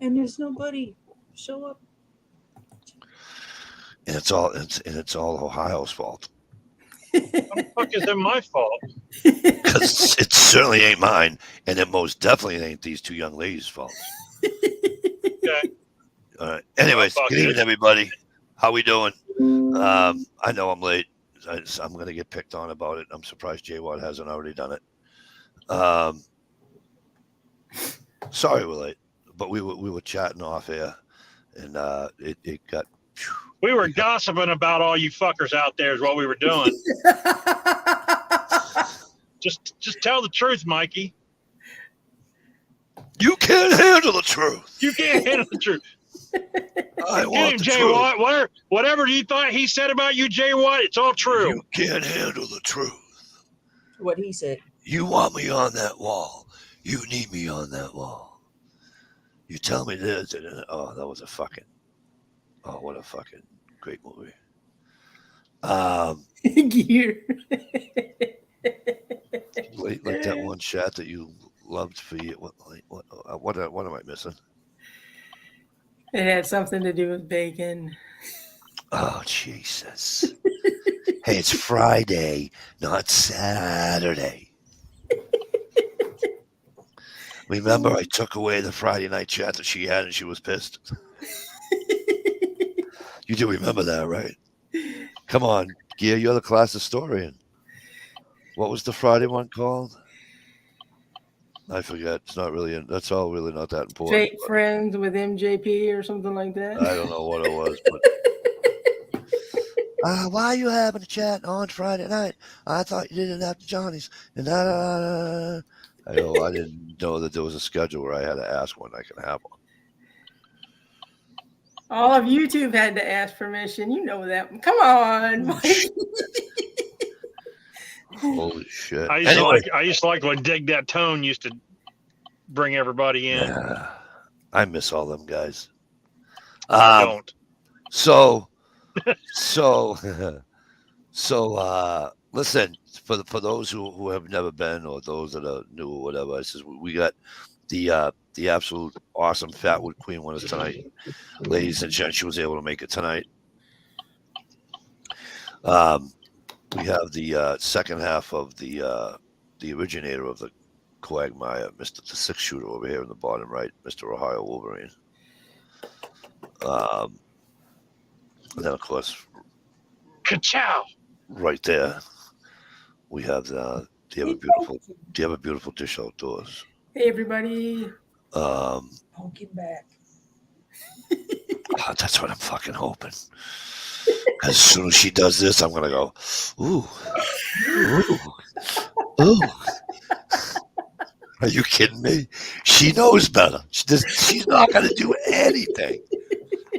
and there's nobody show up. And it's all Ohio's fault What the fuck is it my fault? because it certainly ain't mine, and it most definitely ain't these two young ladies' faults. Okay. All right. Well, Anyways, fuck good evening, it. everybody. How we doing? I know I'm late. I'm going to get picked on about it. I'm surprised J Watt hasn't already done it. Um, sorry we're late, but we were chatting off air, and it got. We were gossiping about all you fuckers out there is what we were doing. Just tell the truth, Mikey. You can't handle the truth. You can't handle the truth. I Get want him, the Jay truth. Watt. Whatever you thought he said about you, Jay Watt, it's all true. You can't handle the truth. What he said. You want me on that wall. You need me on that wall. You tell me this, and then, oh, that was a fucking. Oh, what a fucking great movie. Gear. Like that one shot that you loved for you. What am I missing? It had something to do with bacon. Oh, Jesus. Hey, it's Friday, not Saturday. Remember, I took away the Friday night chat that she had and she was pissed? You do remember that, right? Come on, Gear, you're the class historian. What was the Friday one called? I forget. It's not really. That's all really not that important. Fake friends with MJP or something like that. I don't know what it was, but why are you having a chat on Friday night? I thought you did it after Johnny's. And I didn't know that there was a schedule where I had to ask when I can have one. All of YouTube had to ask permission. You know that. Come on, Mike. Holy shit! I used to like when Dig That Tone used to bring everybody in. Yeah, I miss all them guys. I don't. So, listen, for those who have never been or those that are new or whatever, I says we got the absolute awesome Fatwood Queen with us tonight, ladies and gents. She was able to make it tonight. We have the second half of the originator of the Quagmire, Mr. the Six Shooter over here in the bottom right, Mr. Ohio Wolverine. And then of course, Ka-chow! Right there, we have do you have a beautiful dish outdoors? Hey, everybody. Pumpkin back. That's what I'm fucking hoping. As soon as she does this, I'm gonna go, ooh, ooh, ooh. Are you kidding me? She knows better. She's not gonna do anything.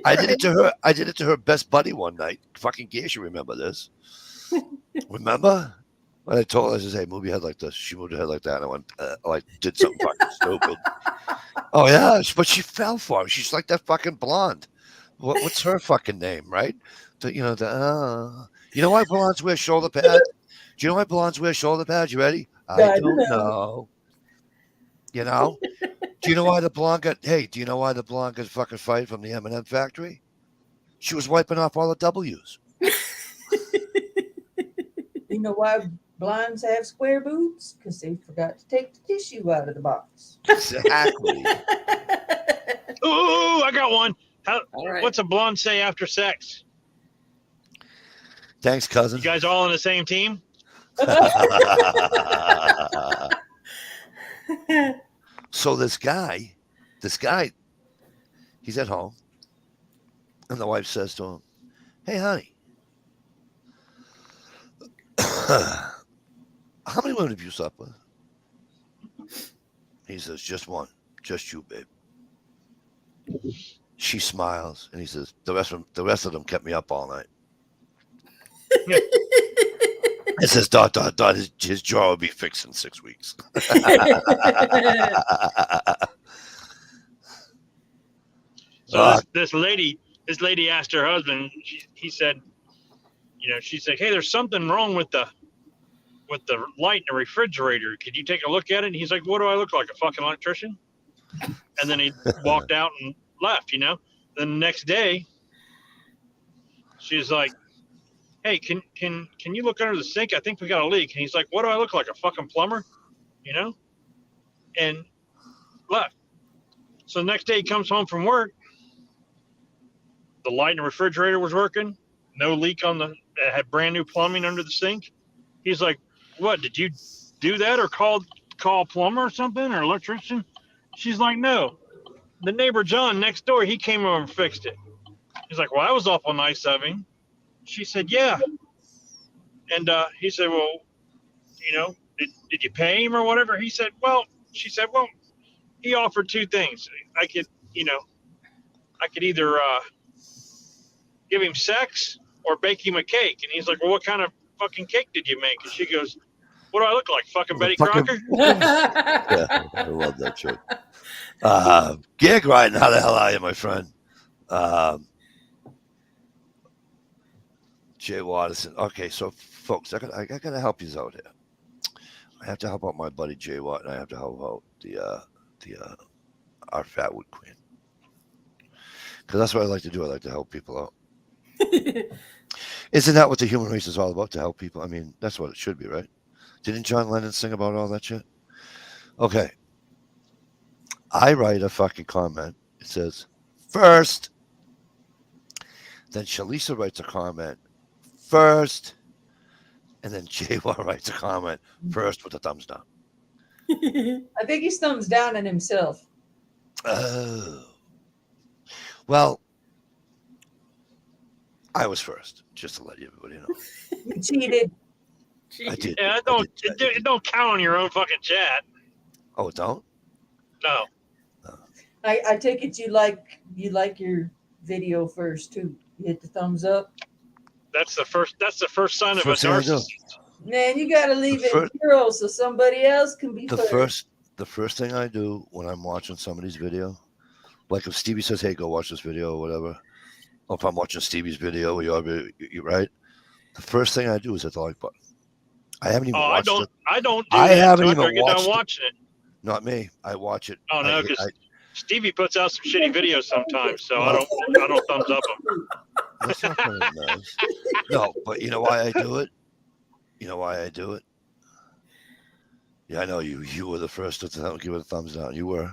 I did it to her. I did it to her best buddy one night. Fucking Gear, you remember this? Remember? When I told her, I said, "Hey, move your head like this." She moved her head like that, and I went, I did something fucking stupid. Oh yeah, but she fell for him. She's like that fucking blonde. What's her fucking name, right? You know why blondes wear shoulder pads? Do you know why blondes wear shoulder pads? You ready? I don't know. You know? Do you know why the blonde got? Hey, do you know why the blonde got fucking fired from the M&M factory? She was wiping off all the W's. You know why blondes have square boobs? Because they forgot to take the tissue out of the box. Exactly. Ooh, I got one. Right. What's a blonde say after sex? Thanks, cousin. You guys all on the same team? So this guy, he's at home, and the wife says to him, "Hey, honey, how many women have you slept with?" He says, "Just one, just you, babe." She smiles, and he says, "The rest of them kept me up all night." It says, ... his jaw will be fixed in 6 weeks. So this lady asked her husband. He said, she said, "Hey, there's something wrong with the light in the refrigerator. Could you take a look at it?" And he's like, "What do I look like, a fucking electrician?" And And then he walked out and left, you know. Then the next day, she's like, hey, can you look under the sink? I think we got a leak. And he's like, what do I look like, a fucking plumber? You know? And left. So the next day he comes home from work. The light in the refrigerator was working. No leak on the, it had brand new plumbing under the sink. He's like, what, did you do that or call a plumber or something or electrician? She's like, no. The neighbor John next door, he came over and fixed it. He's like, well, that was awful nice of him. She said, yeah. And he said, well, you know, did you pay him or whatever? He said, well, she said, well, he offered two things. I could either give him sex or bake him a cake. And he's like, well, what kind of fucking cake did you make? And she goes, what do I look like? Fucking Betty Crocker? Yeah, I love that chick. Gig riding, how the hell are you, my friend? Jay Watterson. Okay, so folks, I gotta help you out here. I have to help out my buddy Jay Watt, and I have to help out our Fatwood Queen, because that's what I like to do. I like to help people out. Isn't that what the human race is all about? To help people. I mean, that's what it should be, right? Didn't John Lennon sing about all that shit? Okay. I write a fucking comment. It says, first. Then Shalisa writes a comment, first. And then J-War writes a comment, first with a thumbs down. I think he's thumbs down on himself. Oh. Well, I was first, just to let everybody know. You cheated. I did. Yeah, it don't count on your own fucking chat. Oh, it don't? No. I take it you like your video first too. You hit the thumbs up. That's the first sign of a First thing I do. narcissist. Man, you gotta leave it zero so somebody else can be first. The first thing I do when I'm watching somebody's video, like if Stevie says, hey, go watch this video or whatever, or if I'm watching Stevie's video or your video, right? The first thing I do is hit the like button. I haven't even watched it. I don't do I that haven't until even I get done watched it. watching it. Not me. I watch it. Oh no, because Stevie puts out some shitty videos sometimes, so I don't thumbs up them. That's not kind of nice. No, but you know why I do it? You know why I do it? Yeah, I know you. You were the first to give it a thumbs down. You were.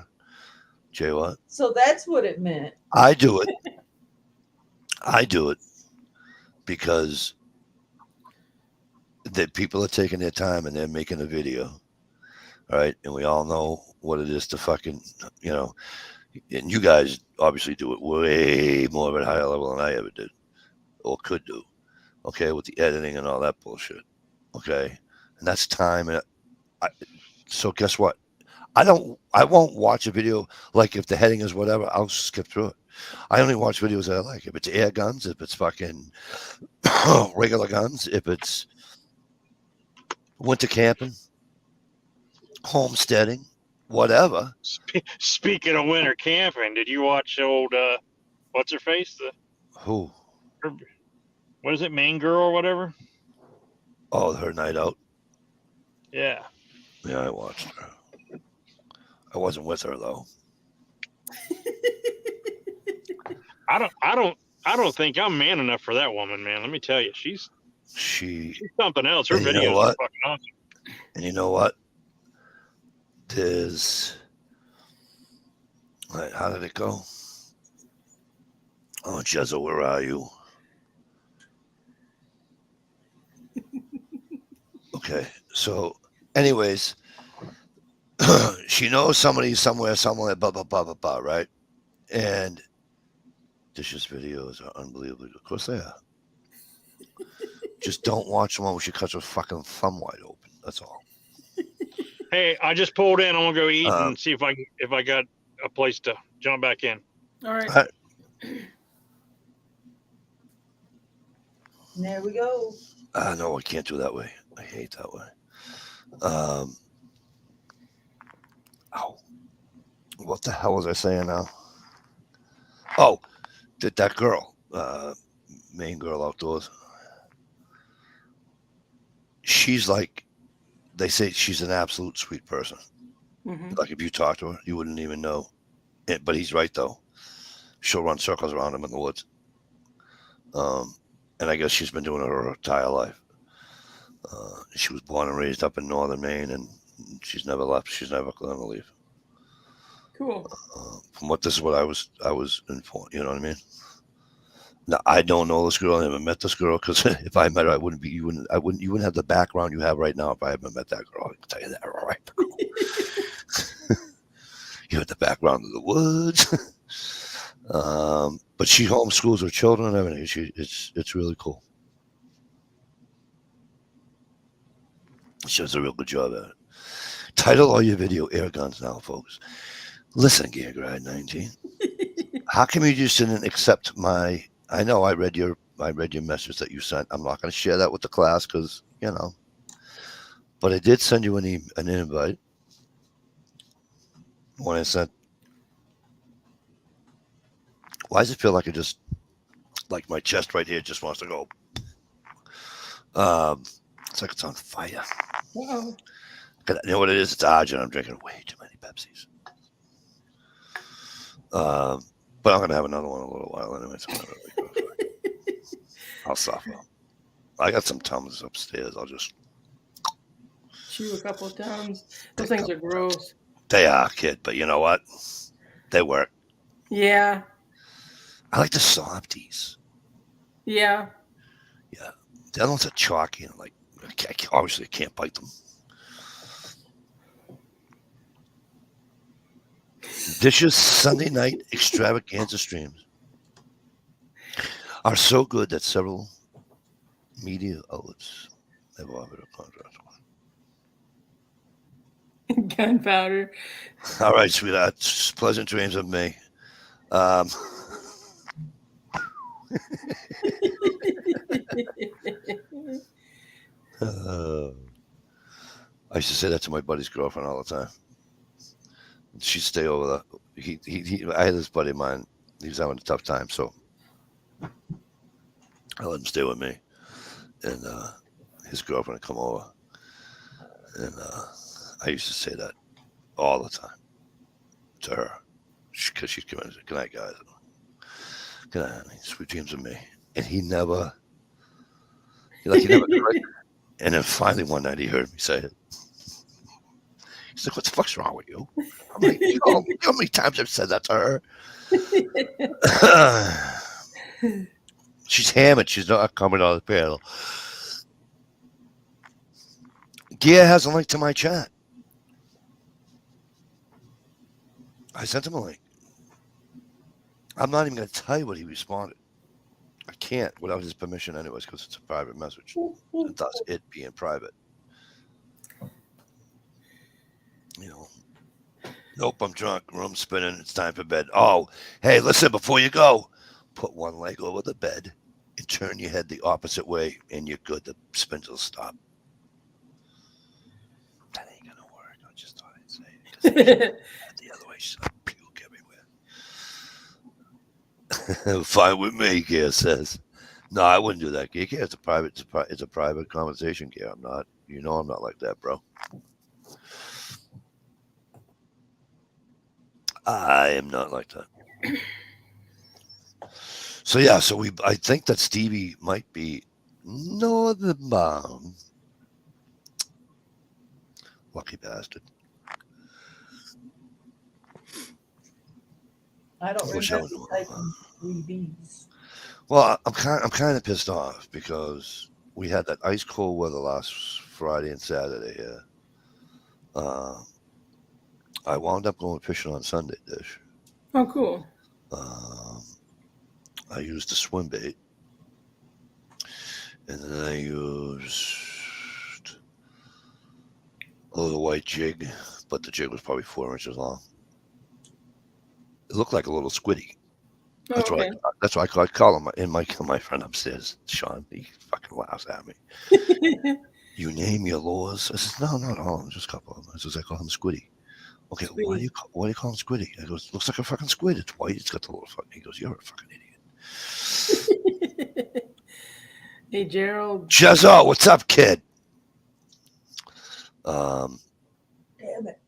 Jay, what? So that's what it meant. I do it. I do it because the people are taking their time and they're making a video. All right. And we all know what it is to fucking, you know, and you guys obviously do it way more at a higher level than I ever did or could do. Okay. With the editing and all that bullshit. Okay. And that's time. And so guess what? I won't watch a video like if the heading is whatever, I'll skip through it. I only watch videos that I like. If it's air guns, if it's fucking regular guns, if it's winter camping, homesteading, whatever. Speaking of winter camping, did you watch old what's her face? Who? What is it, Main Girl or whatever? Oh, her night out. Yeah. Yeah, I watched her. I wasn't with her though. I don't think I'm man enough for that woman, man. Let me tell you, she's something else. Her videos are fucking awesome. And you know what? There's how did it go? Oh, Jezza, where are you? Okay, so anyways, she knows somebody somewhere, blah, blah, blah, blah, blah, right? And Dish's videos are unbelievable. Of course they are. Just don't watch the one where she cuts her fucking thumb wide open. That's all. Hey, I just pulled in. I'm gonna go eat and see if I got a place to jump back in. All right. There we go. No, I can't do that way. I hate that way. What the hell was I saying now? Oh, that girl, Main Girl Outdoors. She's like, they say she's an absolute sweet person. Mm-hmm. Like if you talk to her, you wouldn't even know But he's right though. She'll run circles around him in the woods. And I guess she's been doing it her entire life. She was born and raised up in northern Maine, and she's never left. She's never going to leave. Cool. From what this is what I was informed. You know what I mean? Now I don't know this girl. I never met this girl because if I met her, you wouldn't have the background you have right now if I haven't met that girl. I can tell you that right. You had the background of the woods. But she homeschools her children and everything. It's really cool. She does a real good job at it. Title all your video air guns now, folks. Listen, Gear Grad 19. How come you just didn't accept my? I know I read your message that you sent. I'm not going to share that with the class because but I did send you an invite. When I sent, why does it feel like like my chest right here just wants to go? It's like it's on fire. Uh-oh. You know what it is? It's argent. I'm drinking way too many Pepsis. But I'm gonna have another one in a little while anyway. So I'll suffer. I got some Tums upstairs. I'll just chew a couple of times. Those things are gross. They are, kid. But you know what? They work. Yeah. I like the softies. Yeah. Yeah. The other ones are chalky and like obviously I can't bite them. Dishes Sunday night extravaganza streams are so good that several media outlets have offered a contract. Gunpowder. All right, sweetheart. Pleasant dreams of me. I used to say that to my buddy's girlfriend all the time. She'd stay over there. I had this buddy of mine. He was having a tough time, so I let him stay with me. And his girlfriend would come over. And I used to say that all the time to her. Because she'd come in and say, "Good night, guys. Good night, honey. Sweet dreams of me." And he never heard. And then finally one night he heard me say it. He's like, "What the fuck's wrong with you?" I'm like, you know how many times I've said that to her? She's hammered. She's not coming on the panel. Gia has a link to my chat. I sent him a link. I'm not even going to tell you what he responded. I can't without his permission anyways because it's a private message. And thus it being private. Nope, I'm drunk. Room spinning. It's time for bed. Oh, hey, listen, before you go, put one leg over the bed and turn your head the opposite way, and you're good. The spins will stop. That ain't going to work. I just thought I'd say it. The other way, she's going to puke everywhere. Fine with me, Gia says. No, I wouldn't do that, Gia. It's a private conversation, Gia. I'm not. I'm not like that, bro. I am not like that. So yeah, I think that Stevie might be northbound. Lucky bastard. I don't Wish I remember would- typing 3Bs. Well, I'm kind of pissed off because we had that ice cold weather last Friday and Saturday here. I wound up going fishing on Sunday, Dish. Oh, cool. I used the swim bait, and then I used a little white jig, but the jig was probably 4 inches long. It looked like a little squiddy. Oh, That's okay. That's why I call him. And my friend upstairs, Sean, he fucking laughs at me. You name your lures? I said, no, not all of them, just a couple of them. I says, I call him Squiddy. Okay, why do you call him Squiddy? I goes, looks like a fucking squid. It's white. It's got the little fucking. He goes, you're a fucking idiot. Hey, Gerald. Jezzo, what's up, kid? Damn it.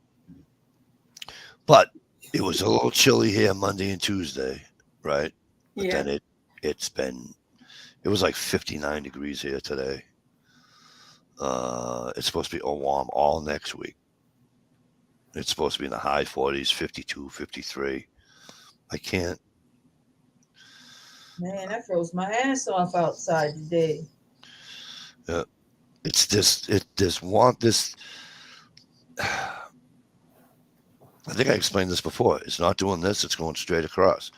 But It was a little chilly here Monday and Tuesday, right? But Yeah. then it was like 59 degrees here today. It's supposed to be warm all next week. It's supposed to be in the high 40s, 52, 53. I can't. Man, I froze my ass off outside today. It's this want this. I think I explained this before. It's not doing this; it's going straight across.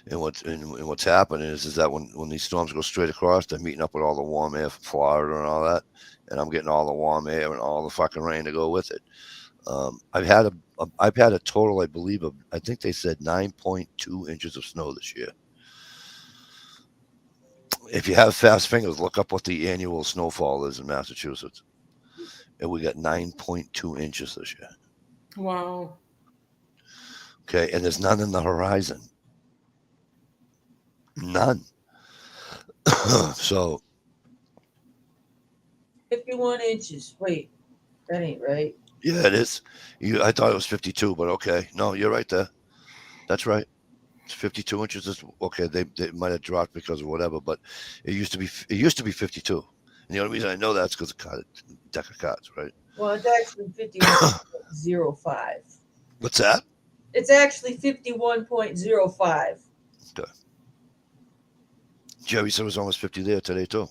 And what's happening is that when these storms go straight across, they're meeting up with all the warm air from Florida and all that, and I'm getting all the warm air and all the fucking rain to go with it. I've had a total, I believe, of I think they said 9.2 inches of snow this year. If you have fast fingers, look up what the annual snowfall is in Massachusetts, and we got 9.2 inches this year. Wow. Okay, and there's none in the horizon. None. So 51 inches. Wait, that ain't right. yeah, it is. I thought it was 52, but okay. No, you're right there. That's right. It's 52 inches. Okay, they might have dropped because of whatever, but it used to be 52. And the only reason I know that's because of deck of cards, right? Well, it's actually 51.05. What's that? It's actually 51.05. Okay. Jerry said it was almost 50 there today too.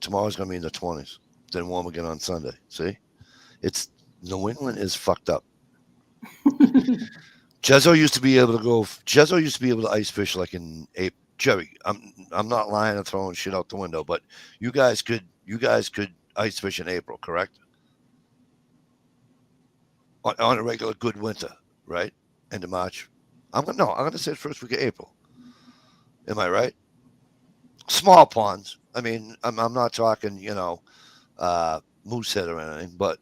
Tomorrow's gonna be in the 20s. Then warm again on Sunday. See, it's New England is fucked up. Jezzo used to be able to ice fish like in April. Jerry, I'm not lying and throwing shit out the window, but you guys could ice fish in April, correct? On a regular good winter, right? End of March. I'm gonna say first week of April. Am I right? Small ponds. I mean, I'm not talking, Moosehead or anything, but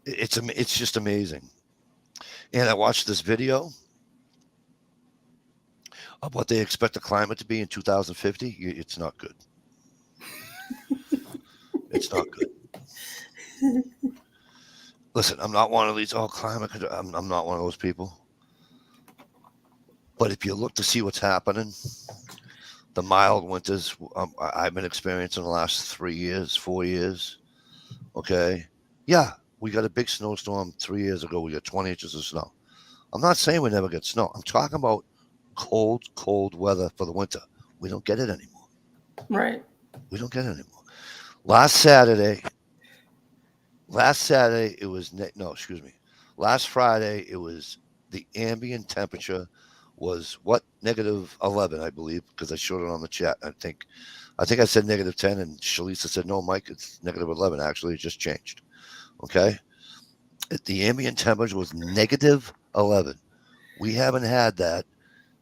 it's just amazing. And I watched this video of what they expect the climate to be in 2050. It's not good. It's not good. Listen, I'm not one of these climate. I'm not one of those people. But if you look to see what's happening, the mild winters I've been experiencing the last 3 years, 4 years. Okay, yeah, we got a big snowstorm 3 years ago. We got 20 inches of snow. I'm not saying we never get snow. I'm talking about cold weather for the winter. We don't get it anymore. Right. We don't get it anymore. Last Saturday, it was Last Friday, it was the ambient temperature was what? -11, I believe, because I showed it on the chat. I think I said -10, and Shalisa said, "No, Mike, it's -11. Actually, it just changed." Okay, the ambient temperature was -11. We haven't had that.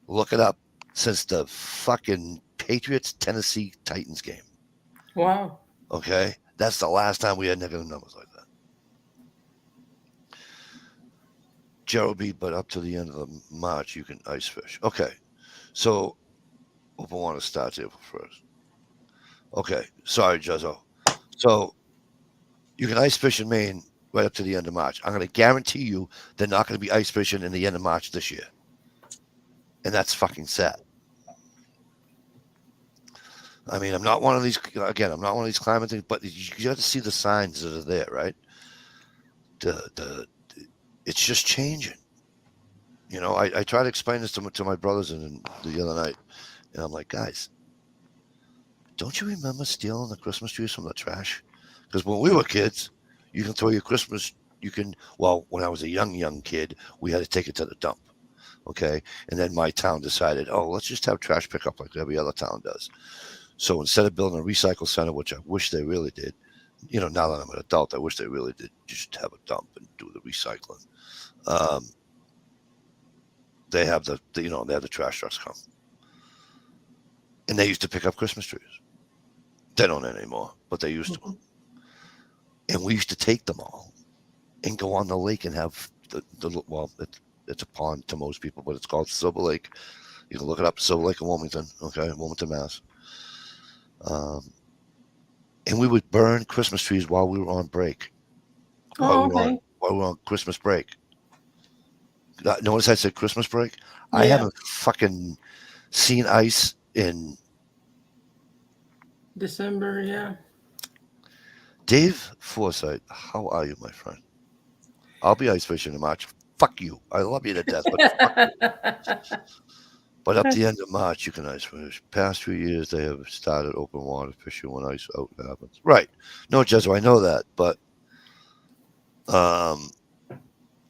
Look it up since the fucking Patriots Tennessee Titans game. Wow. Okay, that's the last time we had negative numbers like that. Gerald B, but up to the end of March, you can ice fish. Okay, so we want to start April 1st. Okay, sorry, Jezzo. So you can ice fish in Maine right up to the end of March. I'm going to guarantee you they're not going to be ice fishing in the end of March this year. And that's fucking sad. I mean, I'm not one of these climate things, but you got to see the signs that are there, right? It's just changing. I try to explain this to my brothers the other night, and I'm like, guys, don't you remember stealing the Christmas trees from the trash? Because when we were kids, you can throw your Christmas. When I was a young kid, we had to take it to the dump. Okay, and then my town decided, let's just have trash pickup like every other town does. So instead of building a recycle center, which I wish they really did, now that I'm an adult, I wish they really did just have a dump and do the recycling. They have the trash trucks come, and they used to pick up Christmas trees. They don't anymore, but they used to. And we used to take them all and go on the lake and have it's a pond to most people, but it's called Silver Lake. You can look it up, Silver Lake in Wilmington, okay, Wilmington, Mass. and we would burn Christmas trees while we were on break. Oh, okay. While we were on Christmas break. Notice I said Christmas break? I Yeah. haven't fucking seen ice in December, yeah. Dave Forsythe. How are you, my friend? I'll be ice fishing in March. Fuck you. I love you to death, but fuck you. But up the end of March, you can ice fish. Past few years, they have started open water fishing when ice out happens. Right. No, Jezzo, I know that, but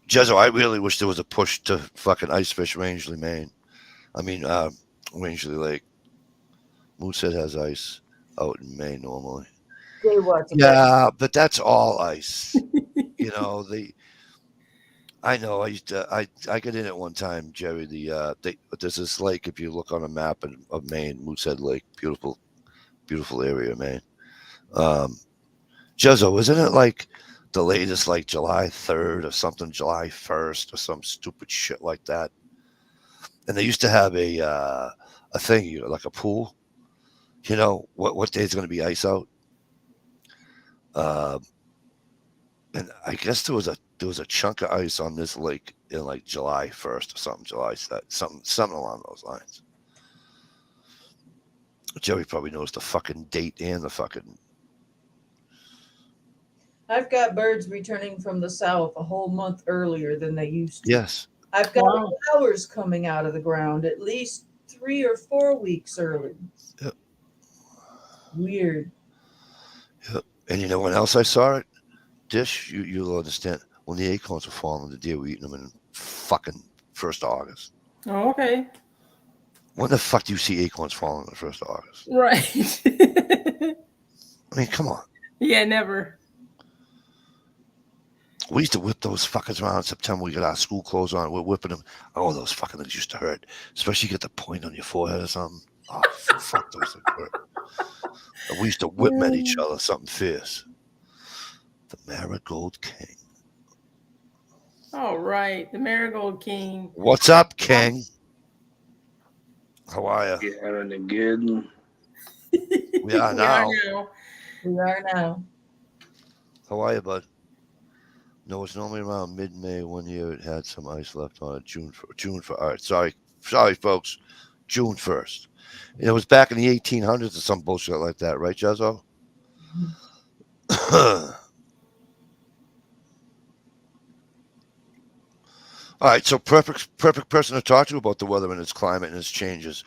Jezzo, I really wish there was a push to fucking ice fish Rangeley, Maine. I mean, Rangeley Lake. Moosehead has ice out in May normally. They watch it. Yeah, but that's all ice. I know. I used to. I got in it one time, Jerry. There's this lake. If you look on a map of Maine, Moosehead Lake, beautiful area, of Maine. Jezzo, isn't it like the latest, like July 3rd or something, July 1st or some stupid shit like that? And they used to have a thing, like a pool. You know what day is going to be ice out? And I guess there was a chunk of ice on this lake in like July 1st or something, something along those lines. Jerry probably knows the fucking date and the fucking. I've got birds returning from the south a whole month earlier than they used to. Yes. I've got Wow. flowers coming out of the ground at least 3 or 4 weeks early. Yep. Weird. Yep. And you know when else I saw it? Dish, you'll understand. When the acorns were falling, the deer were eating them in fucking 1st of August. Oh, okay. When the fuck do you see acorns falling on the 1st of August? Right. I mean, come on. Yeah, never. We used to whip those fuckers around in September. We got our school clothes on. We're whipping them. Oh, those fucking things used to hurt. Especially you get the point on your forehead or something. Oh, fuck, those things hurt. And we used to whip at each other, something fierce. The Marigold King. All right, the Marigold King. What's up, King? How are you? Yeah, and good. We are now. We are now. How are you, bud? No, it's normally around mid-May. One year it had some ice left on it. June for. All right, sorry, folks. June 1st. It was back in the 1800s or some bullshit like that, right, Jezzo? All right, so perfect person to talk to about the weather and its climate and its changes.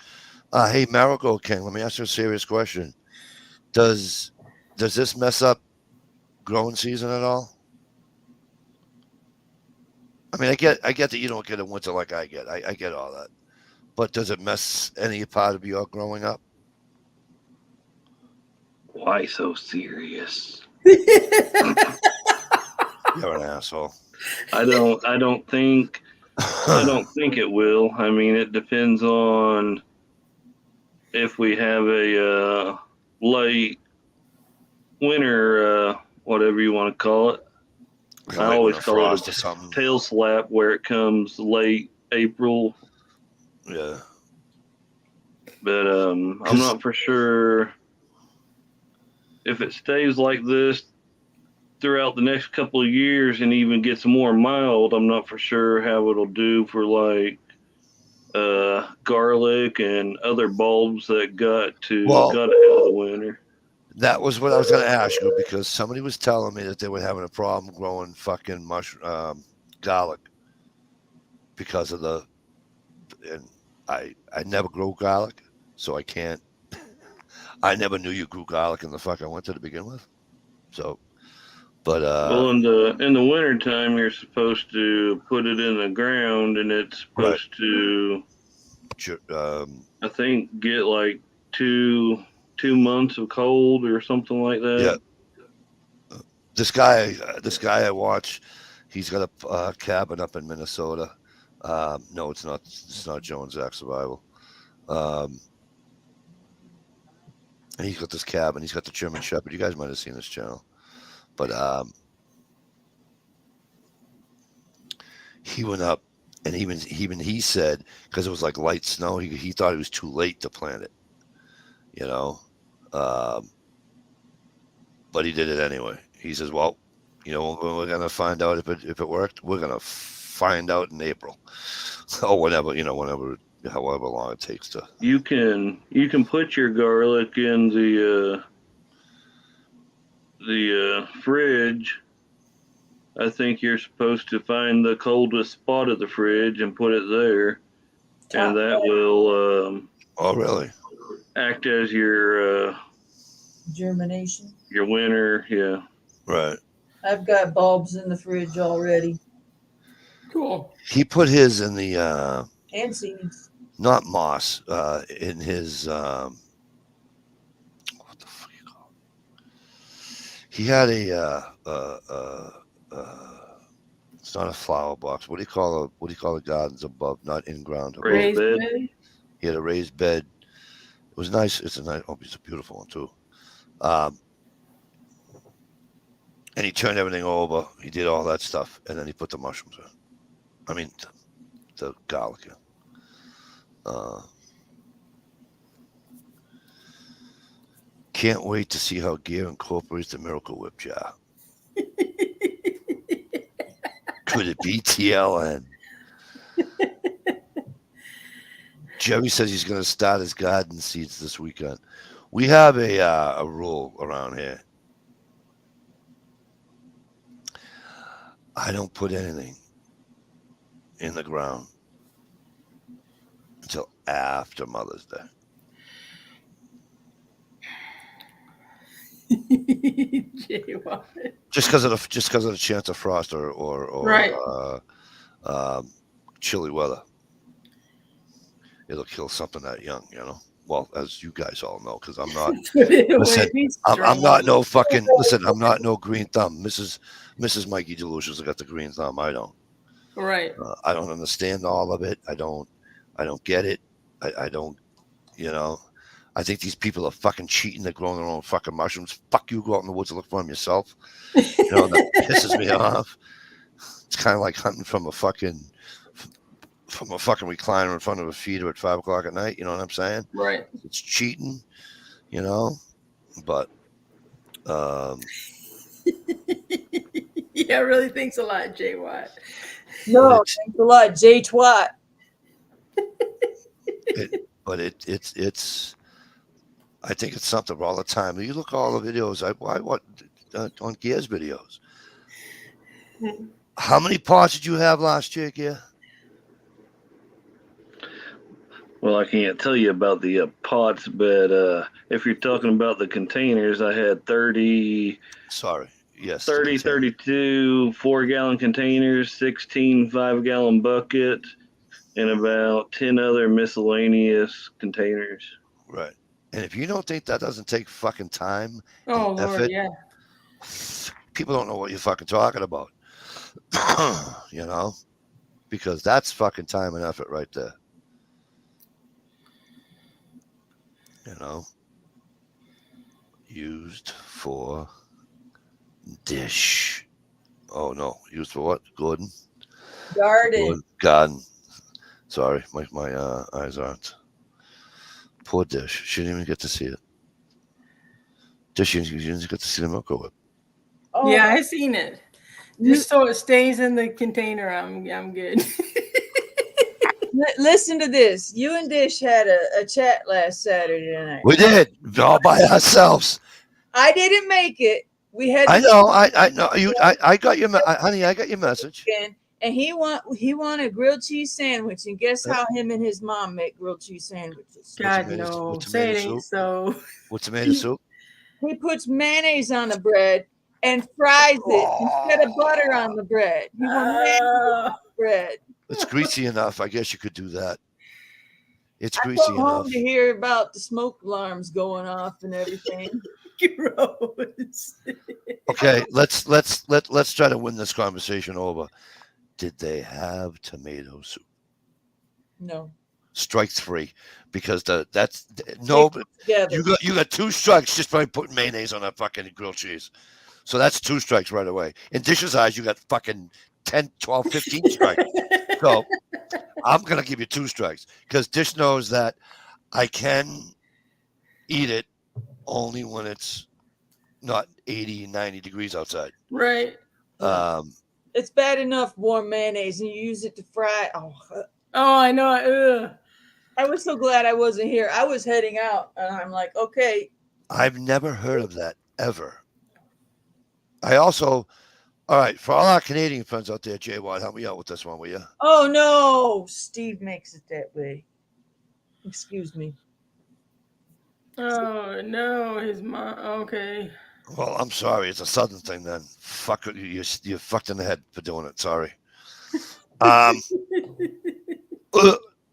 Hey, Marigold King, let me ask you a serious question. Does this mess up growing season at all? I mean, I get that you don't get a winter like I get. I get all that. But does it mess any part of your growing up? Why so serious? You're an asshole. I don't think it will. I mean, it depends on if we have a late winter, whatever you want to call it. I always call it a tail slap where it comes late April. Yeah. But I'm not for sure if it stays like this throughout the next couple of years and even gets more mild. I'm not for sure how it'll do for like garlic and other bulbs that got ahead of the winter. That was what I was going to ask you, because somebody was telling me that they were having a problem growing fucking garlic because of and I never grow garlic, so I can't. I never knew you grew garlic in the fucking winter to begin with. So, but well, in the wintertime, you're supposed to put it in the ground, and it's supposed to, I think, get like two months of cold or something like that. Yeah. This guy I watch, he's got a cabin up in Minnesota. No, it's not. It's not Joe and Zach Survival. And he's got this cabin. He's got the German Shepherd. You guys might have seen this channel, but he went up, and even he said, because it was like light snow, he thought it was too late to plant it. You know, but he did it anyway. He says, "Well, we're gonna find out if it worked. We're gonna find out in April, or whenever, however long it takes to." You can put your garlic in the fridge. I think you're supposed to find the coldest spot of the fridge and put it there, and that will Oh, really? act as your Germination. your winter. Yeah. Right. I've got bulbs in the fridge already Cool. He put his in the and seeds. not moss, in his what the fuck you call it? He had it's not a flower box. What do you call the gardens above, not in ground? Above? Raised bed. He had a raised bed. It was nice. It's a beautiful one too. And he turned everything over. He did all that stuff, and then he put the mushrooms in. I mean, the garlic in. Can't wait to see how Gear incorporates the Miracle Whip jar. Could it be TLN? Jerry says he's going to start his garden seeds this weekend. We have a rule around here. I don't put anything in the ground until after Mother's Day. Just because of the chance of frost or Right. Chilly weather. It'll kill something that young, Well, as you guys all know, because I'm not. Listen, I'm not no fucking. Listen, I'm not no green thumb. Mrs. Mikey Delusions got the green thumb. I don't. Right. I don't understand all of it. I don't get it. I don't. I think these people are fucking cheating. They're growing their own fucking mushrooms. Fuck you. Go out in the woods and look for them yourself. That pisses me off. It's kind of like hunting from a fucking recliner in front of a feeder at 5 o'clock at night. You know what I'm saying? Right. It's cheating. But Yeah, really thanks a lot, Jay Watt. No, thanks a lot, Jay Twat. It's. I think it's something all the time. You look at all the videos. On Gear's videos. How many pots did you have last year, Gear? Well, I can't tell you about the pots, but if you're talking about the containers, I had 30. Sorry. Yes. 30, 32 4-gallon containers, 16 5-gallon buckets, and about 10 other miscellaneous containers. Right. And if you don't think that doesn't take fucking time, Oh, Lord, effort, yeah. people don't know what you're fucking talking about. Because that's fucking time and effort right there. Used for dish. Oh no, used for what? Gordon? Garden. Sorry, my eyes aren't. Poor Dish. She didn't even get to see it. Dish, you didn't get to see the Miracle Whip. Oh, Yeah, I seen it. Just so it stays in the container, I'm good. Listen to this. You and Dish had a chat last Saturday night. We did all by ourselves. I didn't make it. We had. I know. I know you. I got your honey. I got your message. And he want a grilled cheese sandwich. And guess how him and his mom make grilled cheese sandwiches? God, tomato- no. with Say it tomato ain't so. With tomato soup. He puts mayonnaise on the bread and fries it instead of butter on the bread. He wants mayonnaise on the bread. It's greasy enough. I guess you could do that. It's I greasy come home enough. to hear about the smoke alarms going off and everything. Gross. Okay, let's try to win this conversation over. Did they have tomato soup? No. Strike 3, because that's no. Together. You got 2 strikes just by putting mayonnaise on that fucking grilled cheese. So that's 2 strikes right away. In Dish's eyes, you got fucking 10, 12, 15 strikes. So I'm going to give you 2 strikes because Dish knows that I can eat it only when it's not 80, 90 degrees outside. Right. It's bad enough warm mayonnaise and you use it to fry. Oh, Oh, I know. Ugh. I was so glad I wasn't here. I was heading out, and I'm like, okay. I've never heard of that ever. I also, all right, for all our Canadian friends out there, Jay Watt, help me out with this one, will you? Oh no, Steve makes it that way. Excuse me. Oh no, his mom. Okay. Well, I'm sorry. It's a Southern thing then. Fuck it. You're fucked in the head for doing it. Sorry.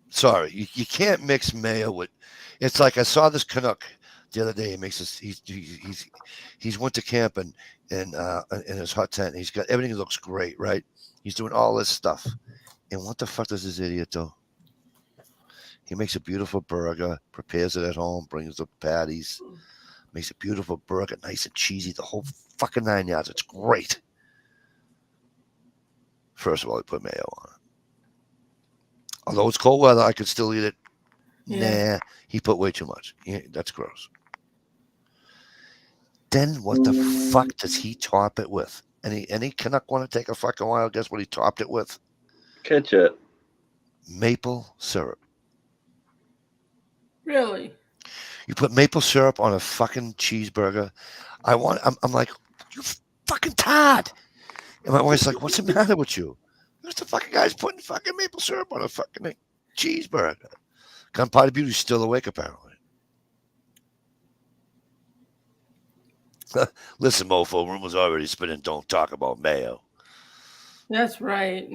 Sorry. You can't mix mayo with. It's like I saw this Canuck the other day. He makes this. He's went to camp and in his hot tent. He's got everything looks great, right? He's doing all this stuff. And what the fuck does this idiot do? He makes a beautiful burger, prepares it at home, brings the patties, makes a beautiful burger, nice and cheesy, the whole fucking 9 yards. It's great. First of all, he put mayo on it. Although it's cold weather, I could still eat it. Yeah. Nah, he put way too much. Yeah, that's gross. Then what the fuck does he top it with? Any Canuck want to take a fucking while? Guess what he topped it with? Ketchup. Maple syrup. Really? You put maple syrup on a fucking cheeseburger. I'm like, you fucking tard. And my wife's like, what's the matter with you? Who's the fucking guy's putting fucking maple syrup on a fucking cheeseburger? Gunpowder Beauty's still awake, apparently. Listen, mofo, rumors already spinning. Don't talk about mayo. That's right.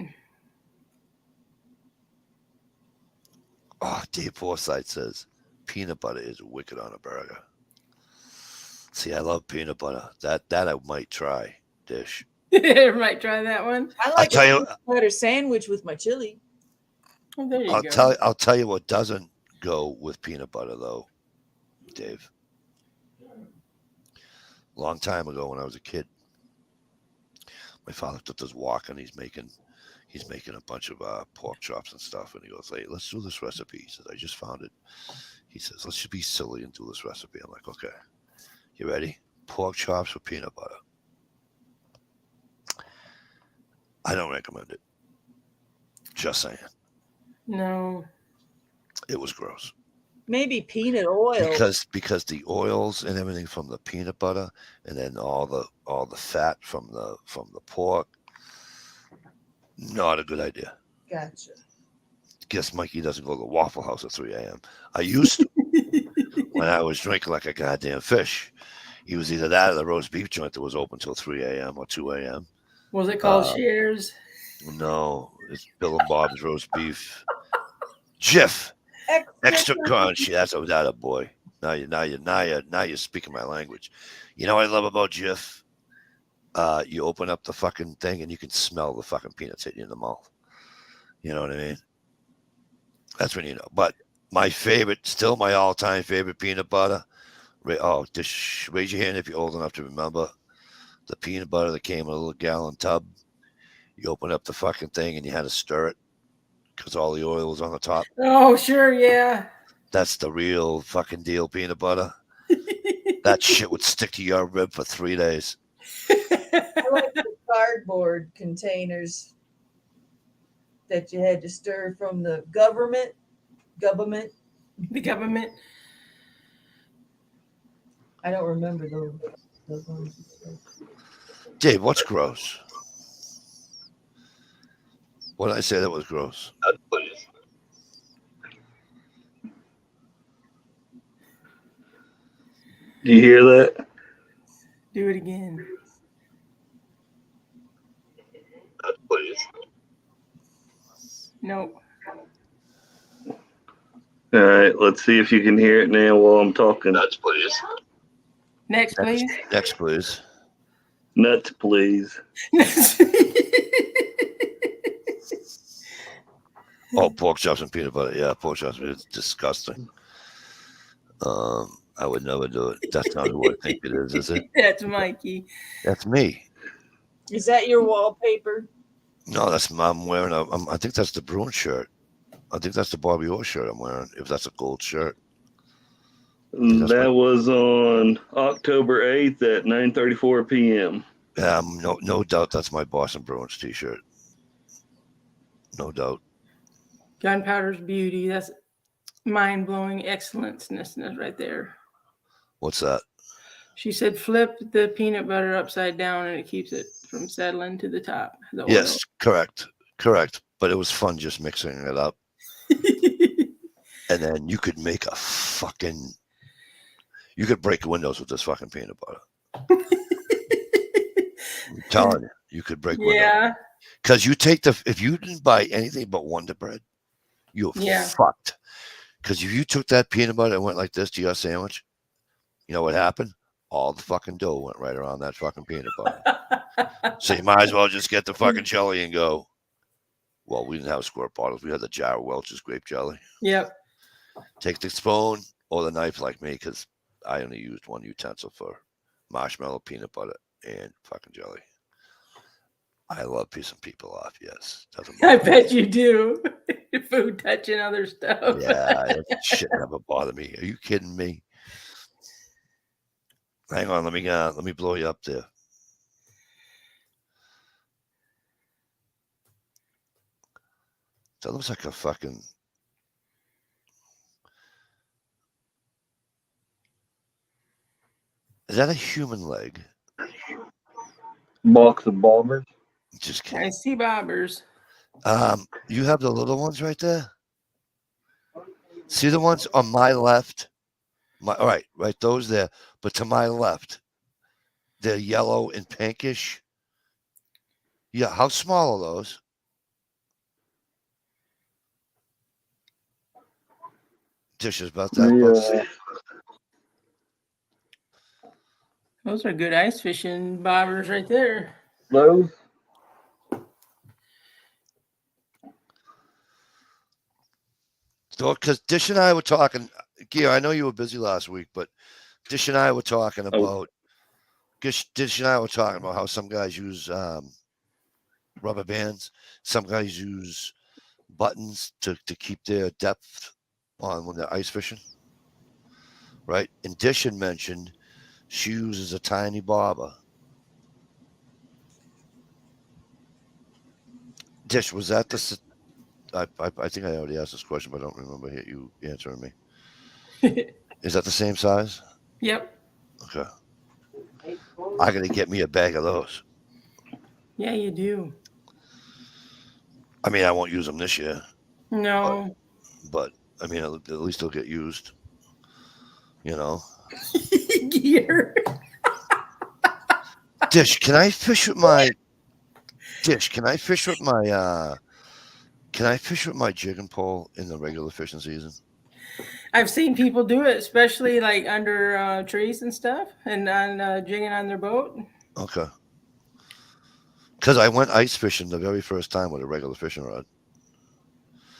Oh, Dave Forsythe says peanut butter is wicked on a burger. See, I love peanut butter. That I might try. Dish. Might try that one. I like tell a you- peanut butter sandwich with my chili. Oh, there you go. I'll tell you what doesn't go with peanut butter though, Dave. Long time ago when I was a kid, my father took this walk and he's making a bunch of pork chops and stuff, and he goes, "Hey, let's do this recipe." He says, "I just found it." He says, "Let's just be silly and do this recipe." I'm like, "Okay, you ready? Pork chops with peanut butter." I don't recommend it. Just saying, No. it was gross. Maybe peanut oil. Because the oils and everything from the peanut butter, and then all the fat from the pork, not a good idea. Gotcha. Guess Mikey doesn't go to the Waffle House at 3 a.m. I used to when I was drinking like a goddamn fish. He was either that or the roast beef joint that was open till 3 a.m. or 2 a.m. Was it called Shears? No, it's Bill and Bob's roast beef. Jif, extra crunchy. That's a boy. Now you're speaking my language. You know what I love about Jif? You open up the fucking thing and you can smell the fucking peanuts hitting you in the mouth. You know what I mean? That's when you know. But my favorite, still my all-time favorite peanut butter. Just raise your hand if you're old enough to remember the peanut butter that came in a little gallon tub. You open up the fucking thing and you had to stir it because all the oil was on the top. Oh, sure, yeah. That's the real fucking deal peanut butter. That shit would stick to your rib for 3 days. I like the cardboard containers that you had to stir from the government. The government. I don't remember those ones. Dave, what's gross? What did I say that was gross? Do you hear that? Do it again. Nope. All right, let's see if you can hear it now while I'm talking. Next, please. Next, please. Nuts, please. Oh, pork chops and peanut butter. Yeah, pork chops is disgusting. I would never do it. That's not who I think it is it? That's Mikey. That's me. Is that your wallpaper? No, that's I'm wearing I think that's the Bruin shirt. I think that's the Bobby Orr shirt I'm wearing. If that's a gold shirt. That was on October 8th at 9:34 p.m. No doubt that's my Boston Bruins t-shirt. No doubt. Gunpowder's beauty. That's mind-blowing excellence right there. What's that? She said flip the peanut butter upside down and it keeps it from settling to the top. The oil. Yes, correct. But it was fun just mixing it up. And then you could make you could break windows with this fucking peanut butter. I'm telling you, you could break windows. Yeah. Because if you didn't buy anything but Wonder Bread, you're fucked. Because if you took that peanut butter and went like this to your sandwich, you know what happened? All the fucking dough went right around that fucking peanut butter. So you might as well just get the fucking jelly and go. Well, we didn't have squirt bottles. We had the jar of Welch's grape jelly. Yep. Take the spoon or the knife like me, because I only used one utensil for marshmallow, peanut butter, and fucking jelly. I love pissing people off, yes. I bet you do. Food touching other stuff. Yeah, that shit never bothered me. Are you kidding me? Hang on, let me blow you up there. That looks like a fucking. Is that a human leg? Box of bobbers. Just kidding. I see bobbers. You have the little ones right there. See the ones on my left? All right, those there. But to my left, they're yellow and pinkish. Yeah, how small are those? Dishes about that. Yeah. Those are good ice fishing bobbers right there. Those. So, because Dish and I were talking, Gear, I know you were busy last week, but Dish and I were talking about Dish and I were talking about how some guys use rubber bands, some guys use buttons to keep their depth on when they're ice fishing. Right? And Dish had mentioned she uses a tiny bobber. Dish, was that the? I think I already asked this question, but I don't remember you answering me. Is that the same size? Yep. Okay. I gotta get me a bag of those. Yeah, you do. I mean, I won't use them this year. No. But I mean, at least they'll get used. You know. Gear. Dish, can I fish with my? Dish, can I fish with my? Can I fish with my jigging pole in the regular fishing season? I've seen people do it, especially like under trees and stuff, and on jigging on their boat. Okay. Because I went ice fishing the very first time with a regular fishing rod.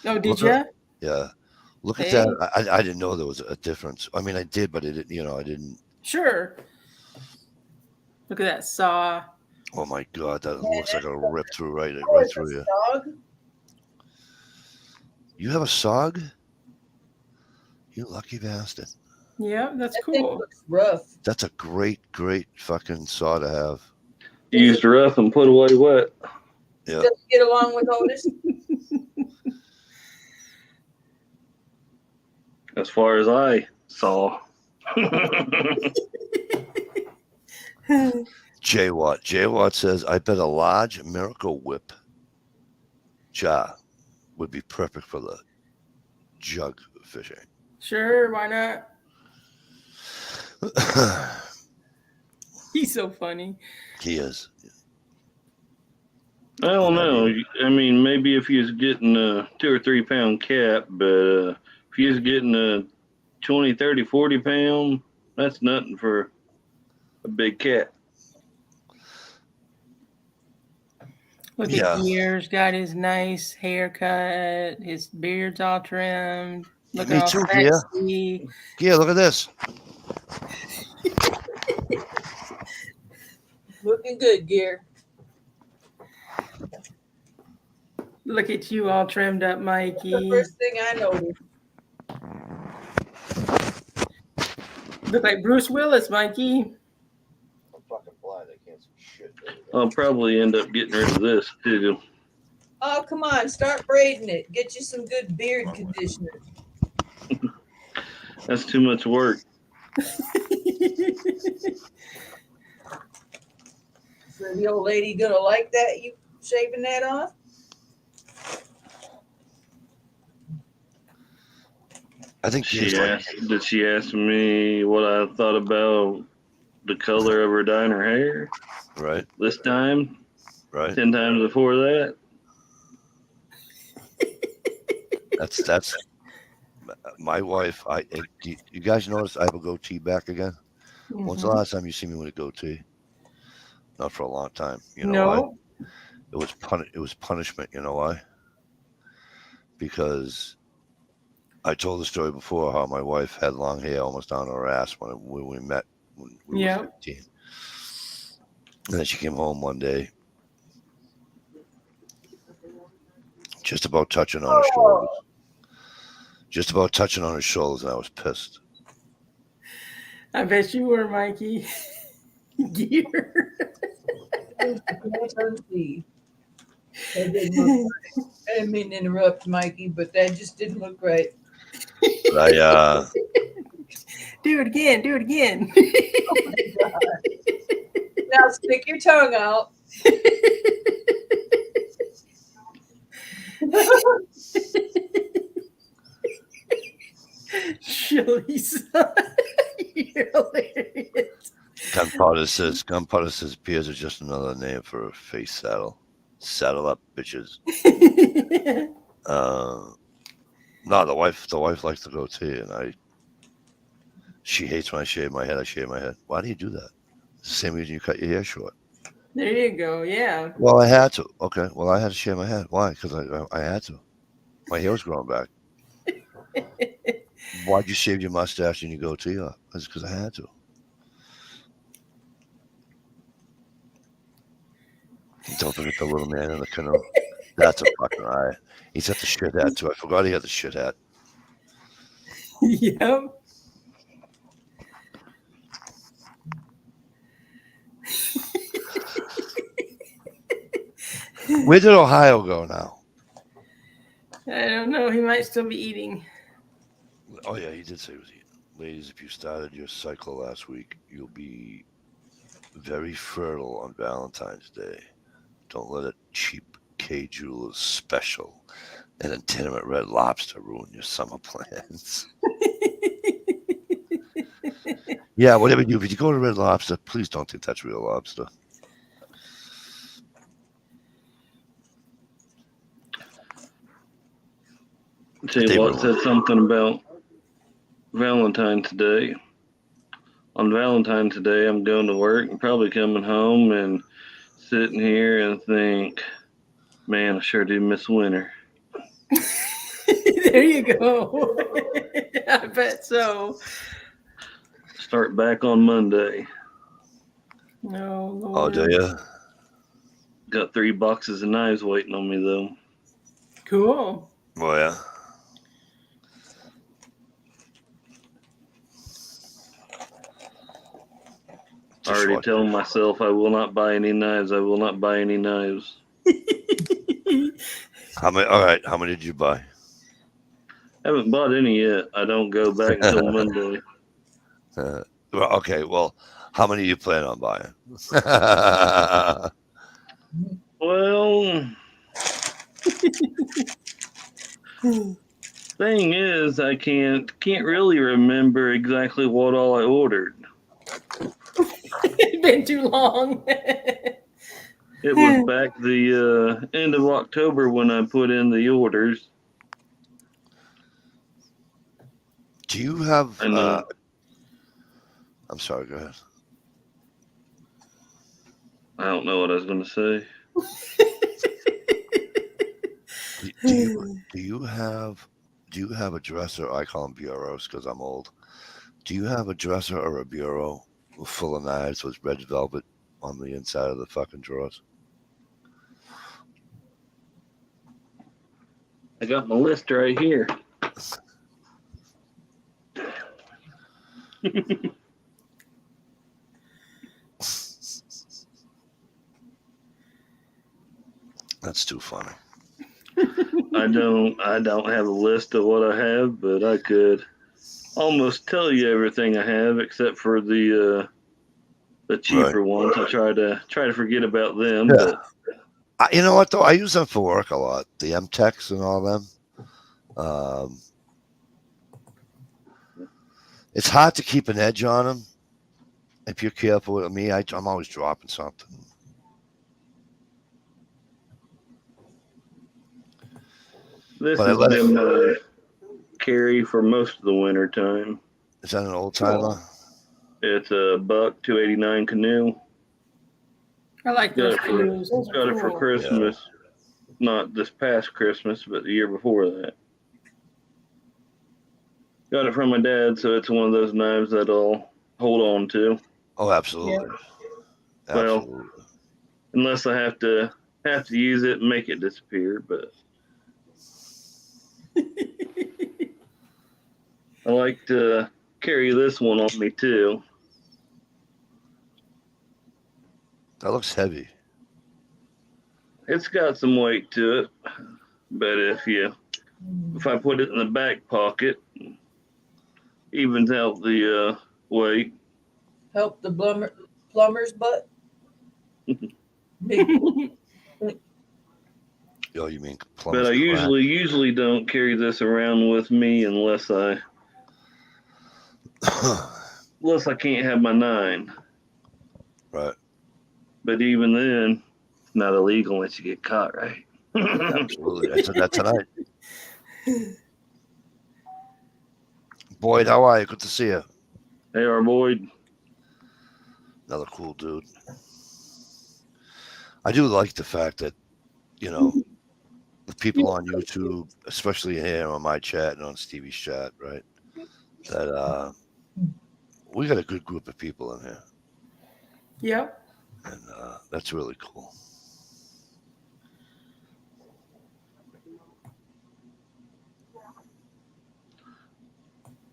Oh, did you? Yeah. Look at that. I didn't know there was a difference. I mean, I did, but it didn't. You know, I didn't. Sure. Look at that saw. Oh my God, that looks like a rip through right through you. You have a SOG? You lucky bastard. Yeah, that's That thing cool. looks rough. That's a great fucking saw to have. Used rough and put away wet. Yeah. Does it get along with Otis? As far as I saw. J Watt says, I bet a large Miracle Whip jar would be perfect for the jug fishing. Sure, why not? He's so funny. He is. I don't know. I mean, maybe if he was getting a 2 or 3 pound cap, but if he was getting a 20, 30, 40 pound, that's nothing for a big cat. Look at Gear's got his nice haircut. His beard's all trimmed. Look Me all too, sexy. Gear, look at this. Looking good, Gear. Look at you all trimmed up, Mikey. The first thing I noticed. Look like Bruce Willis, Mikey. I'm fucking blind. I can't see shit. I'll probably end up getting rid of this too. Oh, come on. Start braiding it. Get you some good beard conditioner. That's too much work. So the old lady gonna like that? You shaving that off? I think Did she ask me what I thought about the color of her dyeing her hair? Right. This time? Right. 10 times before that? That's my wife. You guys notice I have a goatee back again? Mm-hmm. When's the last time you see me with a goatee? Not for a long time. You know why? It was punishment. You know why? Because I told the story before how my wife had long hair almost down her ass when we met when we were 15. And then she came home one day, just about touching on her shoulders. Just about touching on her shoulders, and I was pissed. I bet you were, Mikey. Gear. I didn't mean to interrupt, Mikey, but that just didn't look right. But Do it again. Do it again. Oh my God. Now stick your tongue out. Shilly's. You're hilarious. Gunpowder says peers are just another name for a face saddle. Saddle up, bitches. No, the wife likes the goatee, and she hates when I shave my head. I shave my head. Why do you do that? It's the same reason you cut your hair short. There you go. Yeah. Well, I had to. Okay. Well, I had to shave my head. Why? Because I had to. My hair was growing back. Why'd you shave your mustache and your goatee off? That's because I had to. Don't forget the little man in the canoe. That's a fucking riot. He's got the shit hat too. I forgot he had the shit hat. Yep. Where did Ohio go now? I don't know. He might still be eating. Oh yeah, he did say he was eating. Ladies, if you started your cycle last week, you'll be very fertile on Valentine's Day. Don't let a cheap K Jewelers special and a tenement Red Lobster ruin your summer plans. Yeah, whatever you do, if you go to Red Lobster, please don't think that's real lobster. J-Watt said something about Valentine's Day. On Valentine's Day, I'm going to work and probably coming home and sitting here and think, man, I sure do miss winter. There you go. I bet so. Start back on Monday. No, Lord. Oh, do you? Got 3 boxes of knives waiting on me, though. Cool. Oh, yeah. Already telling myself I will not buy any knives. I will not buy any knives. How many? All right. How many did you buy? Haven't bought any yet. I don't go back until Monday. Okay. Well, how many do you plan on buying? Well, thing is, I can't really remember exactly what all I ordered. It's been too long. It was back the end of October when I put in the orders. Do you have? I know. I'm sorry. Go ahead. I don't know what I was going to say. Do you have a dresser? I call them bureaus because I'm old. Do you have a dresser or a bureau full of knives with red velvet on the inside of the fucking drawers? I got my list right here. That's too funny. I don't have a list of what I have, but I could almost tell you everything I have except for the cheaper ones. I try to forget about them, Yeah. but You know what though? I use them for work a lot. The M-Techs and all them. It's hard to keep an edge on them. If you're careful with me, I'm always dropping something. this But has been my carry for most of the winter time. Is that an old timer? It's a buck 289 canoe. I like those canoes. Those Got it for cool. Christmas. Yeah. Not this past Christmas, but the year before that. Got it from my dad, so it's one of those knives that I'll hold on to. Oh, absolutely. Yeah. Well, unless I have to use it and make it disappear, but I like to carry this one on me too. That looks heavy. It's got some weight to it, but if I put it in the back pocket, evens out the weight. Help the plumber's butt. Oh, you mean But I usually don't carry this around with me unless I can't have my 9. Right. But even then, it's not illegal unless you get caught, right? Absolutely. I said that tonight. Boyd, how are you? Good to see you. Hey, our Boyd. Another cool dude. I do like the fact that, the people on YouTube, especially here on my chat and on Stevie's chat, right, that we got a good group of people in here. Yep. And that's really cool.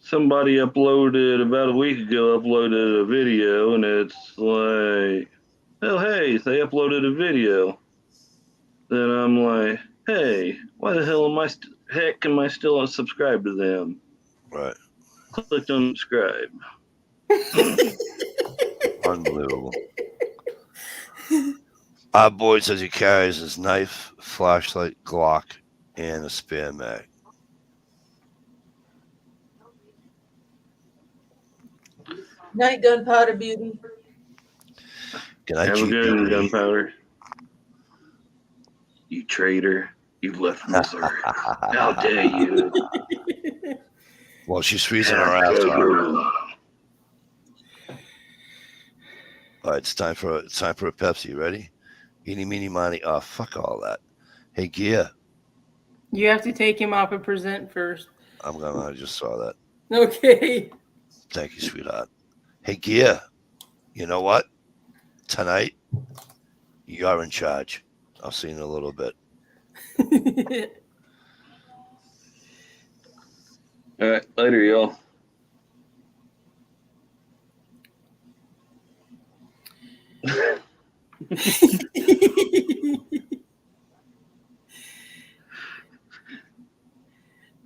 Somebody uploaded about a week ago a video, and it's like, oh hey, they uploaded a video. Then I'm like, hey, why the hell am I still subscribed to them? Right. Clicked on subscribe. Unbelievable. Our boy says he carries his knife, flashlight, Glock, and a spare mag. Night, Gunpowder Beauty. Can I have a good one, Gunpowder. You traitor. You left Missouri. How dare you? Well, she's freezing her ass off. All right, it's time for a Pepsi. Ready? Eeny, meeny, miny. Oh, fuck all that. Hey, Gia. You have to take him off and present first. I just saw that. Okay. Thank you, sweetheart. Hey, Gia. You know what? Tonight, you're in charge. I'll see you in a little bit. All right, later, y'all.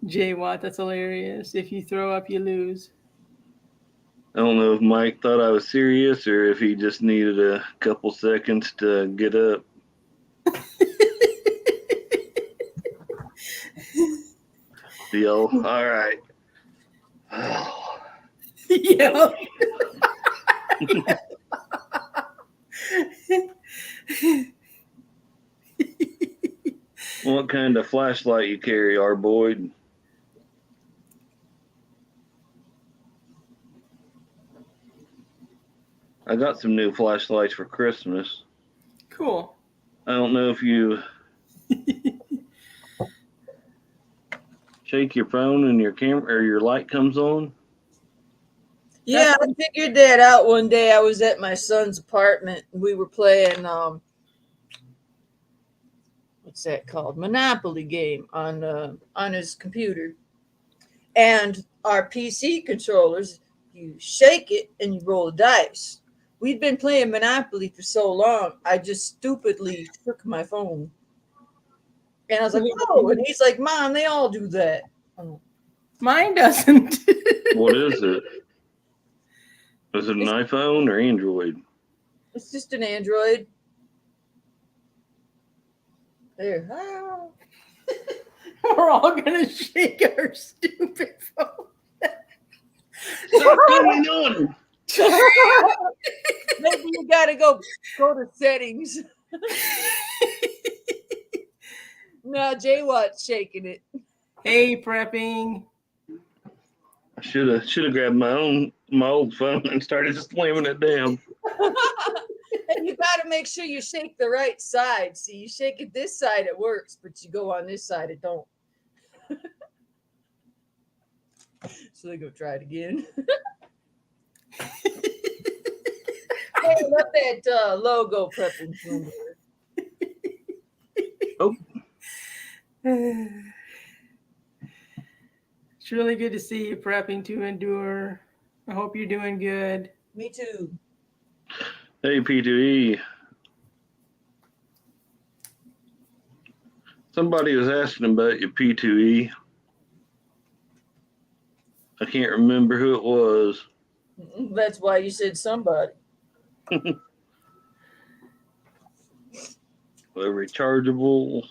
Jay Watt, that's hilarious. If you throw up, you lose. I don't know if Mike thought I was serious or if he just needed a couple seconds to get up. Yo, all right. Yeah. What kind of flashlight you carry, our Boyd? I got some new flashlights for Christmas. Cool. I don't know if you shake your phone and your camera or your light comes on. Yeah, I figured that out one day. I was at my son's apartment. We were playing what's that called? Monopoly game on his computer. And our PC controllers, you shake it and you roll the dice. We've been playing Monopoly for so long, I just stupidly shook my phone. And I was like, oh, and he's like, Mom, they all do that. Mine doesn't. What is it? Is it an iPhone or Android? It's just an Android. There. Ah. We're all gonna shake our stupid phone. Stop going on. Maybe you gotta go to settings. No, Jay Watt's shaking it. Hey, prepping. I should have grabbed my old phone and started just slamming it down. And you got to make sure you shake the right side. See, you shake it this side, it works, but you go on this side, it don't. So they go try it again. Hey, let that logo prepping. Oh, It's really good to see you prepping to endure. I hope you're doing good. Me too. hey, P2E. Somebody was asking about your P2E. I can't remember who it was. That's why you said somebody. A rechargeable.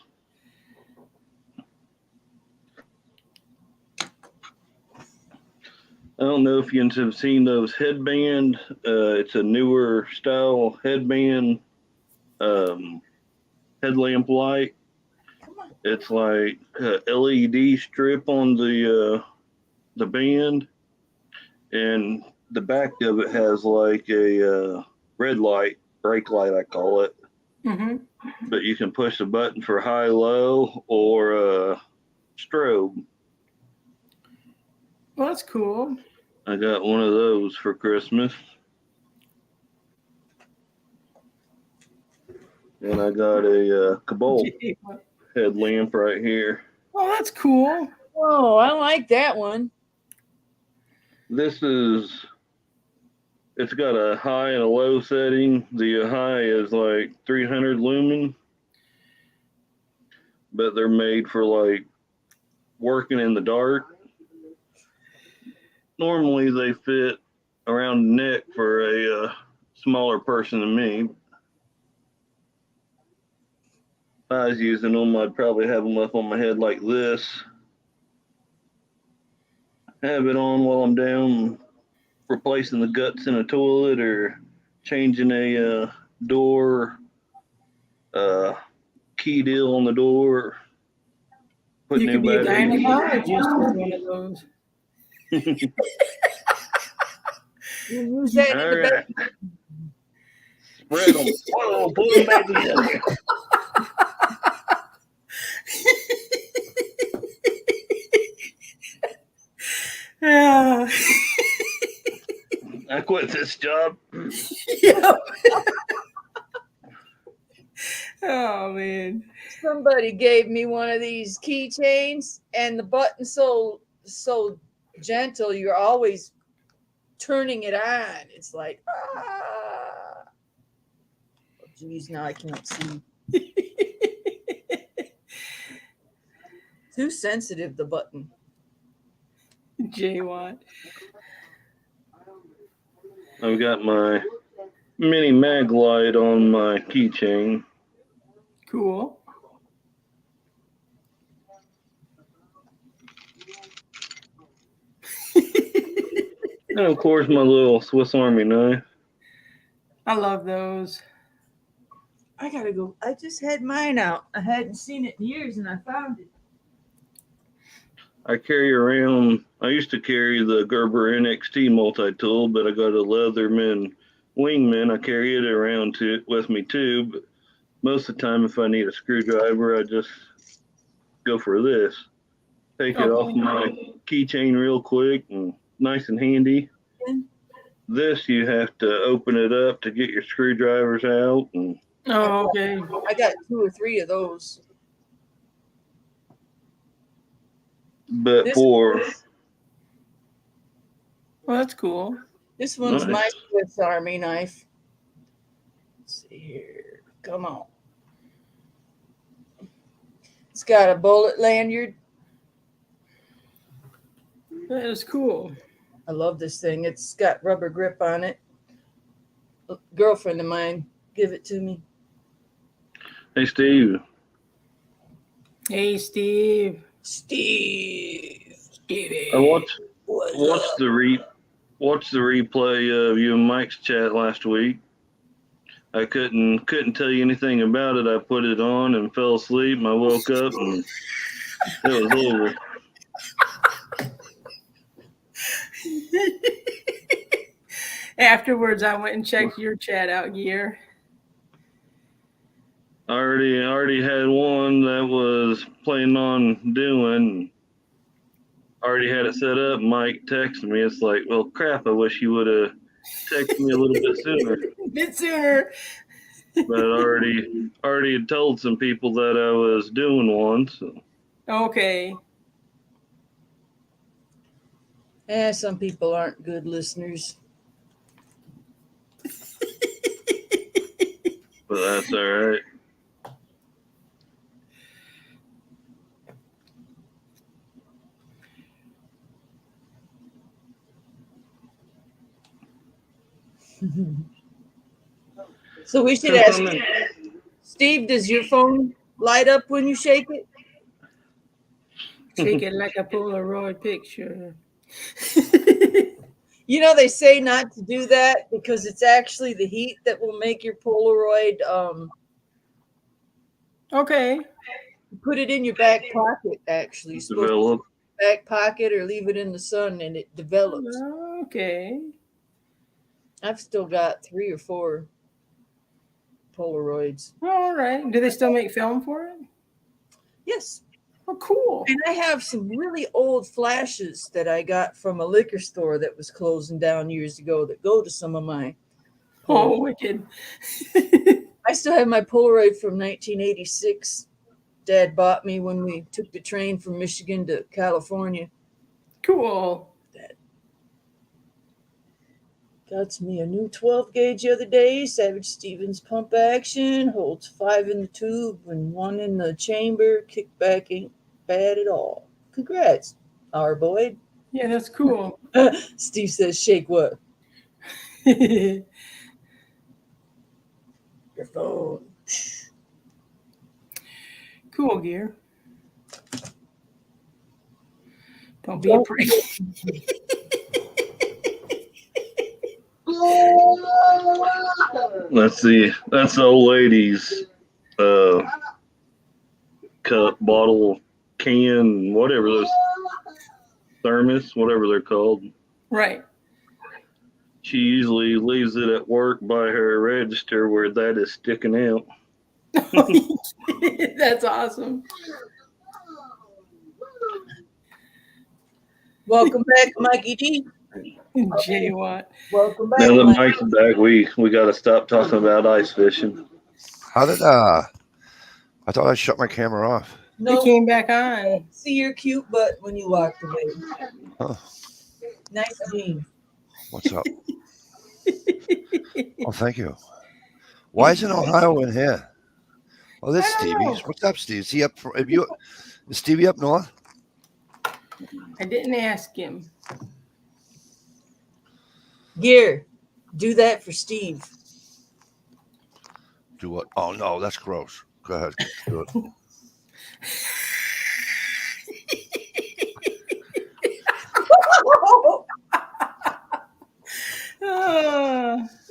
I don't know if you have seen those headband. It's a newer style headband, headlamp light. It's like a LED strip on the band, and the back of it has like a red light, brake light, I call it. Mm-hmm. But you can push the button for high, low, or strobe. Well, that's cool. I got one of those for Christmas. And I got a Cobalt headlamp right here. Oh, that's cool. Oh, I like that one. It's got a high and a low setting. The high is like 300 lumen, but they're made for like working in the dark. Normally they fit around the neck for a smaller person than me. If I was using them, I'd probably have them up on my head like this. Have it on while I'm down replacing the guts in a toilet or changing a door key deal on the door. You could be a batteries. gynecologist with one of those. You use that in the All right. back. Spread them. Whoa, pull them back together. Yeah. I quit this job. Yep. Oh man. Somebody gave me one of these keychains, and the button's so gentle, you're always turning it on. It's like, ah. Oh, geez, now I can't see. Too sensitive, the button. Jay Watt. I've got my mini mag light on my keychain. Cool. And of course, my little Swiss Army knife. I love those. I gotta go. I just had mine out. I hadn't seen it in years, and I found it. I carry around, I used to carry the Gerber NXT multi-tool, but I got a Leatherman Wingman. I carry it around with me too, but most of the time if I need a screwdriver, I just go for this. Take it off my keychain real quick and nice and handy. This, you have to open it up to get your screwdrivers out. And Oh, okay. I got 2 or 3 of those. but This- for Well, Well, that's cool. This one's my Nice. Swiss Army knife. Let's see here. Come on. It's got a bullet lanyard. That is cool. I love this thing. It's got rubber grip on it. A girlfriend of mine give it to me. Hey, Steve. Hey, Steve. Stevie. I watched What's up? watched the replay of you and Mike's chat last week. I couldn't tell you anything about it. I put it on and fell asleep. And I woke up and it was over. Afterwards, I went and checked your chat out, Gear. I already had one that was planning on doing. Already had it set up. Mike texted me. It's like, well, crap. I wish you would have texted me a little bit sooner. A bit sooner. But I already had told some people that I was doing one. So Okay. Some people aren't good listeners. but that's all right. So we should ask Steve, does your phone light up when you shake it? Shake it like a Polaroid picture. You know, they say not to do that because it's actually the heat that will make your Polaroid Okay. put it in your back pocket, actually. You're supposed to Develop. back pocket or leave it in the sun and it develops. Okay. I've still got 3 or 4 Polaroids. All right. Do they still make film for it? Yes. Oh, cool. And I have some really old flashes that I got from a liquor store that was closing down years ago that go to some of my. Oh, wicked. I still have my Polaroid from 1986. Dad bought me when we took the train from Michigan to California. Cool. Got me a new 12 gauge the other day. Savage Stevens pump action. Holds 5 in the tube and 1 in the chamber. Kickback ain't bad at all. Congrats, our Boyd. Yeah, that's cool. Steve says, shake what? Cool, Your phone. Gear. Don't be a prick. That's the old lady's cup, bottle, can, whatever those thermos, whatever they're called. Right. She usually leaves it at work by her register where that is sticking out. That's awesome. Welcome back, Mikey D. Jay Watt. Welcome back. Now that Mike. Mike's back, we got to stop talking about ice fishing. How did I thought I shut my camera off. He No, came back on. see your cute butt when you walked away. Huh. Nice jeans. What's up? Oh, thank you. Why isn't Ohio in here? Oh, there's I don't know. Stevie. What's up, Steve? Is he up? Is Stevie up north? I didn't ask him. Gear, do that for Steve. Do what? Oh no, that's gross. Go ahead. Do it.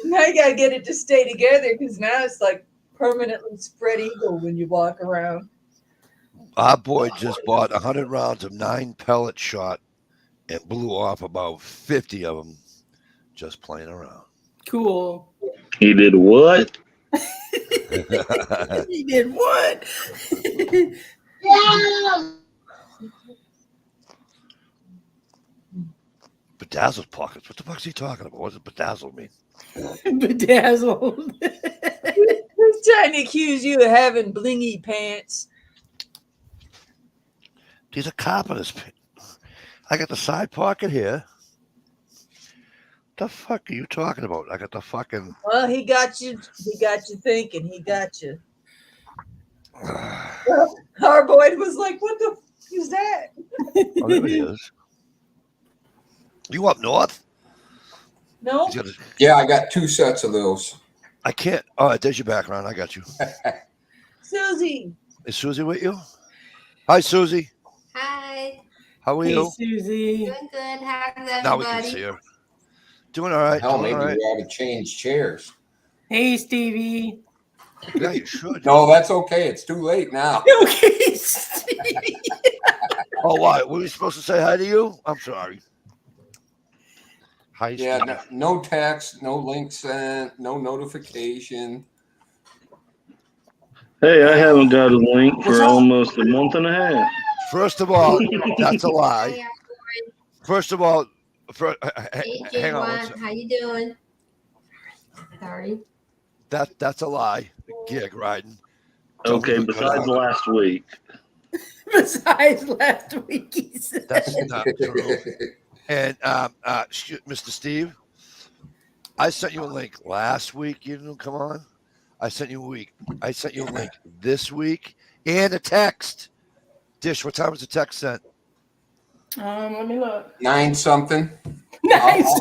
Now you gotta get it to stay together because now it's like permanently spread eagle when you walk around. Our boy just bought 100 rounds of 9 pellet shot and blew off about 50 of them just playing around. Cool. He did what? He did what? Bedazzled pockets. What the fuck's he talking about? What does bedazzled mean? Bedazzled. Who's trying to accuse you of having blingy pants? These are carpenter's. I got the side pocket here. The fuck are you talking about? I got the fucking. Well, he got you. He got you thinking. He got you. Our boy was like, "What the f- is that?" Oh, there he is. You up north? No. He's got his- Yeah, I got 2 sets of those. I can't. Oh, there's your background. I got you. Susie. Is Susie with you? Hi, Susie. Hi, How are Hey, you? Susie. doing good. How's Now we can everybody? see her. Doing all right. Hell, Doing maybe all right. we ought to change chairs. Hey, Stevie. Yeah, you should. No, that's okay. It's too late now. Okay, Stevie. Oh, why? Were we supposed to say hi to you? I'm sorry. Hi, Yeah, Stevie. no text, no link sent, no notification. Hey, I haven't got a link What's for up? almost a month and a half. First of all, that's a Hey, lie. First of all, hey, hang on. One J1, sec. how you doing? Sorry. That's a lie. Gig riding. Don't Okay, even cut besides out. last week. Besides last week, he said. That's not true. And Mr. Steve, I sent you a link last week. You didn't come on. I sent you a link this week and a text. Dish, what time was the text sent? Let me look. 9 something. Nice.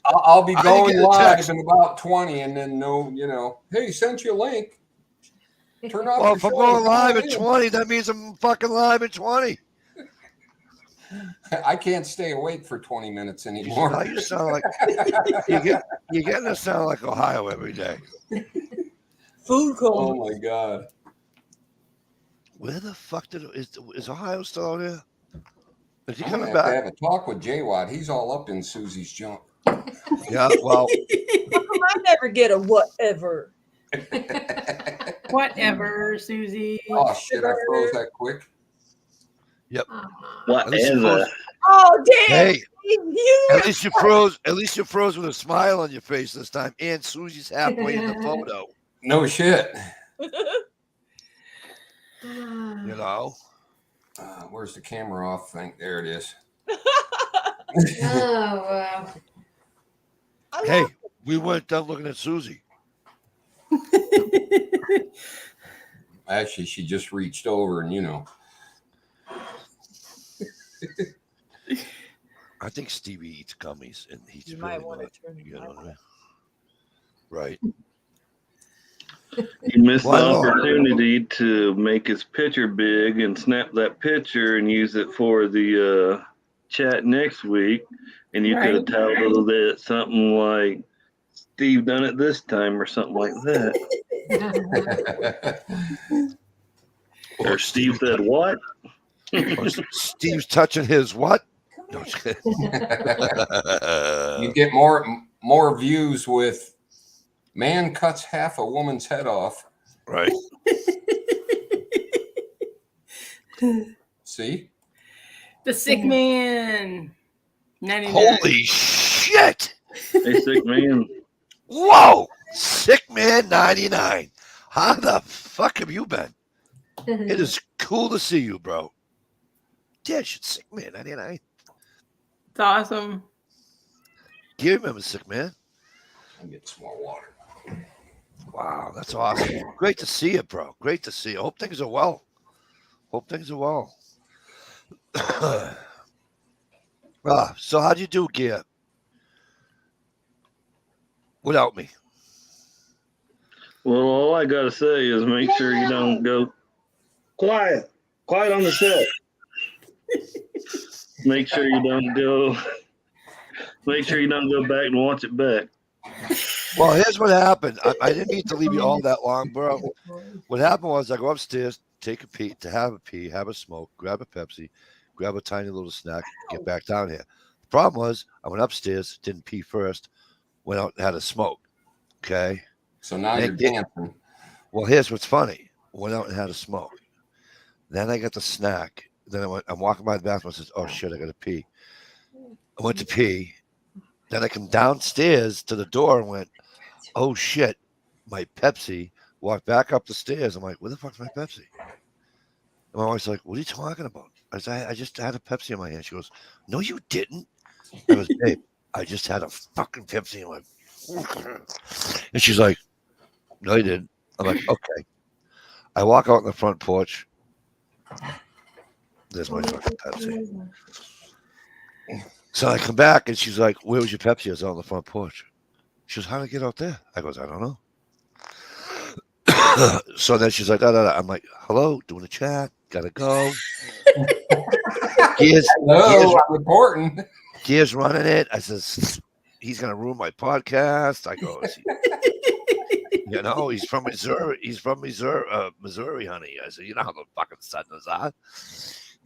I'll be I didn't going get a live text. in about 20 and then hey, sent you a link. Turn off Well, your if I'm show going and live call at in. 20, that means I'm fucking live at 20. I can't stay awake for 20 minutes Now anymore. you sound like you're getting to sound like Ohio every day. Food Oh coma. my God. Where the fuck is Ohio still out there? Is he I'm gonna coming have to back? have a talk with J-Wad. He's all up in Susie's junk. Yeah, well, How come I never get a whatever? Whatever, Susie. Oh shit, I froze that quick. What at least you is froze. that? Oh damn! Hey, You at least you froze. At least you froze with a smile on your face this time. And Susie's halfway in the photo. No shit. You know. Where's the camera off thing? There it is. Oh, wow. Hey, we weren't done looking at Susie. Actually, she just reached over and I think Stevie eats gummies, and he's You really might want not. to turn You it know on. what I mean? Right. You missed Well, I the don't know. opportunity to make his picture big and snap that picture and use it for the chat next week. And you could have titled it something like Steve done it this time or something like that. Or Steve said what? Or Steve's touching his what? No, I'm just kidding. You get more views with man cuts half a woman's head off. Right. See? The sick man. 99. Holy shit! Hey, sick man. Whoa! Sick man 99. How the fuck have you been? It is cool to see you, bro. Dish, it's Sick Man 99. It's awesome. You remember Sick Man? I'll get some more water. Wow, that's awesome. Great to see you, bro. Great to see you. Hope things are well. So how'd you do, Gia? Without me. Well, all I gotta say is make sure you don't go quiet on the set. Make sure you don't go back and watch it back. Well, here's what happened. I didn't mean to leave you all that long, bro. What happened was I go upstairs, take a pee, have a smoke, grab a Pepsi, grab a tiny little snack, get back down here. The problem was I went upstairs, didn't pee first, went out and had a smoke. Okay. So now you're dancing. Well, here's what's funny. Went out and had a smoke. Then I got the snack. Then I'm walking by the bathroom. I said, "Oh shit, I got to pee." I went to pee. Then I come downstairs to the door and went, "Oh shit, my Pepsi." Walked back up the stairs. I'm like, "Where the fuck's my Pepsi?" And my wife's like, "What are you talking about?" I said, "I just had a Pepsi in my hand." She goes, "No, you didn't." I goes, "Babe, I just had a fucking Pepsi. And she's like, no, you didn't. I'm like, okay. I walk out on the front porch. There's my fucking Pepsi. So I come back and she's like, where was your Pepsi? I was on the front porch. She goes, how did I get out there? I goes, I don't know. So then she's like, I'm like, hello, doing a chat, gotta go. Hello, I'm reporting. Gears running it. I says, he's gonna ruin my podcast. I go, you know, he's from Missouri. He's from Missouri, honey. I said, you know how the fucking Southerners are.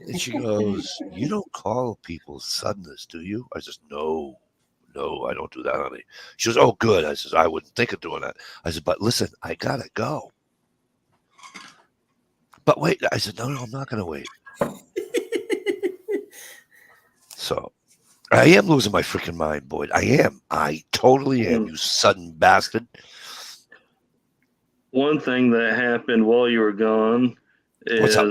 And she goes, you don't call people Southerners, do you? I says, no, I don't do that, honey. She goes, oh, good. I says, I wouldn't think of doing that. I said, but listen, I gotta go. But wait, I said, no, I'm not gonna wait. So I am losing my freaking mind, Boyd. I am. I totally am, you sudden bastard. One thing that happened while you were gone is I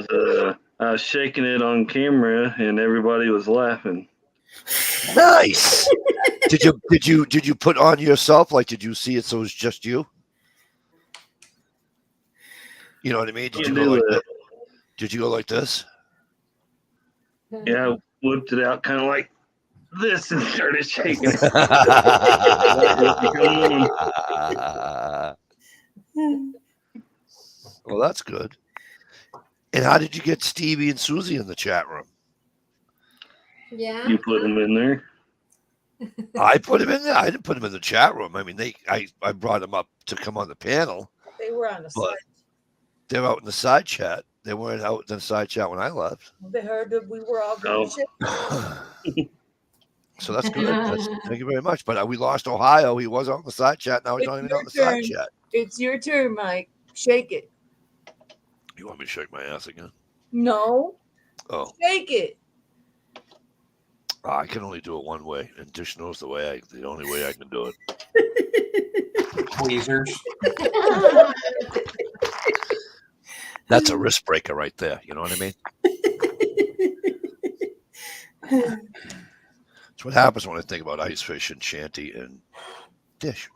was shaking it on camera and everybody was laughing. Nice. Did you put on yourself? Like, did you see it so it was just you? You know what I mean? Did you go like that? Did you go like this? Yeah, I whipped it out kind of like this and started shaking it. Well, that's good. And how did you get Stevie and Susie in the chat room? Yeah. You put them in there? I put them in there. I didn't put them in the chat room. I mean, I brought them up to come on the panel. They were on the side. They're out in the side chat. They weren't out in the side chat when I left. They heard that we were all going to shit. So that's good. Thank you very much. But we lost Ohio. He was on the side chat. Now he's not even on the side chat. It's your turn, Mike. Shake it. You want me to shake my ass again? No. Oh. Shake it. I can only do it one way, and Dish knows the only way I can do it. Tweezers. That's a wrist breaker right there. You know what I mean? That's what happens when I think about ice fish and Shanty and Dish.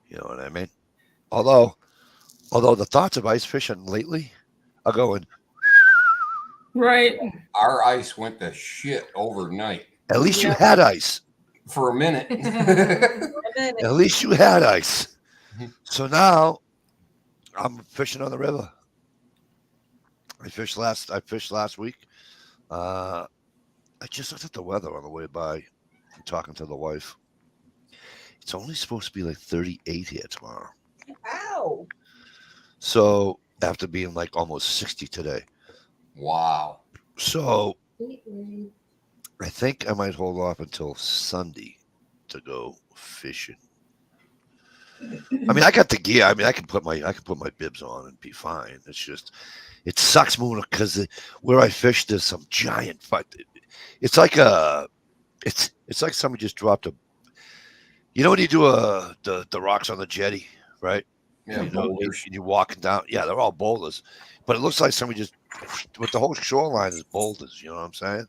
You know what I mean? Although the thoughts of ice fishing lately are going. Right. Our ice went to shit overnight. At least you had ice. For a minute. At least you had ice. So now I'm fishing on the river. I fished last week. I just looked at the weather on the way by, talking to the wife. It's only supposed to be like 38 here tomorrow. Ow. So after being like almost 60 today. Wow. So I think I might hold off until Sunday to go fishing. I mean, I got the gear. I mean, I can put my bibs on and be fine. It's just, it sucks moving because where I fish, there's some giant fight. It's like it's like somebody just dropped a. You know when you do the rocks on the jetty, right? Yeah, you know, you're walking down. Yeah, they're all boulders, but it looks like somebody just with the whole shoreline is boulders. You know what I'm saying?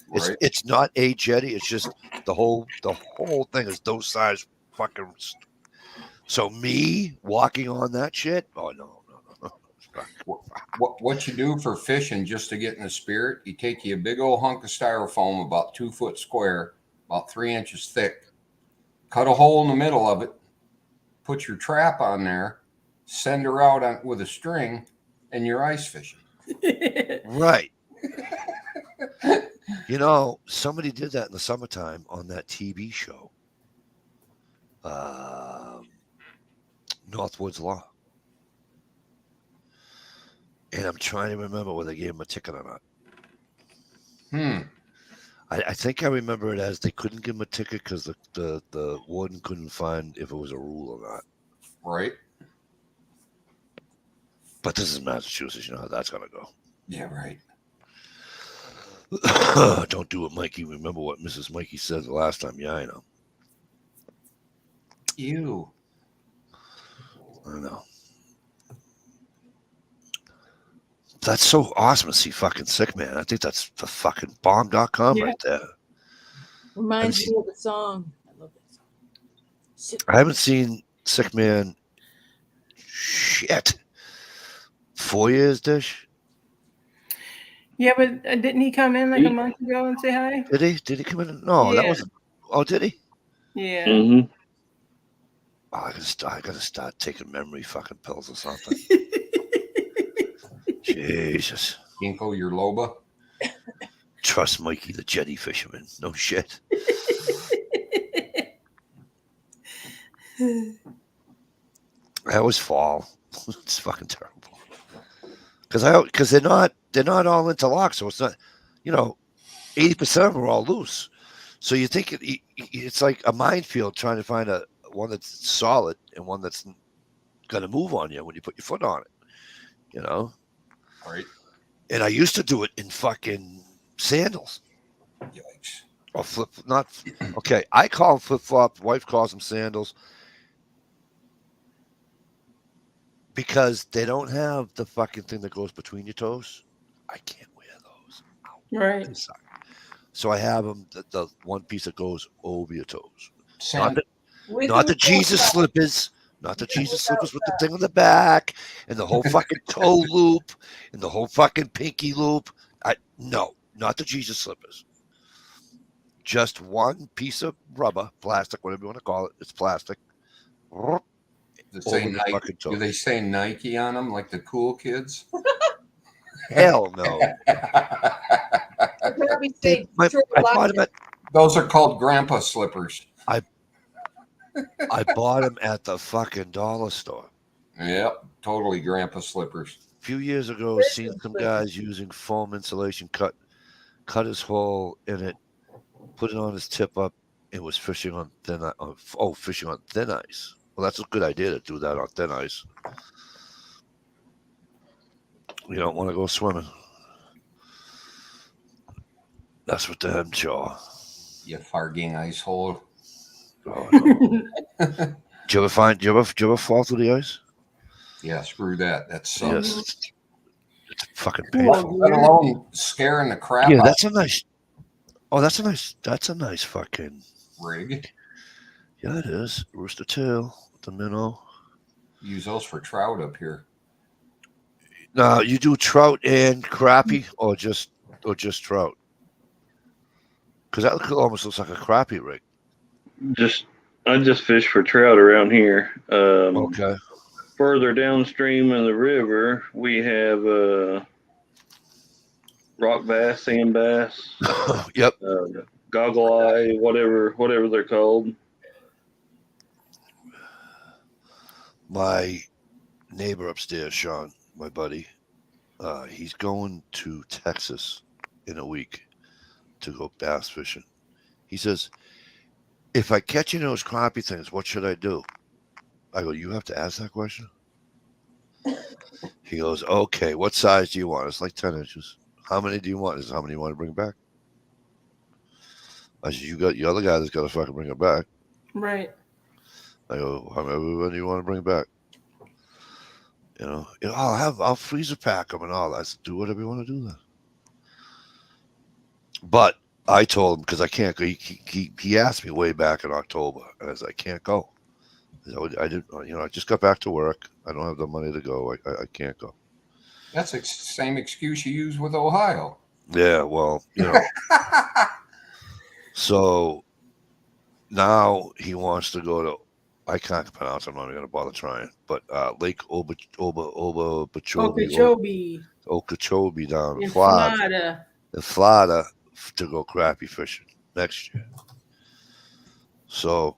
Right. It's not a jetty. It's just the whole thing is those size fucking. So me walking on that shit? Oh no. What you do for fishing just to get in the spirit? You take you a big old hunk of styrofoam about 2 foot square, about 3 inches thick. Cut a hole in the middle of it. Put your trap on there. Send her out with a string, and you're ice fishing. Right. You know, somebody did that in the summertime on that TV show. Northwoods Law. And I'm trying to remember whether they gave him a ticket or not. I think I remember it as they couldn't give him a ticket because the warden couldn't find if it was a rule or not. Right. But this is Massachusetts. You know how that's going to go. Yeah, right. Don't do it, Mikey. Remember what Mrs. Mikey said the last time. Yeah, I know. Ew. I know. That's so awesome to see fucking Sick Man. I think that's the fucking bomb.com Yeah. right there. Reminds me of the song. I love that song. I haven't seen Sick Man. Shit. 4 years, Dish? Yeah, but didn't he come in like a month ago and say hi? Did he? Did he come in? No, that Yeah. was. Oh, did he? Yeah. Mm-hmm. Oh, I gotta start taking memory fucking pills or something. Jesus. Ginkgo Loba. Trust Mikey the jetty fisherman. No shit. That was fall. It's fucking terrible. Because they're not all interlocked, so it's not, 80% of them are all loose. So you think it's like a minefield trying to find one that's solid and one that's gonna move on you when you put your foot on it. Right. And I used to do it in fucking sandals. Yikes. Or okay. I call them flip flop. Wife calls them sandals because they don't have the fucking thing that goes between your toes. I can't wear those. Right. They suck. So I have them the one piece that goes over your toes. Sand- Not the Jesus slippers. Not the Jesus slippers with the thing on the back and the whole fucking toe loop and the whole fucking pinky loop. No, not the Jesus slippers. Just one piece of rubber, plastic, whatever you want to call it. It's plastic. Do Do they say Nike on them like the cool kids? Hell no. I bought them Those are called grandpa slippers. I bought them at the fucking dollar store. Yep, totally grandpa slippers. A few years ago, seen some guys using foam insulation, cut his hole in it, put it on his tip up, and was fishing on thin ice. Well, that's a good idea to do that on thin ice. You don't want to go swimming. That's what them jaw. You farging ice hole. Oh, no. Did you ever fall through the ice? Yeah, screw that. That sucks. Yes. It's fucking painful. Let alone scaring the crap Yeah, out that's a nice. Oh, that's a nice fucking rig. Yeah, it is. Rooster tail, the minnow. Use those for trout up here. Now you do trout and crappie, or just trout? Because that almost looks like a crappie rig. I just fish for trout around here. Okay. Further downstream in the river, we have rock bass, sand bass. Yep. Goggle eye, whatever they're called. My neighbor upstairs, Sean, my buddy, he's going to Texas in a week to go bass fishing. He says, if I catch any of those crappie things, what should I do? I go, you have to ask that question? He goes, okay, what size do you want? It's like 10 inches. How many do you want? Is how many you want to bring back? I said, you got the other guy that's got to fucking bring it back. Right. I go, how many do you want to bring back? I'll freezer pack them and all that. I said, do whatever you want to do then. But I told him, because I can't go. He asked me way back in October, and I said, I can't go. I didn't. I just got back to work. I don't have the money to go. I can't go. That's the same excuse you use with Ohio. Yeah, well, So now he wants to go to. I can't pronounce it. I'm not even going to bother trying. But Lake Okeechobee down in Florida. In Florida to go crappie fishing next year. So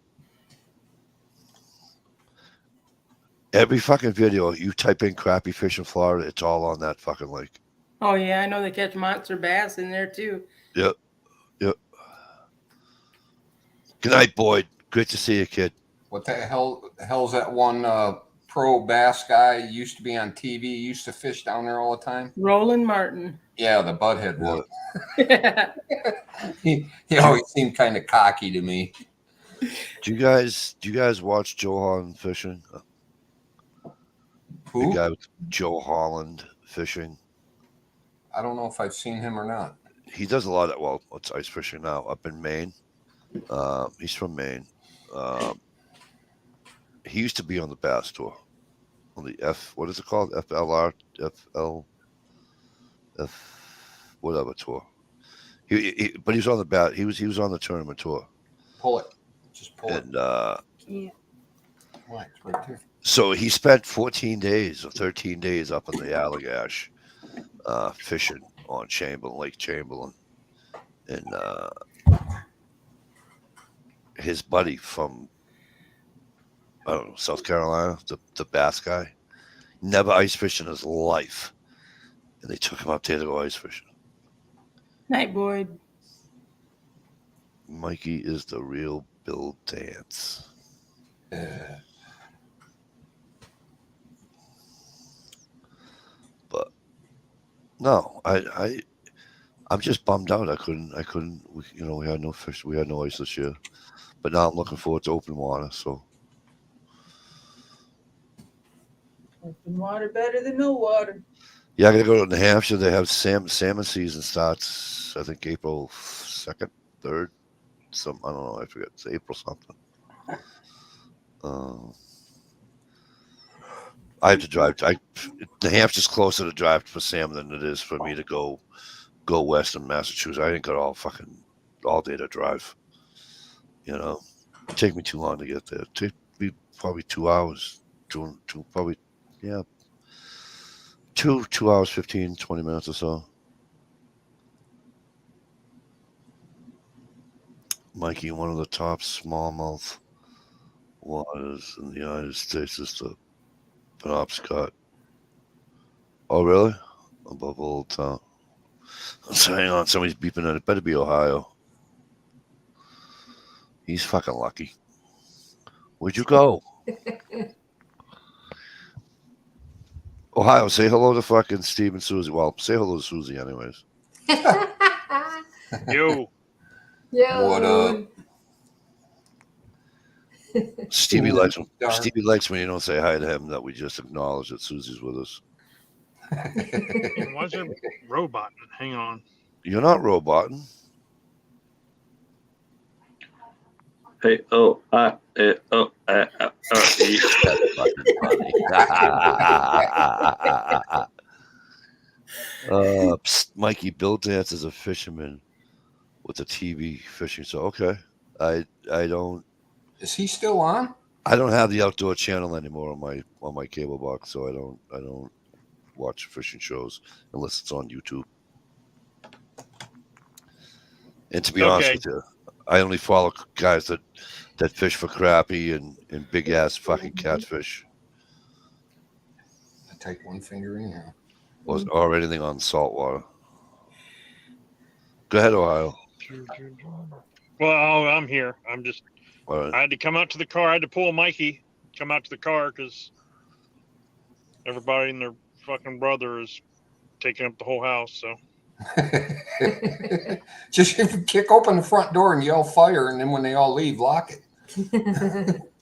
every fucking video you type in crappie fish in Florida, it's all on that fucking lake. Oh yeah, I know they catch monster bass in there too. Yep. Good night, Boyd. Great to see you, kid. What the hell's that one pro bass guy used to be on TV, used to fish down there all the time? Roland Martin. Yeah, the butthead one. he always seemed kind of cocky to me. Do you guys watch Joe Holland fishing? Who? The guy with Joe Holland fishing. I don't know if I've seen him or not. He does a lot of, well, it's ice fishing now up in Maine. He's from Maine. He used to be on the Bass Tour, on the what is it called? Whatever tour. But he was on the bat. He was on the tournament tour. Pull it. Just pull it. And Can't. Why, it's right there. so he spent 14 days or 13 days up in the Allagash fishing on Lake Chamberlain. And his buddy from, I don't know, South Carolina, the bass guy, never ice fished in his life. And they took him up there to go ice fishing. Night, Boyd. Mikey is the real Bill Dance. But no, I'm just bummed out. I couldn't. We had no fish. We had no ice this year. But now I'm looking forward to open water. So Open water better than no water. yeah, I gotta go to New Hampshire. They have salmon season starts. I think April 2nd, 3rd. I don't know. I forget. It's April something. I have to drive. New Hampshire's closer to drive for salmon than it is for me to go west in Massachusetts. I didn't got all day to drive. It'd take me too long to get there. It'd take me probably 2 hours. Probably 2 hours, 15, 20 minutes or so. Mikey, one of the top smallmouth waters in the United States is the Penobscot. Oh, really? Above Old Town. So hang on, somebody's beeping at it. Better be Ohio. He's fucking lucky. Where'd you go? Ohio, say hello to fucking Steve and Susie. Well, say hello to Susie anyways. Yo, Yo. What up? Stevie likes Darn. Stevie likes when you don't say hi to him, that we just acknowledge that Susie's with us. why is there robot? Hang on. You're not roboting. Hey, E. That's fucking funny. Psst, Mikey, Bill Dance is a fisherman with a TV fishing. So okay, I don't Is he still on? have the outdoor channel anymore on my cable box, so I don't watch fishing shows unless it's on YouTube. And to be honest with you, I only follow guys that fish for crappie and big ass fucking catfish, I take one finger in here. or anything on saltwater. Go ahead, Ohio. Well, I'm here. I'm just. All right. I had to come out to the car. I had to pull Mikey, come out to the car because everybody and their fucking brother is taking up the whole house. So Just kick open the front door and yell fire, and then when they all leave, lock it.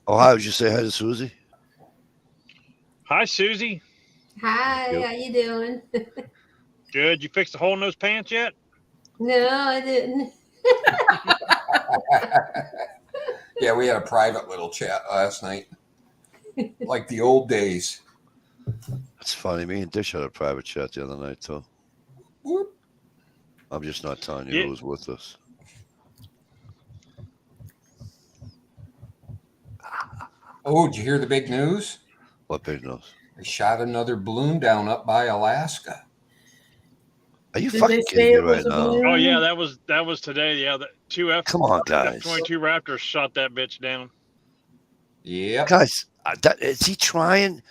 Ohio, did you say hi to Susie? hi, Susie. Hi, Yep. how you doing? Good. You fixed the hole in those pants yet? No, I didn't. Yeah, we had a private little chat last night, like the old days. It's funny. Me and Dish had a private chat the other night too. Whoop. I'm just not telling you Yeah. who was with us. Oh, did you hear the big news? What big nose? They shot another balloon down up by Alaska. Are you Did fucking they say kidding me it was right a now? balloon? Oh yeah, that was today. Yeah, the two Come on, guys. F-22 Raptors shot that bitch down. Yep. Guys, is he trying?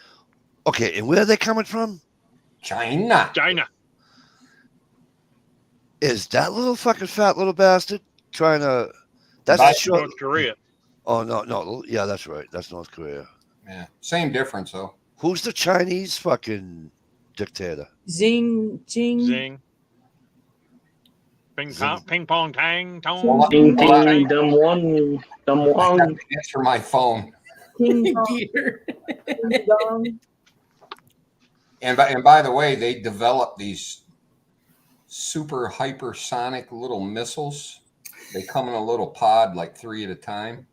Okay, and where are they coming from? China. China. Is that little fucking fat little bastard trying to? That's That's the short. North Korea. Oh no, yeah, that's right. That's North Korea. Yeah. Same difference, though. Who's the Chinese fucking dictator? Zing, jing. Zing. Ping pong tang tong. Well, Ding, well, ding, dumb one. I have to answer my phone. Ping pong, Gear. ding dong. And by the way, they developed these super hypersonic little missiles. They come in a little pod, like 3 at a time,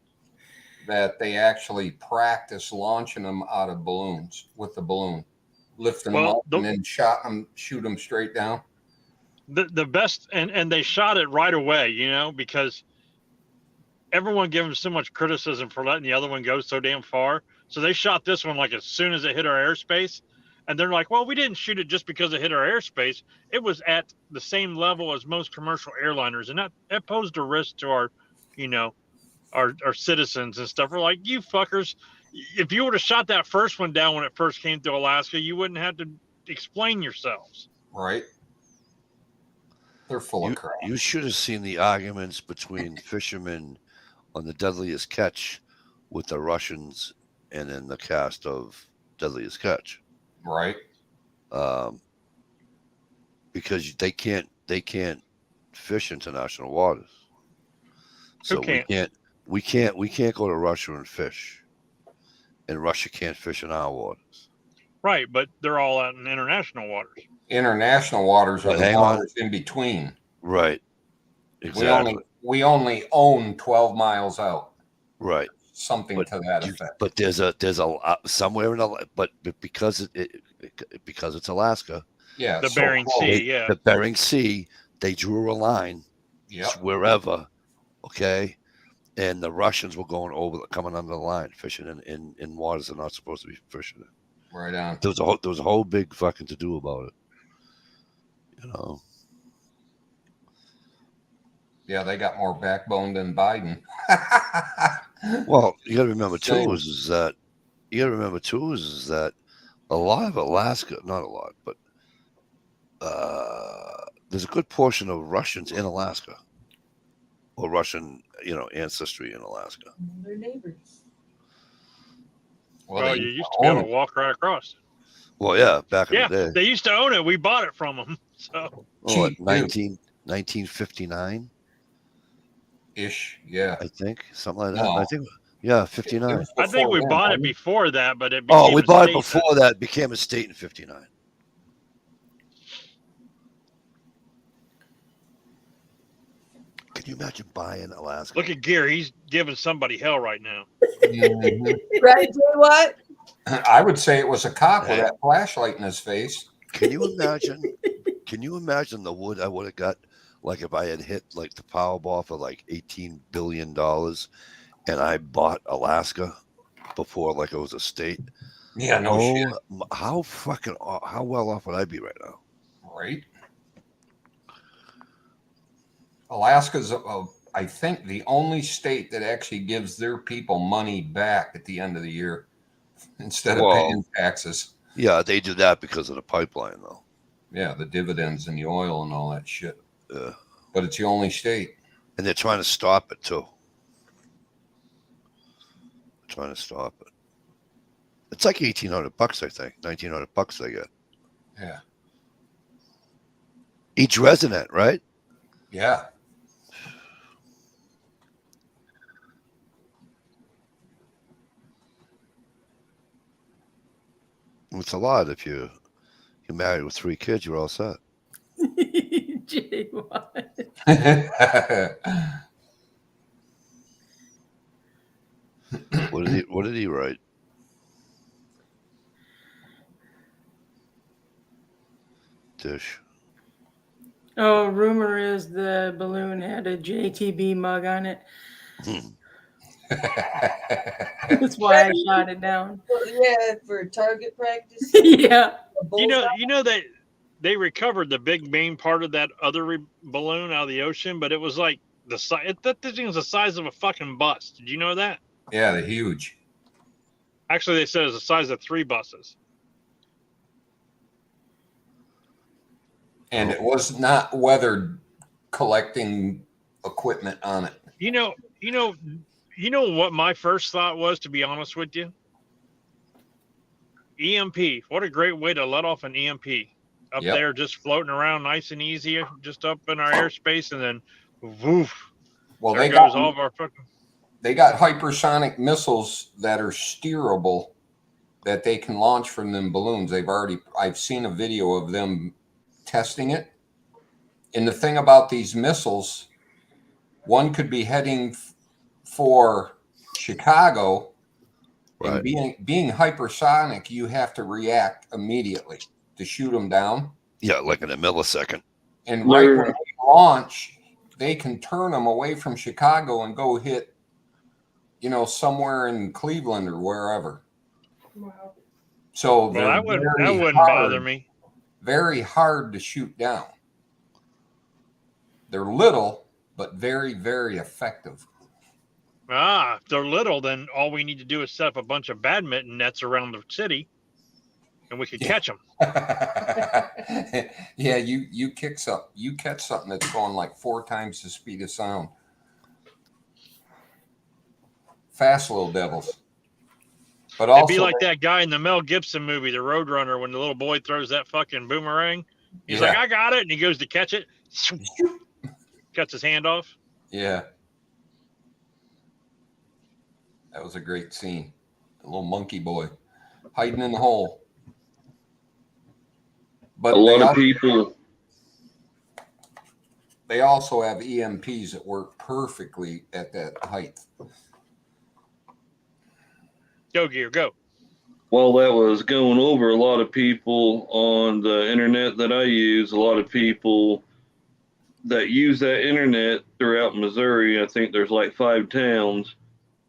that they actually practice launching them out of balloons with the balloon, lifting them up and then shoot them straight down. The best, and they shot it right away, you know, because everyone gave them so much criticism for letting the other one go so damn far. So they shot this one like as soon as it hit our airspace. And they're like, well, we didn't shoot it just because it hit our airspace. It was at the same level as most commercial airliners. And that posed a risk to our, you know, our citizens and stuff. We're like, you fuckers, if you would have shot that first one down when it first came to Alaska, you wouldn't have to explain yourselves. Right. They're full of crap. You should have seen the arguments between fishermen on the Deadliest Catch with the Russians and in the cast of Deadliest Catch. Right. Because they can't fish international waters. So we can't go to Russia and fish. And Russia can't fish in our waters. Right, but they're all out in international waters. International waters are the waters in between. Right. Exactly. We only own 12 miles out. Right. Something to that effect. But there's a somewhere in but because it's Alaska. Yeah. The Bering Sea. Yeah. The Bering Sea. They drew a line. Yep. Wherever. Okay. And the Russians were coming under the line, fishing in waters they're not supposed to be fishing in. Right on. There was a whole big fucking to do about it. You know. Yeah, they got more backbone than Biden. Well, you got to remember too is that a lot of Alaska, not a lot, but there's a good portion of Russians in Alaska, or Russian, ancestry in Alaska. They're neighbors. Well, you used to be able to walk right across. Well, yeah, back in the day. They used to own it. We bought it from them. So. Oh, 1959. Ish, yeah. I think something like that. No. I think, yeah, 59. I think we bought it before that, but it became we bought it before that. It became a state in 59. Can you imagine buying Alaska? Look at Gary. He's giving somebody hell right now. Right, what? I would say it was a cop with that flashlight in his face. Can you imagine? The wood I would have got? Like if I had hit like the Powerball for like $18 billion and I bought Alaska before like it was a state. Yeah, no shit. How well off would I be right now? Right. Alaska's, I think, the only state that actually gives their people money back at the end of the year instead of paying taxes. Yeah, they do that because of the pipeline though. Yeah, the dividends and the oil and all that shit. Yeah. But it's the only state. And they're trying to stop it too. It's like $1,800, I think. $1,900 they get. Yeah. Each resident, right? Yeah. It's a lot. If you're married with 3 kids, you're all set. Jay, what? What did he write? Dish. Oh, rumor is the balloon had a JTB mug on it. That's why I shot it down. Yeah, for target practice. Yeah. You know that they recovered the big main part of that other balloon out of the ocean, but it was like the size. That thing was the size of a fucking bus. Did you know that? Yeah, they're huge. Actually, they said it's the size of 3 buses. And it was not weathered collecting equipment on it. You know what my first thought was, to be honest with you? EMP. What a great way to let off an EMP. Up there, just floating around nice and easy, just up in our airspace, and then woof. Well, there goes all of our fucking. They got hypersonic missiles that are steerable that they can launch from them balloons. I've seen a video of them testing it, And the thing about these missiles, one could be heading for Chicago, Right. and being hypersonic, you have to react immediately to shoot them down. Yeah, like in a millisecond. And right when they launch, they can turn them away from Chicago and go hit, somewhere in Cleveland or wherever. Wow. So Well, that wouldn't bother me. Very hard to shoot down. They're little, but very, very effective. If they're little, then all we need to do is set up a bunch of badminton nets around the city, and we could catch them. Yeah, you catch something that's going like 4 times the speed of sound. Fast little devils. But also, It'd be like that guy in the Mel Gibson movie, The Roadrunner, when the little boy throws that fucking boomerang. He's like, I got it. And he goes to catch it. Cuts his hand off. Yeah. That was a great scene. The little monkey boy hiding in the hole. But a lot of people. They also have EMPs that work perfectly at that height. Go, Gear, go. While that was going over, a lot of people on the internet that I use, a lot of people that use that internet throughout Missouri, I think there's like 5 towns,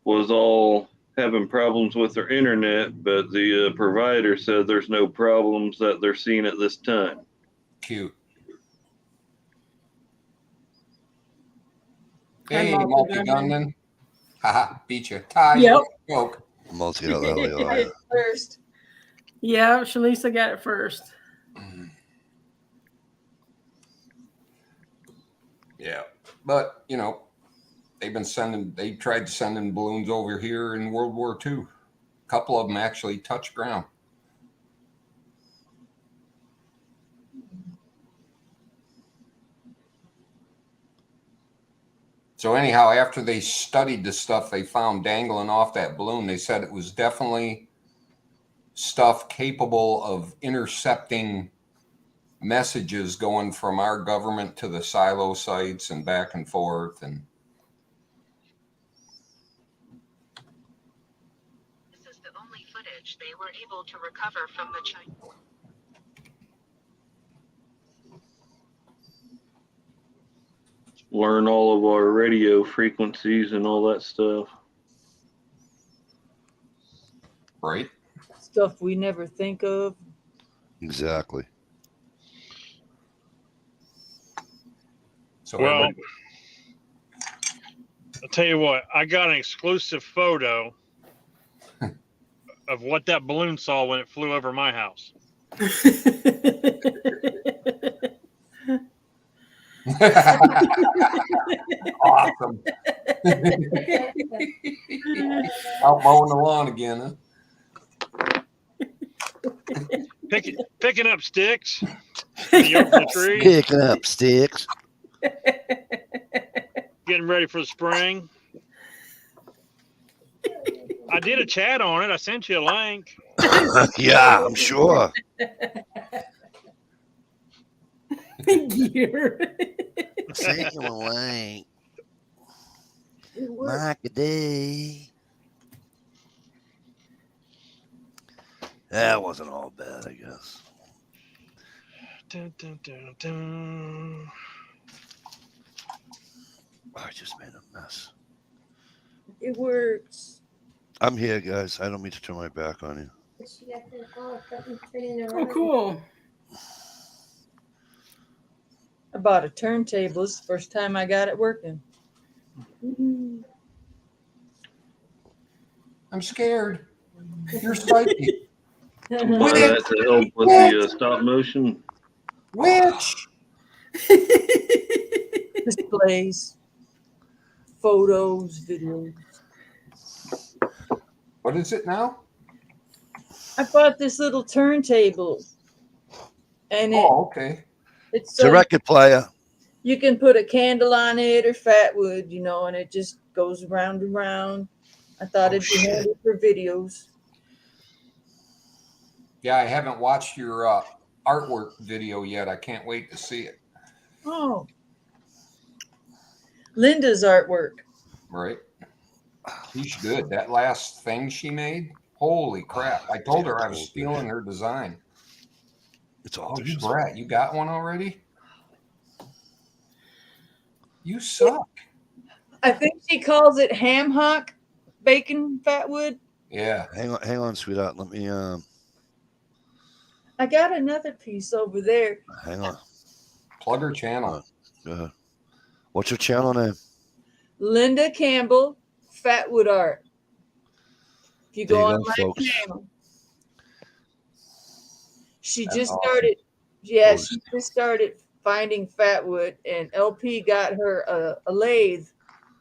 was all having problems with their internet, but the provider said there's no problems that they're seeing at this time. Cute. Hey, multi-gunman. Haha, beat you. Ty, Yep. joke. First. Yeah, Shalisa got it first. Yeah, but they tried sending balloons over here in World War II. A couple of them actually touched ground. So anyhow, after they studied the stuff they found dangling off that balloon, they said it was definitely stuff capable of intercepting messages going from our government to the silo sites and back and forth. And this is the only footage they were able to recover from the Chinese. Learn all of our radio frequencies and all that stuff. Right. Stuff we never think of. Exactly. So Well, I'll tell you what, I got an exclusive photo of what that balloon saw when it flew over my house. Awesome. Out mowing the lawn again, huh? Picking up sticks. In the open tree. Picking up sticks. Getting ready for the spring. I did a chat on it. I sent you a link. Yeah, I'm sure. Gear. Send you a link. Like a day. That wasn't all bad, I guess. Dun, dun, dun, dun. I just made a mess. It works. I'm here, guys. I don't mean to turn my back on you. Oh, cool. I bought a turntable. It's the first time I got it working. I'm scared. You're spiky. Buy that to help with the stop motion. Witch. Displays, photos, videos. What is it now? I bought this little turntable, and Okay. it's It's a record player. you can put a candle on it or fat wood, and it just goes round and round. I thought it'd be handy for videos. Yeah, I haven't watched your artwork video yet. I can't wait to see it. Oh. Linda's artwork. Right. She's good. That last thing she made, holy crap. I told her I was stealing her design. It's all Oh, you brat. You got one already? You suck. I think she calls it ham hock bacon fatwood. Yeah. Hang on, sweetheart. Let me I got another piece over there. hang on. Plug her channel. Go ahead. What's your channel name? Linda Campbell Fatwood Art. If you There go you on go, my folks. channel. She That's just awesome. started. Yeah, Oh, she just started finding fatwood, and LP got her a lathe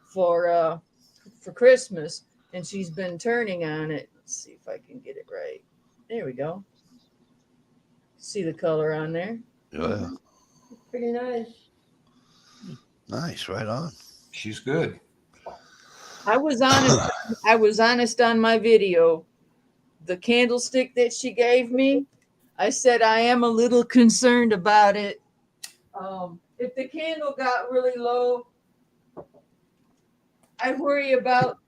for Christmas, and she's been turning on it. Let's see if I can get it right. There we go. See the color on there? Yeah. Pretty nice. Nice, right on. She's good. I was honest. I was honest on my video. The candlestick that she gave me, I said I am a little concerned about it. If the candle got really low, I worry about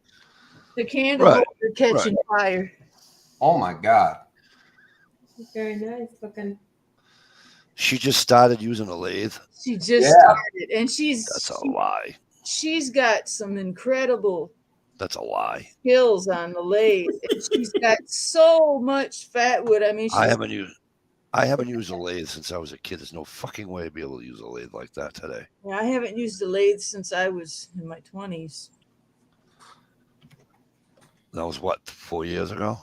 the candle Right, catching fire. Oh my God. Very nice looking. She just started using a lathe. She just Yeah. started, and That's a lie. she's got some incredible That's a lie. skills on the lathe. And she's got so much fatwood. I mean, I haven't used a lathe since I was a kid. There's no fucking way to be able to use a lathe like that today. I haven't used a lathe since I was in my 20s. That was what, 4 years ago?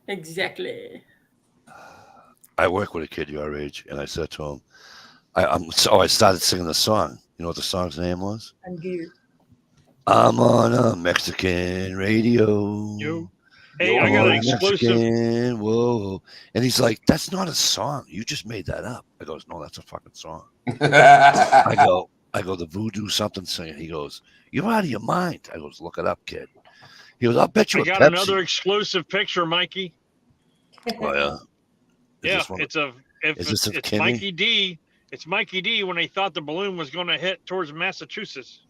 Exactly. I work with a kid your age, and I said to him, I started singing the song. You know what the song's name was? I'm geared. I'm on a Mexican radio. Yo. Hey, I got an exclusive. Mexican, whoa. And he's like, that's not a song. You just made that up. I goes, no, that's a fucking song. I go, the voodoo something singing. He goes, you're out of your mind. I goes, look it up, kid. He goes, I'll bet you I a got Pepsi. another exclusive picture, Mikey. Oh, yeah. Yeah, it's Kimmy? Mikey D. It's Mikey D when they thought the balloon was going to hit towards Massachusetts.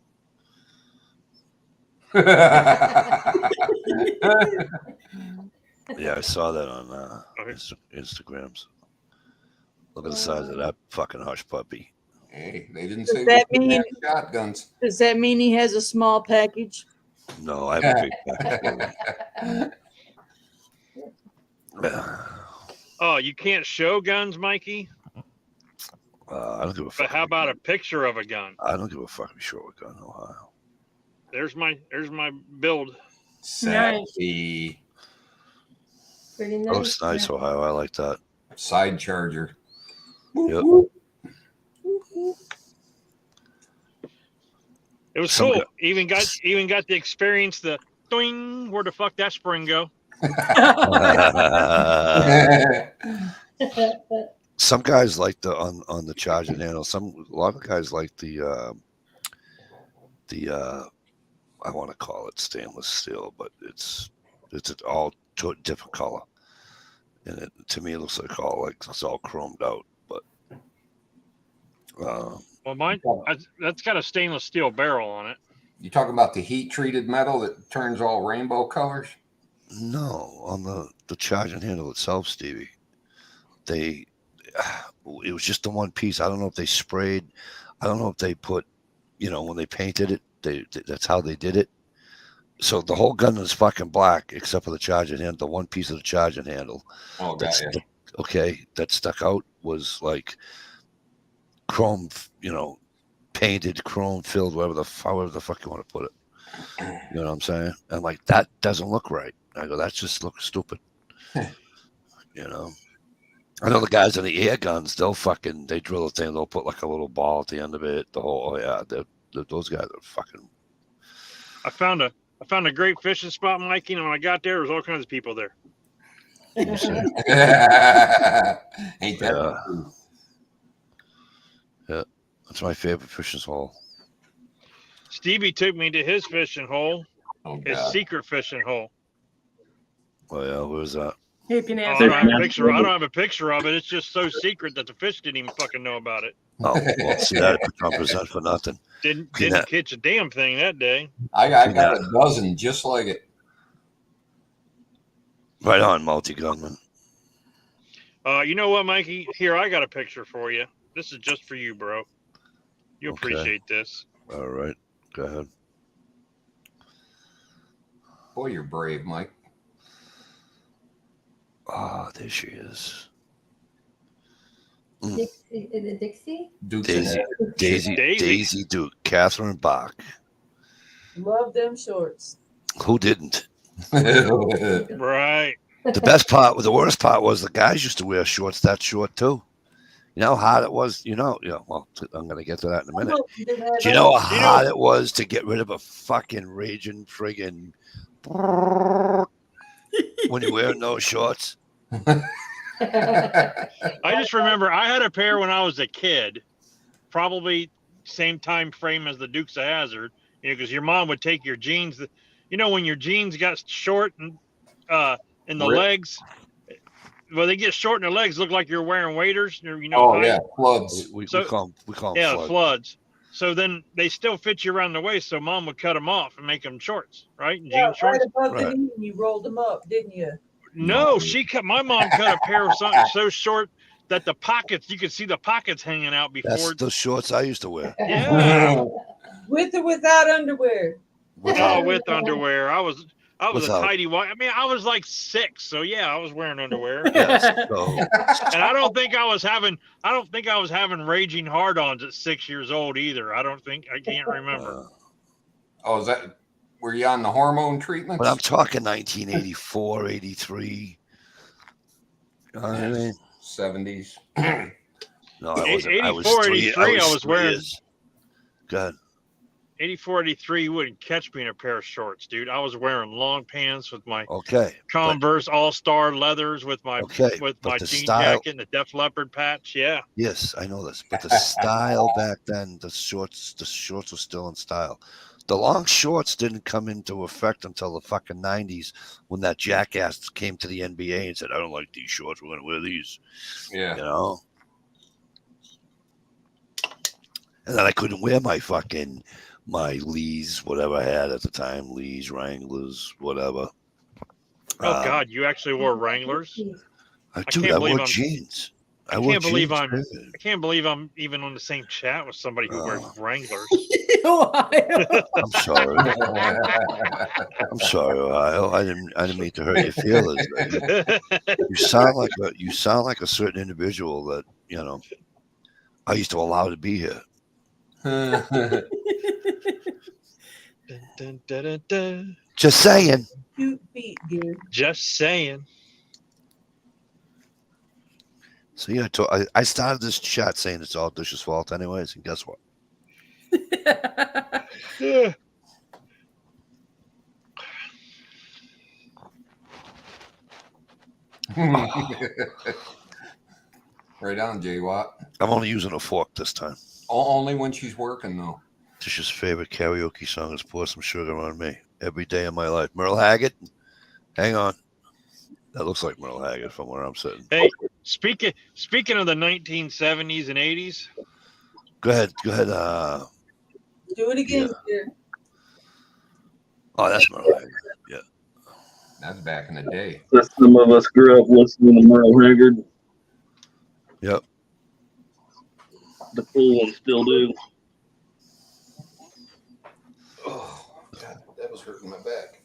Yeah, I saw that on Okay. Instagrams. Look at the size of that fucking hush puppy. Hey, they didn't Does say that we mean- had shotguns. Does that mean he has a small package? No, I have a big package. Oh, you can't show guns, Mikey? I don't give a fuck. But how about a picture of a gun? I don't give a fuck if you show a gun, Ohio. There's my build. Sassy. Pretty That nice. looks nice, Ohio. I like that. Side charger. Yep. It was Some cool. guy- Even got to experience the doing. Where the fuck that spring go? Some guys like the on the charging handle. A lot of guys like the I want to call it stainless steel, but it's all different color, and to me it looks like it's all chromed out. But Well, mine that's got a stainless steel barrel on it. You talking about the heat treated metal that turns all rainbow colors? no, on the charging handle itself, Stevie, it was just the one piece. I don't know if they sprayed. I don't know if they put, when they painted it, that's how they did it. So the whole gun is fucking black except for the charging handle. The one piece of the charging handle. Oh, got you. That stuck out was like chrome, painted, chrome filled, however the fuck you want to put it. You know what I'm saying? And like that doesn't look right. I go, that just looks stupid. I know the guys in the air guns, they drill a thing, they'll put like a little ball at the end of it. Those guys are fucking. I found a great fishing spot, Mikey, and when I got there was all kinds of people there. Ain't that true? Yeah, that's my favorite fishing hole. Stevie took me to his fishing hole, Oh, his God. secret fishing hole. Oh yeah, where's that? You can Oh, ask I don't have a Mark. picture. I don't have a picture of it. It's just so secret that the fish didn't even fucking know about it. Oh, well, see that can't present for nothing. Didn't Clean that. catch a damn thing that day. I got a dozen just like it. Right on, multi-gunman. You know what, Mikey? Here, I got a picture for you. This is just for you, bro. You Okay. appreciate this. All right, go ahead. Boy, you're brave, Mike. Ah, there she is. Dixie, is it Dixie? Duke's Daisy. in Daisy Duke, Catherine Bach. Love them shorts. Who didn't? it. Right. The worst part was the guys used to wear shorts that short too. You know how hard it was? Well, I'm going to get to that in a minute. Do you know how hard it was to get rid of a fucking raging friggin' when you're wearing those shorts? I just remember I had a pair when I was a kid, probably same time frame as the Dukes of Hazzard, because your mom would take your jeans. When your jeans got short and in the legs, well, they get short in the legs, look like you're wearing waders. Yeah, floods. We call them yeah, floods. So then they still fit you around the waist, so mom would cut them off and make them shorts, right? Yeah, Jean shorts. right above Right. the knee, and you rolled them up, didn't you? No, my mom cut a pair of something so short that the pockets, you could see the pockets hanging out before. That's the shorts I used to wear. Yeah. With or without underwear? With underwear. I was Without. a tidy white. I mean, I was like 6, so yeah, I was wearing underwear. Yes. So, And I don't think I was having raging hard-ons at 6 years old either. I can't remember. Were you on the hormone treatments? but I'm talking 1984, 83. You know what I mean? 70s. No, I wasn't. I was 84, 3. 83, I was 3 wearing- years. Go ahead. 84, 83, you wouldn't catch me in a pair of shorts, dude. I was wearing long pants with my Okay. Converse All-Star leathers with my Okay, with but my the jean style- jacket and the Def Leppard patch. Yeah. Yes, I know this. But the style back then, the shorts were still in style. The long shorts didn't come into effect until the fucking 90s when that jackass came to the NBA and said, I don't like these shorts. We're going to wear these. Yeah. You know? And then I couldn't wear my Lees, whatever I had at the time, Lees, Wranglers, whatever. Oh God, you actually wore Wranglers? I can't wore believe I'm- jeans. I wore can't believe jeans, I'm- man. I can't believe I'm even on the same chat with somebody who wears Wranglers. I'm sorry. I'm sorry, Ohio. I didn't mean to hurt your feelings. You sound like a certain individual that I used to allow to be here. Dun, dun, dun, dun, dun. Just saying. Cute feet, dude. Just saying. So yeah, I started this chat saying it's all Dish's fault, anyways, and guess what? Yeah. Right on, J Watt. I'm only using a fork this time. Only when she's working, though. Dish's favorite karaoke song is "Pour Some Sugar on Me" every day of my life. Merle Haggard. Hang on. That looks like Merle Haggard from where I'm sitting. Hey, speaking of the 1970s and 80s. Go ahead. Do it again, dear. Oh, that's Merle Haggard. Yeah. That's back in the day. Some of us grew up listening to Merle Haggard. Yep. The cool ones still do. Oh, God, that was hurting my back.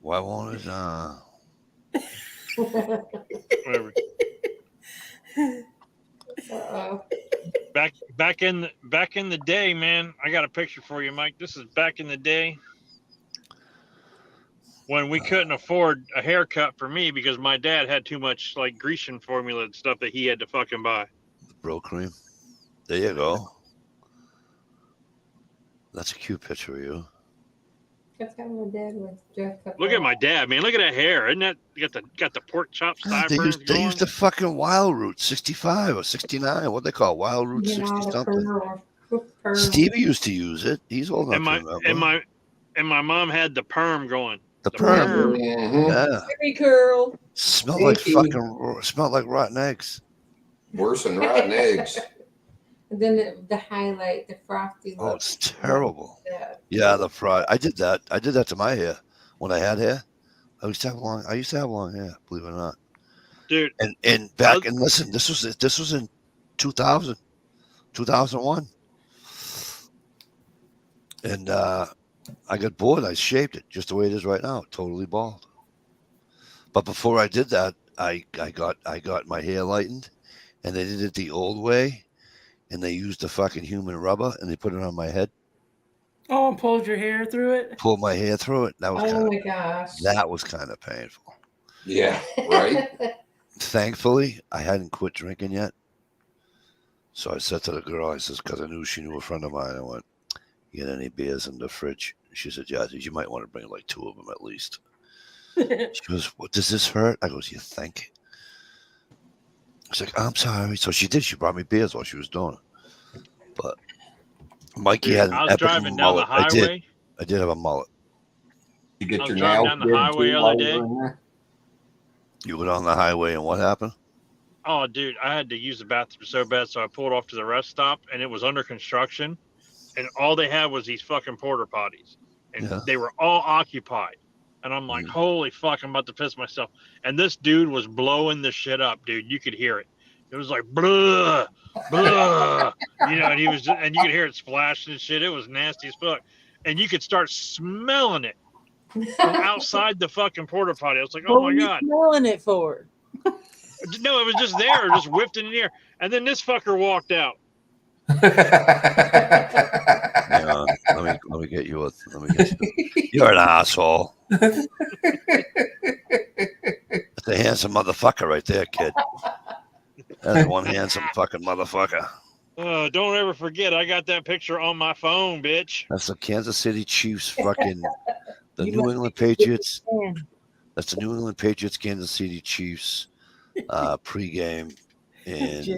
Why won't it? Whatever. Uh-oh. Back in the day, man. I got a picture for you, Mike. This is back in the day when we couldn't afford a haircut for me because my dad had too much like Grecian formula and stuff that he had to fucking buy. Bro cream. There you go. That's a cute picture of you. That's how my dad was dressed up. Look at my dad, man. Look at that hair. Isn't that got the pork chop God, they sideburns used the fucking Wild Root 65 or 69. What they call Wild Root You know, 60 the something. curl. Perm. Stevie used to use it. He's old enough And my to remember. and my mom had the perm going. the the perm. perm. Mhm. Yeah. Every curl. Smelled like Stinky. smelled like rotten eggs. Worse than rotten eggs. And then the highlight, the frosty Oh, look. it's terrible. Yeah. Yeah, the fry. I did that. I did that to my hair when I had hair. I used to have long hair, believe it or not. Dude, And back and listen, this was in 2000, 2001. And I got bored. I shaved it just the way it is right now, totally bald. But before I did that, I got my hair lightened, and they did it the old way, and they used the fucking human rubber, and they put it on my head, Oh, and pulled your hair through it? pulled my hair through it. That was Oh my gosh. kind of painful. Yeah, right. Thankfully, I hadn't quit drinking yet. So I said to the girl, I says, because I knew she knew a friend of mine. I went, "You got any beers in the fridge?" She said, "Yeah." I said, "You might want to bring like 2 of them at least." She goes, "What, does this hurt?" I goes, "You think?" She's like, "I'm sorry." So she did. She brought me beers while she was doing it. But Mikey dude, had an I was epic driving down the mullet. highway. I did have a mullet. You get I was your driving nails down the did, highway too, the other while you day. were in there? You went on the highway, and what happened? Oh, dude, I had to use the bathroom so bad, so I pulled off to the rest stop, and it was under construction, and all they had was these fucking porta potties, and Yeah. they were all occupied. And I'm like, holy fuck, I'm about to piss myself. And this dude was blowing the shit up, dude. You could hear it. It was like, blah, blah, and he was, and you could hear it splashing and shit. It was nasty as fuck. And you could start smelling it from outside the fucking porta potty. I was like, oh What my were you God. smelling it for? No, it was just there, just whiffed in the air. And then this fucker walked out. Hang on. Let me get you. Let me get you. You're an asshole. That's a handsome motherfucker right there, kid. That's one handsome fucking motherfucker. Don't ever forget, I got that picture on my phone, bitch. That's the Kansas City Chiefs fucking the You New must England be Patriots. Man. That's the New England Patriots Kansas City Chiefs pregame in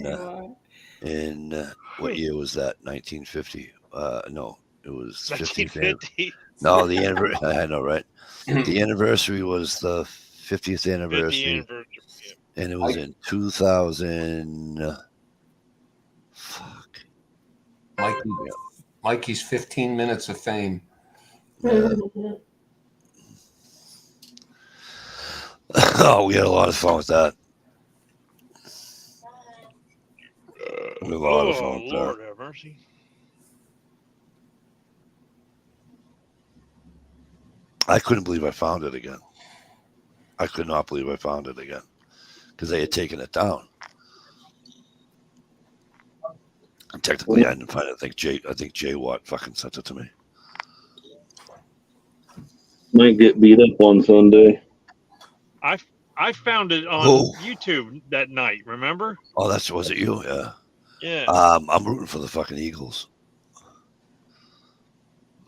what year was that? 1950. No, it was 50th. 1950. No, the anniversary. I know, right? The anniversary was the 50th 50th anniversary, anniversary. Yeah. and it was in 2000. Fuck. Mikey's 15 minutes of fame. Oh, we had a lot of fun with that. We had a lot of fun Oh, with Lord that. have mercy. I couldn't believe I found it again. I could not believe I found it again because they had taken it down. And technically, I didn't find it. I think Jay Watt fucking sent it to me. Might get beat up on Sunday. I found it on Oh. YouTube that night, remember? Oh, was it you? Yeah. Yeah. I'm rooting for the fucking Eagles.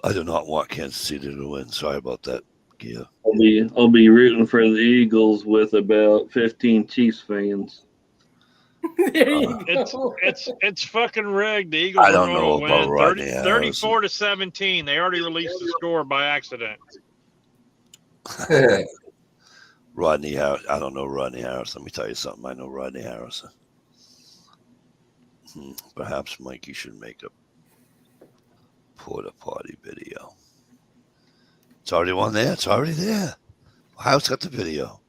I do not want Kansas City to win. Sorry about that, Gia. I'll be rooting for the Eagles with about 15 Chiefs fans. There you go. It's fucking rigged. The Eagles I don't are know going to about win Rodney Harrison. 34 to 17. They already released the score by accident. Rodney Harris. I don't know Rodney Harris. Let me tell you something. I know Rodney Harrison. Perhaps Mikey should make a porta potty video. It's already one there. It's already there. How's got the video?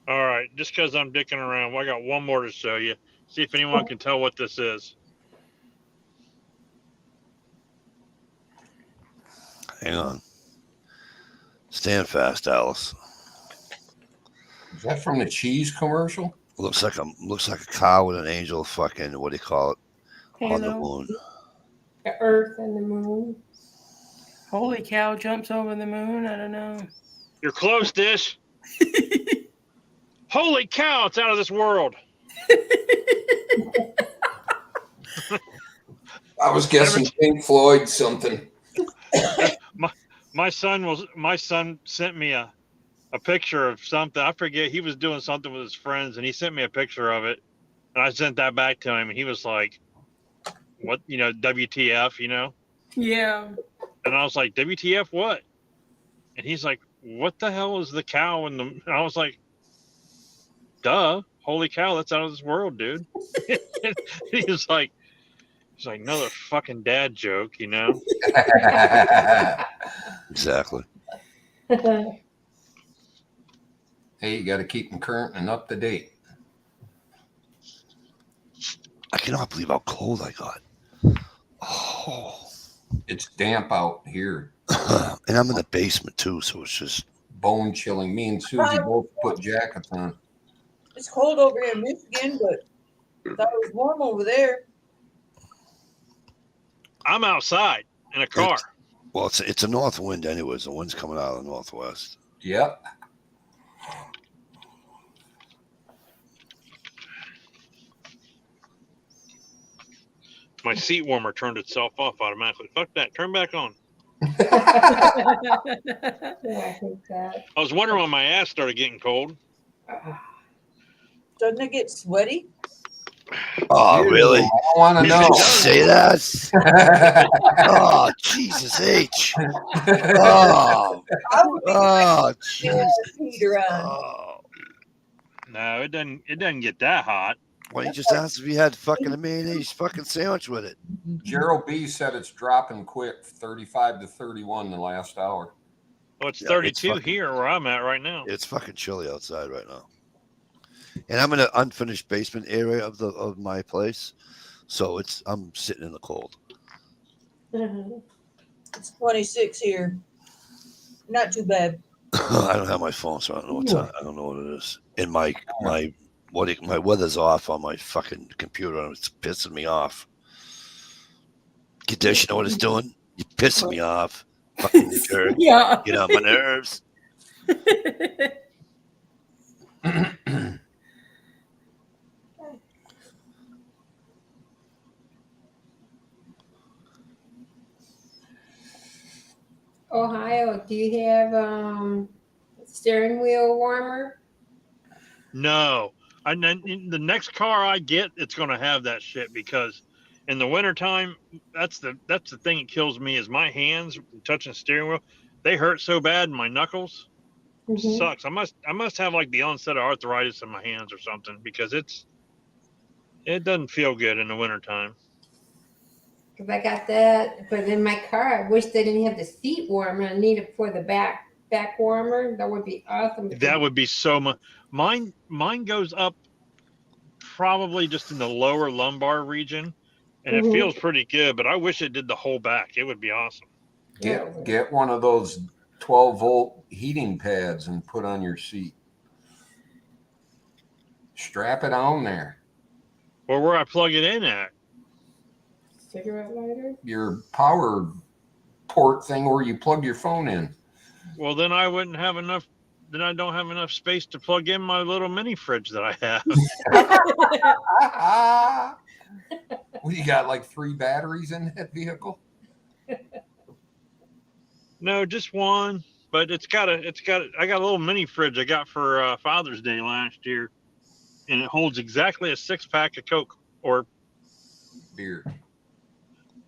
All right, just because I'm dicking around, well, I got one more to show you. See if anyone can tell what this is. Hang on. Stand fast, Alice. Is that from the cheese commercial? Looks like a cow with an angel fucking, what do you call it? On the Halo, moon. the Earth and the moon. Holy cow jumps over the moon. I don't know. You're close, Dish. Holy cow, it's out of this world. I was guessing Pink Floyd something. My son sent me a a picture of something. I forget. He was doing something with his friends, and he sent me a picture of it, and I sent that back to him, and he was like, "What? WTF? Yeah. And I was like, "WTF? What?" And he's like, "What the hell is the cow?" And I was like, "Duh! Holy cow! That's out of this world, dude." He's like, another fucking dad joke, Exactly. Hey, you got to keep them current and up to date. I cannot believe how cold I got. Oh. It's damp out here. And I'm in the basement too, so it's just bone chilling. Me and Susie both put jackets on. It's cold over here in Michigan, but I thought it was warm over there. I'm outside in a car. It's a north wind anyways. The wind's coming out of the northwest. Yep. My seat warmer turned itself off automatically. Fuck that. Turn back on. Yeah, I think that. I was wondering when my ass started getting cold. Doesn't it get sweaty? Oh, really? I want to know. Say that? Oh, Jesus H. Oh, Jesus. Heater on. Oh. No, it doesn't get that hot. Why don't you just ask if you had fucking a mayonnaise fucking sandwich with it? Gerald B said it's dropping quick, 35 to 31 the last hour. Well, it's Yeah, 32 it's here where I'm at right now. It's fucking chilly outside right now. And I'm in an unfinished basement area of my place. So I'm sitting in the cold. It's 26 here. Not too bad. I don't have my phone, so I don't know what time. I don't know what it is. And my weather's off on my fucking computer, and it's pissing me off. Kadesh, you know what it's doing? You're pissing me off. Fucking jerk. Yeah. Get on my nerves. Ohio, do you have steering wheel warmer? No. The next car I get, it's going to have that shit because in the wintertime, that's the thing that kills me is my hands touching the steering wheel. They hurt so bad in my knuckles. Mhm. Sucks. I must have like the onset of arthritis in my hands or something because it doesn't feel good in the wintertime. Because I got that, but in my car, I wish they didn't have the seat warmer. I need it for the back warmer. That would be awesome. That would be so much. Mine goes up probably just in the lower lumbar region, and it feels pretty good. But I wish it did the whole back. It would be awesome. Get one of those 12-volt heating pads and put on your seat. Strap it on there. Or where I plug it in at. Cigarette lighter? Your power port thing where you plug your phone in. Well, then I wouldn't have enough. Then I don't have enough space to plug in my little mini fridge that I have. Well, you got like 3 batteries in that vehicle? No, just one. But I got a little mini fridge I got for Father's Day last year, and it holds exactly a 6-pack of Coke or beer.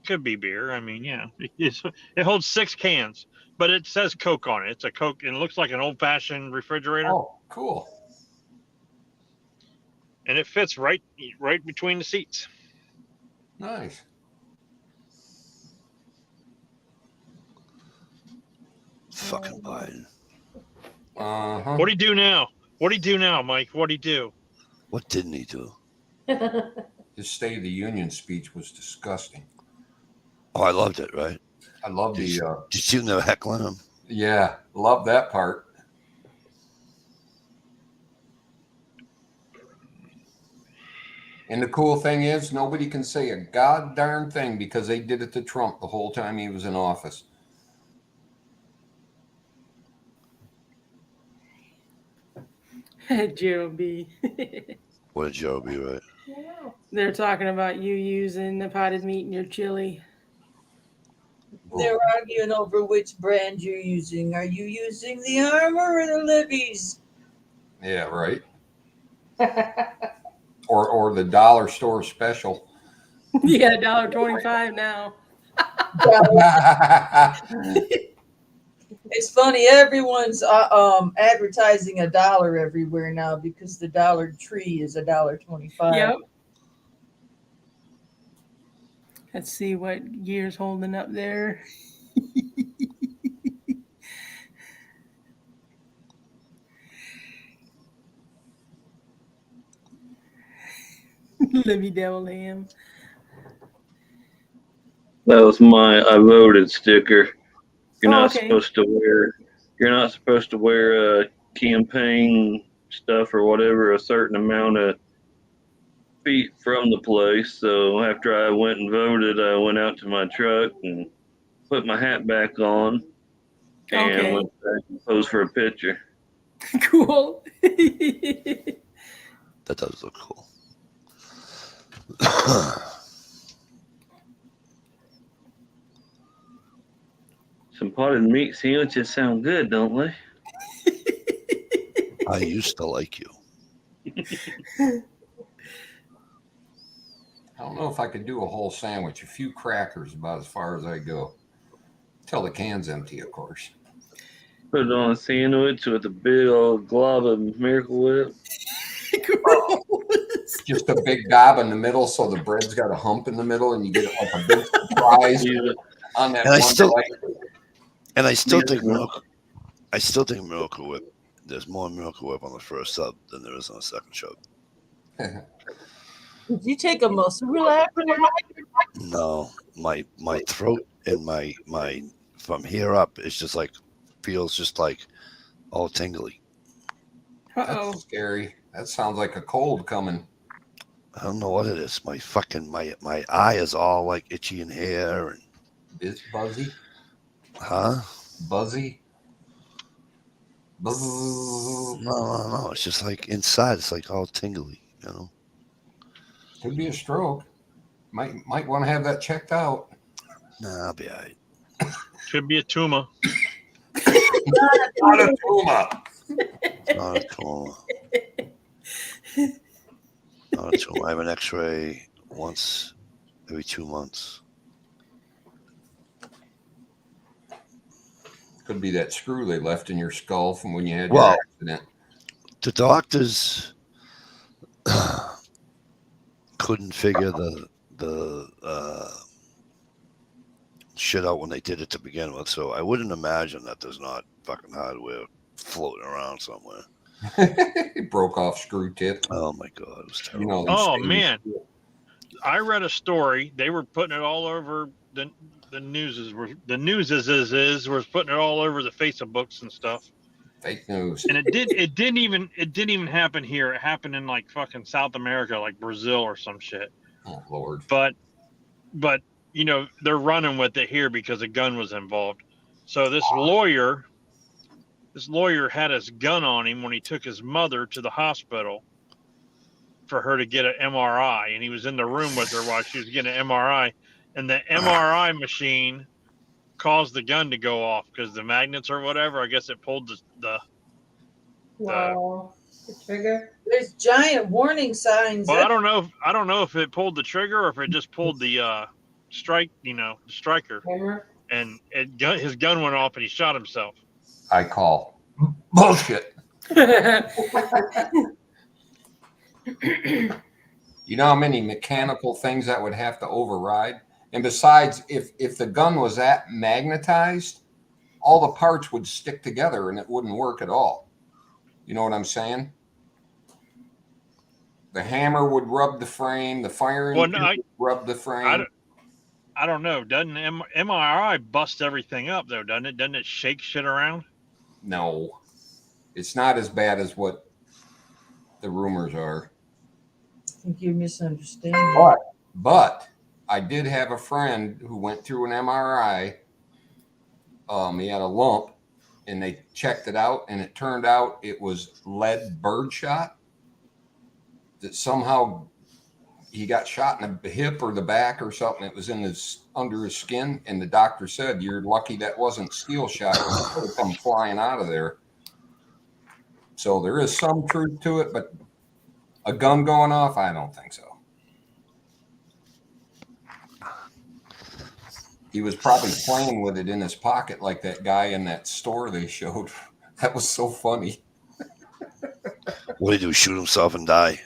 Could be beer. I mean, yeah, it holds 6 cans, but it says Coke on it. It's a Coke, and it looks like an old-fashioned refrigerator. Oh, cool! And it fits right between the seats. Nice. Fucking Biden. What do you do now? What do you do now, Mike? What do you do? What didn't he do? His State of the Union speech was disgusting. Oh, I loved it, right? I love Did you see them heckling him? Yeah, love that part. And the cool thing is, nobody can say a goddamn thing because they did it to Trump the whole time he was in office. Gerald B. What did Joe be, right? They're talking about you using the potted meat in your chili. They're arguing over which brand you're using. Are you using the Armor or the Libby's? Yeah, right. Or the dollar store special. Yeah, $1.25 now. It's funny. Everyone's advertising $1 everywhere now because the Dollar Tree is $1.25. Yep. Let's see what Gear's holding up there. Libby Devil Ham. That was my I voted sticker. You're Oh, not okay. supposed to wear. You're not supposed to wear campaign stuff or whatever a certain amount of feet from the place. So after I went and voted, I went out to my truck and put my hat back on and Okay. went back and posed for a picture. Cool. That does look cool. Some potted meat sandwiches sound good, don't they? I used to like you. I don't know if I could do a whole sandwich. A few crackers, about as far as I go. Till the can's empty, of course. Put it on a sandwich with a big old glob of Miracle Whip. Just a big gob in the middle, so the bread's got a hump in the middle, and you get like a big surprise on that And I one still- bite. And I still think Yeah. Miracle Whip. There's more Miracle Whip on the first sub than there is on the second sub. Did you take a muscle relaxer? No, my throat and my from here up is just like feels just like all tingly. Uh-oh. That's scary. That sounds like a cold coming. I don't know what it is. My fucking my eye is all like itchy in here and Is buzzy? buzzy. Buzz. No. It's just like inside. It's like all tingly. You know. Could be a stroke. Might want to have that checked out. Nah, I'll be alright. Could be a tumor. Not a tumor. Not a tumor. Not a tumor. I have an X-ray once every 2 months. Could be that screw they left in your skull from when you had Well, your accident. The doctors couldn't figure the shit out when they did it to begin with, so I wouldn't imagine that there's not fucking hardware floating around somewhere. It broke off screw tip. Oh my god, it was terrible. You know, Oh these man, things- I read a story. They were putting it all over the newses. Was putting it all over the Facebooks and stuff. Fake news. And it didn't even happen here. It happened in like fucking South America, like Brazil or some shit. Oh Lord. But you know, they're running with it here because a gun was involved. So this lawyer had his gun on him when he took his mother to the hospital for her to get an MRI, and he was in the room with her while she was getting an MRI, and the MRI machine caused the gun to go off because the magnets or whatever. I guess it pulled the Wow. The trigger. There's giant warning signs. Well, I don't know if it pulled the trigger or if it just pulled the strike, the striker, Hammer. and his gun went off and he shot himself. I call bullshit. You know how many mechanical things that would have to override? And besides, if the gun was that magnetized, all the parts would stick together and it wouldn't work at all. You know what I'm saying? The hammer would rub the frame, the firing Well, no, pin would rub the frame. I don't know. Doesn't MRI bust everything up though? Doesn't it? Doesn't it shake shit around? No, it's not as bad as what the rumors are. I think you're misunderstanding. But I did have a friend who went through an MRI. He had a lump, and they checked it out, and it turned out it was lead birdshot. That somehow he got shot in the hip or the back or something. It was in his under his skin, and the doctor said, "You're lucky that wasn't steel shot. It would come flying out of there." So there is some truth to it, but a gun going off, I don't think so. He was probably playing with it in his pocket like that guy in that store they showed. That was so funny. What did he do? Shoot himself and die?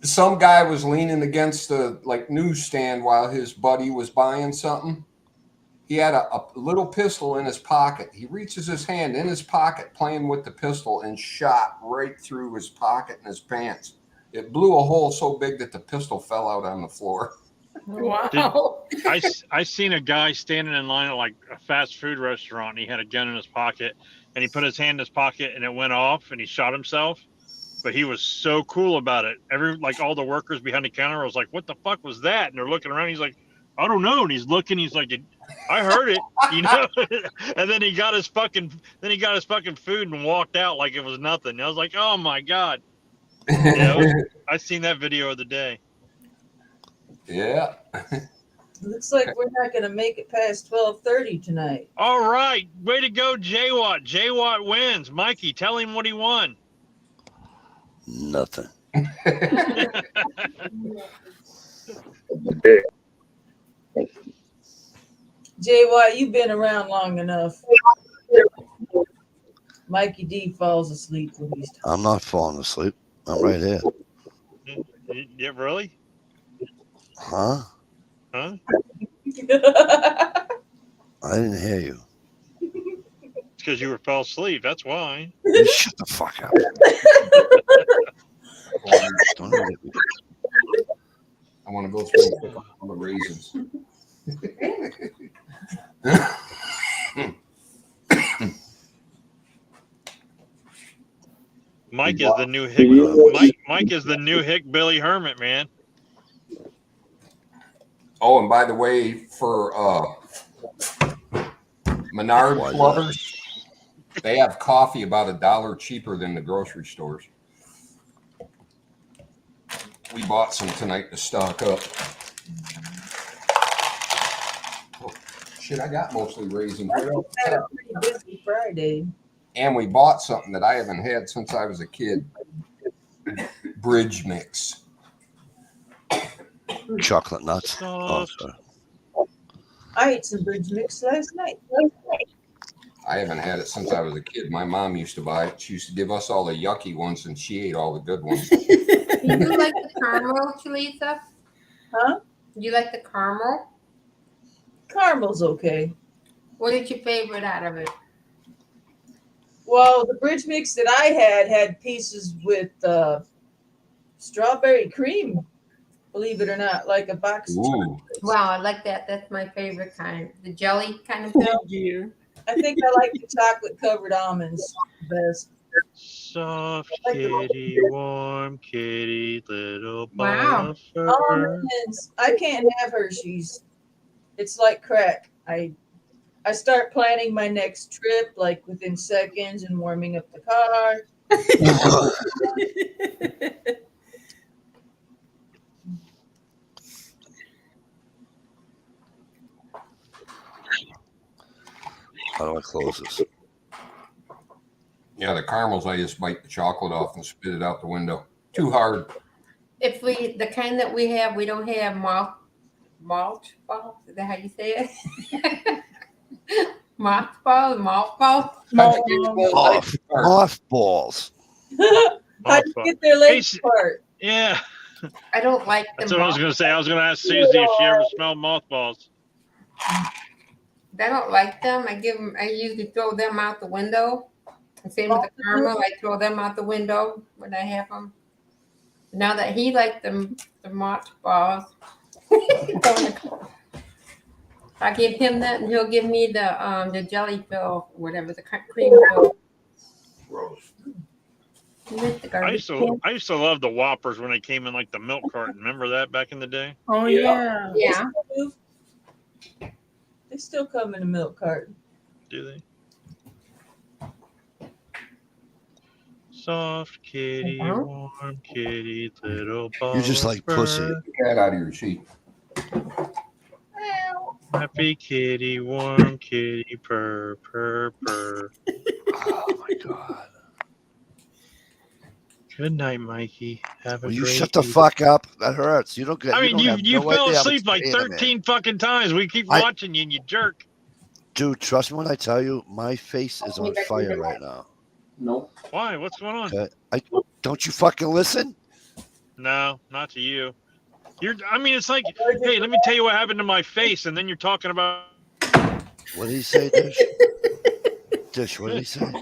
Some guy was leaning against the newsstand while his buddy was buying something. He had a little pistol in his pocket. He reaches his hand in his pocket playing with the pistol and shot right through his pocket and his pants. It blew a hole so big that the pistol fell out on the floor. Wow. I seen a guy standing in line at like a fast food restaurant, and he had a gun in his pocket, and he put his hand in his pocket, and it went off, and he shot himself. But he was so cool about it. All the workers behind the counter was like, "What the fuck was that?" And they're looking around. He's like, "I don't know." And he's looking. He's like, "I heard it," you know. And then he got his fucking food and walked out like it was nothing. And I was like, "Oh my god." You know, I seen that video of the day. Yeah. Looks like we're not going to make it past 12:30 tonight. All right, way to go, J-Watt. J-Watt wins. Mikey, tell him what he won. Nothing. JY, you've been around long enough. Mikey D falls asleep when he's talking. I'm not falling asleep. I'm right here. Yeah, really? Huh? Huh? I didn't hear you. It's because you fell asleep. That's why. You shut the fuck up. Don't let me- I want to go through and pick up all the raisins. Mike is the new Hick. Mike is the new Hick Billy Hermit, man. Oh, and by the way, for Menard lovers, they have coffee about $1 cheaper than the grocery stores. We bought some tonight to stock up. Oh, shit, I got mostly raisins. I had a pretty busy Friday. And we bought something that I haven't had since I was a kid. Bridge mix. Chocolate nuts. Oh, sorry. I ate some bridge mix last night. I haven't had it since I was a kid. My mom used to buy it. She used to give us all the yucky ones, and she ate all the good ones. Do you like the caramel, Chalitha? Huh? Do you like the caramel? Caramel's okay. What is your favorite out of it? Well, the bridge mix that I had pieces with strawberry cream. Believe it or not, like a box. Of Ooh. Wow, I like that. That's my favorite kind. The jelly kind of Thank thing. you. I think I like the chocolate covered almonds best. Soft kitty, warm kitty, little Wow. buffer. Almonds. I can't have Hershey's. It's like crack. I start planning my next trip like within seconds and warming up the car. How do I close this? Yeah, the caramels, I just bite the chocolate off and spit it out the window. Too hard. If the kind that we have, we don't have malt balls. Is that how you say it? Malt balls. Mothballs. How'd you get their legs Hey, apart? Yeah, I don't like them. that's what I was going to say. I was going to ask Susie if she ever smelled mothballs. I don't like them. I usually throw them out the window. And same with the caramel. I throw them out the window when I have them. Now that he liked the malt balls, I give him that, and he'll give me the jelly fill, whatever the cream fill. Gross. I used to love the Whoppers when they came in like the milk carton. Remember that back in the day? Oh yeah. Yeah. They still come in a milk carton. Do they? Soft kitty, warm kitty, little ball You just of like pussy. fur. Get the cat out of your seat. Happy kitty, warm kitty, purr, purr, purr. Oh my god. Good night, Mikey. Have a Will you great shut the evening. fuck up? That hurts. You don't get. I mean, don't have you no fell idea how asleep much like pain I'm in. 13 fucking times. We keep I- watching you and you jerk. Dude, trust me when I tell you, my face is on fire right now. Nope. Why? What's going on? Okay, don't you fucking listen? No, not to you. I mean, it's like, hey, let me tell you what happened to my face, and then you're talking about. What did he say, Dish? Dish, what did he say?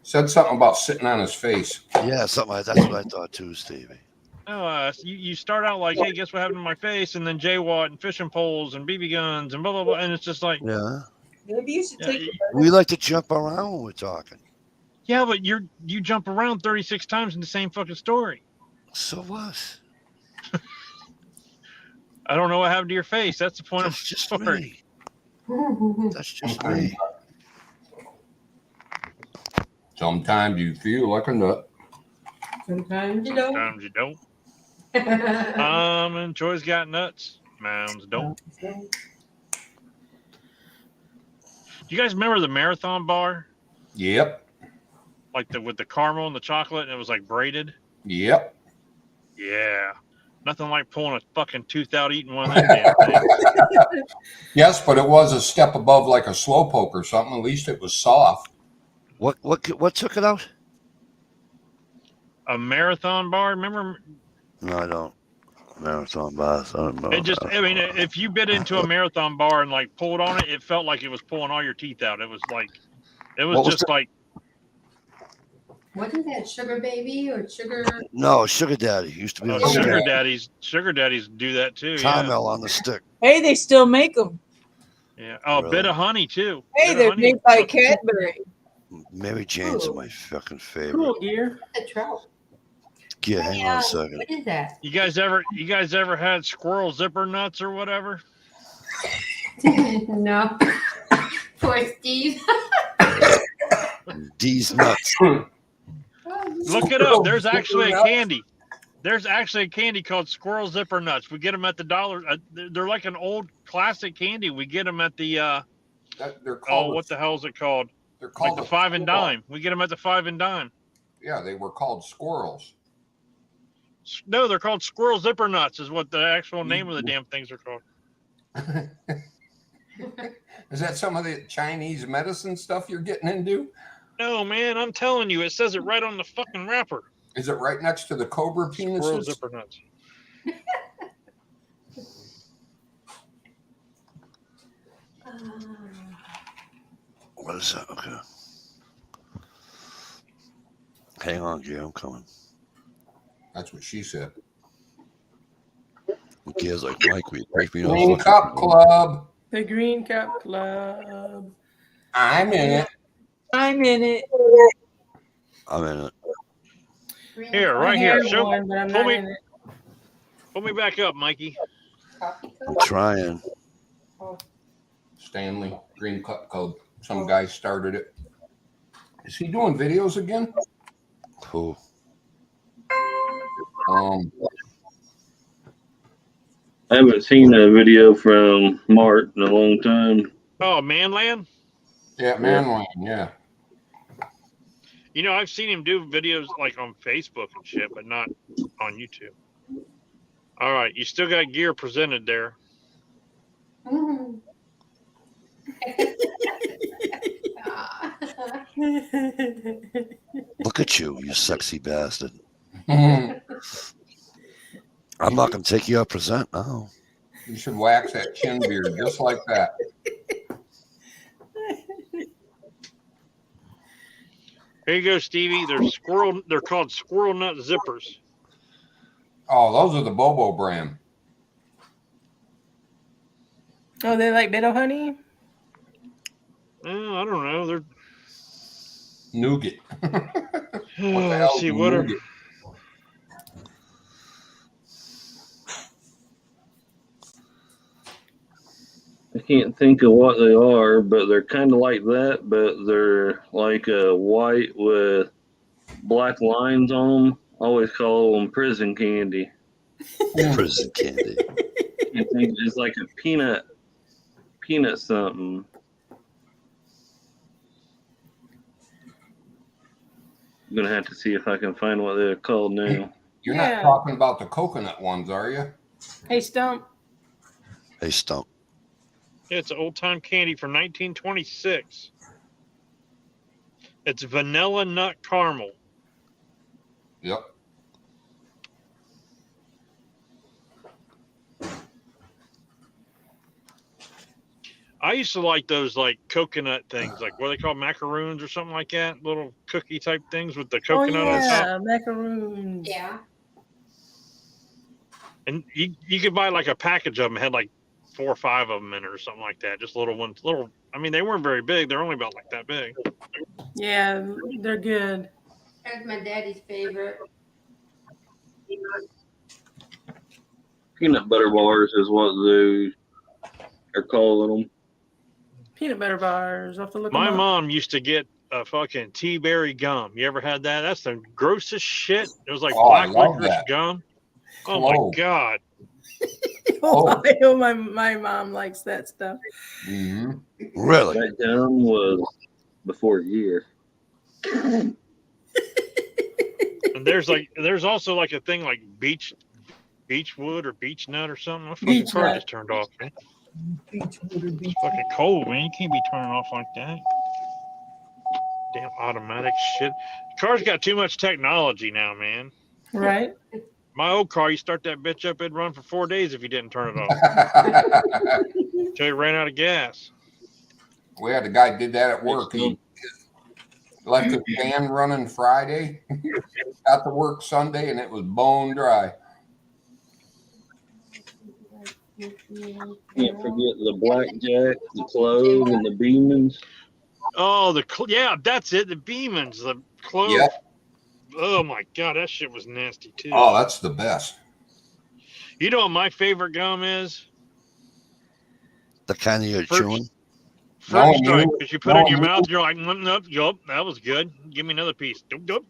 Said something about sitting on his face. Yeah, something like that's what I thought too, Stevie. No, you start out like, hey, guess what happened to my face, and then J-Watt and fishing poles and BB guns and blah blah blah, and it's just like, Yeah, Maybe you should take. we like to jump around when we're talking. yeah, but you jump around 36 times in the same fucking story. So what? I don't know what happened to your face. That's the point of That's the just story. me. That's just me. Sometimes you feel like a nut. Sometimes you don't. Sometimes you don't. And Troy's got nuts. Mounds don't. You guys remember the Marathon bar? Yep. Like with the caramel and the chocolate, and it was like braided? Yep. Yeah. Nothing like pulling a fucking tooth out eating one of them damn things. Yes, but it was a step above like a slowpoke or something. At least it was soft. What took it out? A Marathon bar, remember? No, I don't. Marathon bars. I don't know. It just, I mean, if you bit into a Marathon bar and like pulled on it, it felt like it was pulling all your teeth out. It was like, it was What was just like, Wasn't that Sugar Baby or Sugar? No, Sugar Daddy used to be on sugar the daddies do that too. caramel on the stick. Hey, they still make them. Yeah. Oh, Really? bit of honey too. Hey, Bit of they're honey. made by Cadbury. Mary Jane's Ooh. my fucking favorite. Cool, dear. A trout. Yeah, hang on a second. What is that? You guys ever had squirrel zipper nuts or whatever? No. Poor Steve. These nuts. Look it up. There's actually a candy. There's actually a candy called squirrel zipper nuts. We get them at the dollar. They're like an old classic candy. We get them at the They're called. what the hell is it called? They're Like called the a 5 and squirrel. dime. We get them at the 5 and dime. Yeah, they were called squirrels. No, they're called squirrel zipper nuts. Is what the actual name of the damn things are called. Is that some of the Chinese medicine stuff you're getting into? No, man, I'm telling you, it says it right on the fucking wrapper. Is it right next to the cobra Squirrel penises? zipper nuts. What is that? Okay. Hang on, Gary. I'm coming. That's what she said. Who cares? Like Mike, we take me Green off. Cup Club. The Green Cup Club. I'm in it. I'm in it. I'm in it. Here, I right here. have Show, one, but I'm pull not me- in it. pull me back up, Mikey. I'm trying. Stanley, Green Cup Club. Some guy started it. Is he doing videos again? Who? I haven't seen a video from Mart in a long time. Oh, Manland? Yeah, Manline, yeah. You know, I've seen him do videos like on Facebook and shit, but not on YouTube. All right, you still got gear presented there. Look at you, you sexy bastard. You I'm not going to take you up present. No. should wax that chin beard just like that. Here you go, Stevie. They're called squirrel nut zippers. Oh, those are the Bobo brand. Oh, they like bit of honey? I don't know. They're Nougat. let's see what are nougat? I can't think of what they are, but they're kind of like that, but they're like a white with black lines on them. I always call them prison candy. Prison candy. It's like a peanut something. I'm gonna have to see if I can find what they're called now. You're Yeah. not talking about the coconut ones, are you? Hey, Stump. Hey, Stump. It's old time candy from 1926. It's vanilla nut caramel. Yep. I used to like those like coconut things, like what they call macaroons or something like that, little cookie type things with the coconut on top. Yeah, macaroons. Yeah. And you could buy like a package of them, had like 4 or 5 of them in it or something like that. Just little ones, I mean, they weren't very big. They're only about like that big. Yeah, they're good. That's my daddy's favorite. Peanut butter bars is what they are calling them. Peanut butter bars. I'll have to look My them up. mom used to get a fucking tea berry gum. You ever had that? That's the grossest shit. It was like Oh, I black love licorice that. gum. Oh Whoa. my God. Oh. I know my mom likes that stuff. Mm-hmm. Really? That gum was before a year. And there's also like a thing like beechwood or beech nut or something. My fucking Beech car nut. just turned off, man. It's fucking cold, man. You can't be turning off like that. Damn automatic shit. Cars got too much technology now, man. Right? My old car, you start that bitch up, it'd run for 4 days if you didn't turn it off. Until you ran out of gas. We had a guy did that at work. He left his fan running Friday, got to work Sunday, and it was bone dry. Can't forget the blackjack, the clove, and the Beemans. Oh, yeah, that's it. The Beemans, the clove. Yep. Oh my God, that shit was nasty too. Oh, that's the best. You know what my favorite gum is? The kind of you're Fruit- chewing? Fruit No, Stripe. you- Because you put it in your no, mouth, you're like, nope, yup, that was good. Give me another piece. Nope.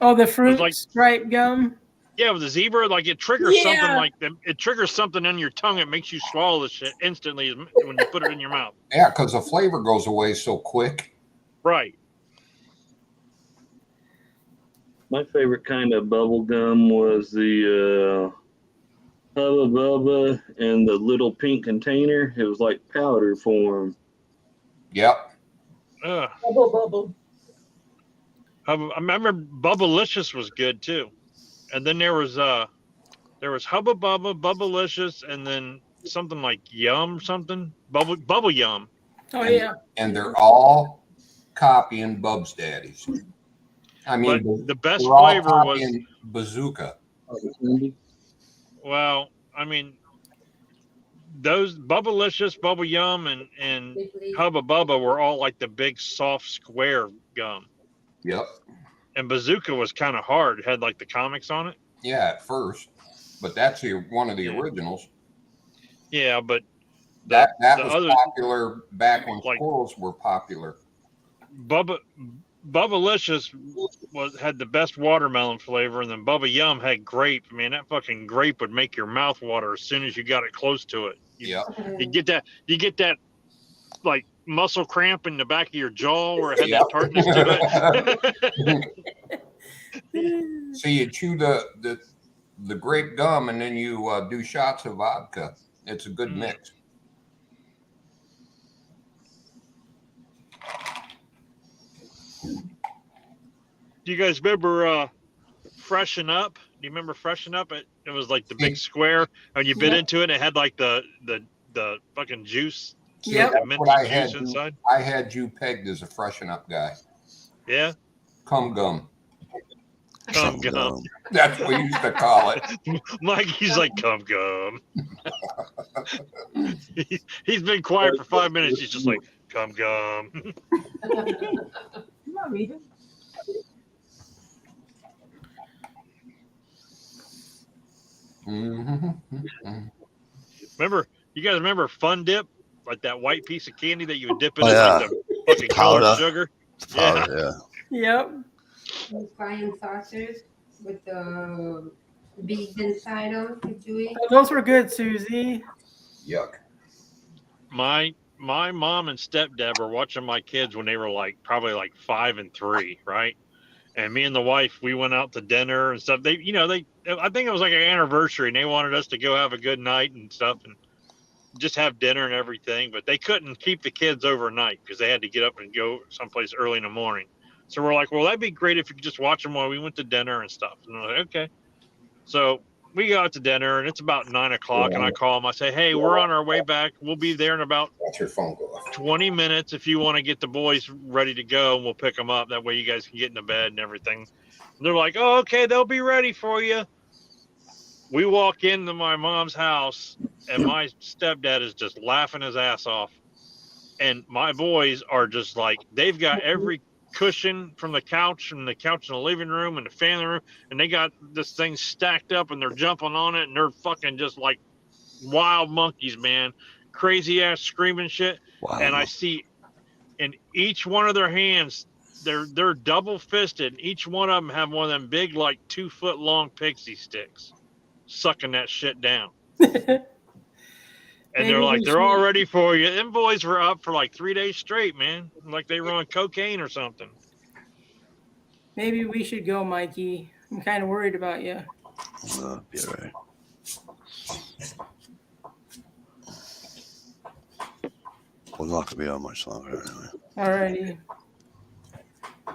Oh, the fruit like- stripe gum. Yeah, with the zebra, like it triggers something Yeah. like it triggers something in your tongue. It makes you swallow the shit instantly when you put it in your mouth. Yeah, because the flavor goes away so quick. Right. My favorite kind of bubble gum was the Hubba Bubba in the little pink container. It was like powder form. Yep. Bubble. I remember Bubblicious was good too, and then there was Hubba Bubba, Bubblicious, and then something like Yum something Bubble Yum. Oh, yeah. And they're all copying Bub's Daddies. I mean, But the best they're all flavor was, copying Bazooka. well, I mean, those Bubblicious, Bubble Yum, and Hubba Bubba were all like the big soft square gum, Yep. and Bazooka was kind of hard. It had like the comics on it. Yeah, at first, but that's one of the Yeah. originals. Yeah, but That the was other- popular back when like- squirrels were popular. Bubblicious had the best watermelon flavor, and then Bubba Yum had grape. Man, that fucking grape would make your mouth water as soon as you got it close to it. Yep. You get that like muscle cramp in the back of your jaw where it had Yep. that tartness to it. So you chew the grape gum and then you do shots of vodka. It's a good mix. Do you guys remember Freshen Up? Do you remember Freshen Up? It was like the big square, and you bit into it. And it had like the fucking juice, Yep. the That's minty what I juice had. inside. I had you pegged as a freshen up guy. Yeah, Cum gum. cum gum. That's what we used to call it. Mikey's like cum gum. He's been quiet for 5 minutes. He's just like cum gum. Come on, Rita. Mm-hmm. Remember, you guys remember Fun Dip? Like that white piece of candy that you would dip in Oh, like yeah. the fucking colored Powder. sugar? Powder, yeah. Yep. Those flying saucers with the beads inside them. Did you eat? Oh, those were good, Susie. Yuck. My mom and stepdad were watching my kids when they were probably 5 and 3, right? And me and the wife, we went out to dinner and stuff. I think it was like an anniversary, and they wanted us to go have a good night and stuff, and just have dinner and everything. But they couldn't keep the kids overnight because they had to get up and go someplace early in the morning. So we're like, well, that'd be great if you could just watch them while we went to dinner and stuff. And we're like, okay. So we go out to dinner, and it's about 9 o'clock, and I call them. I say, hey, we're on our way back. We'll be there in about Watch your phone go off. 20 minutes if you want to get the boys ready to go, and we'll pick them up. That way you guys can get into bed and everything. And they're like, oh, okay, they'll be ready for you. We walk into my mom's house, and my stepdad is just laughing his ass off. And my boys are just they've got every cushion from the couch in the living room and the family room, and they got this thing stacked up, and they're jumping on it, and they're fucking just like wild monkeys, man. Crazy ass screaming shit. Wow. And I see in each one of their hands, they're double fisted. Each one of them have one of them big 2 foot long pixie sticks, sucking that shit down. And they're all ready for you. Them boys were up for 3 days straight, man. Like they were on cocaine or something. Maybe we should go, Mikey. I'm kind of worried about you. Be all right. We're not gonna be on much longer anyway. Alrighty.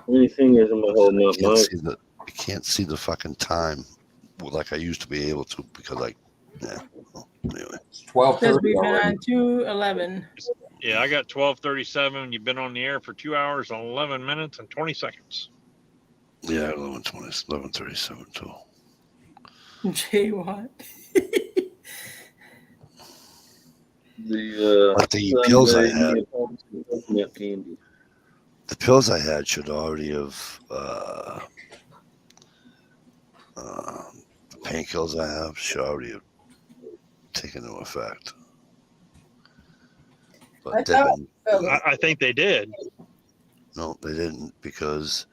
Only thing is, I'm holding up my. I can't see the fucking time like I used to be able to because anyway. 12:30 We've been already. on 2:11. Yeah, I got 12:37. You've been on the air for 2 hours, 11 minutes, and 20 seconds. Yeah, 11:37 too. Jay Watt. The pills I had. The pills I had should already have. The painkillers I have should already have taken into effect. But I think they did. No, they didn't because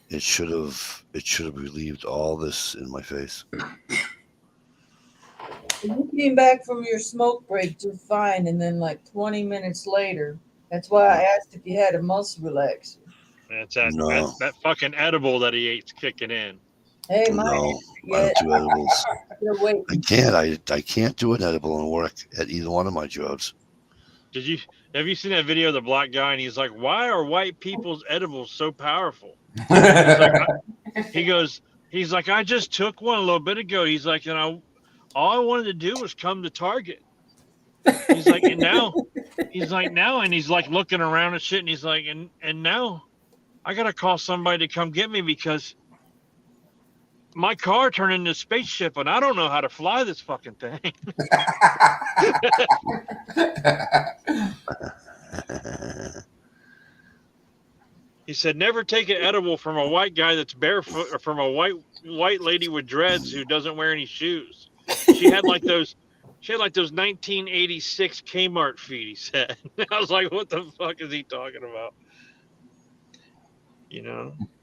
it should have relieved all this in my face. You came back from your smoke break just fine, and then 20 minutes later, that's why I asked if you had a muscle relaxer. It's that fucking edible that he ate's kicking in. Hey, No, I don't do edibles. I can't do an edible and work at either one of my jobs. Have you seen that video of the black guy, and he's like, why are white people's edibles so powerful? He's like, I just took one a little bit ago. He's like, and all I wanted to do was come to Target. He's like, and now, and he's looking around and shit, and he's like, and now I got to call somebody to come get me because my car turned into a spaceship, and I don't know how to fly this fucking thing. He said, never take an edible from a white guy that's barefoot or from a white lady with dreads who doesn't wear any shoes. She had those 1986 Kmart feet, he said. I was like, what the fuck is he talking about?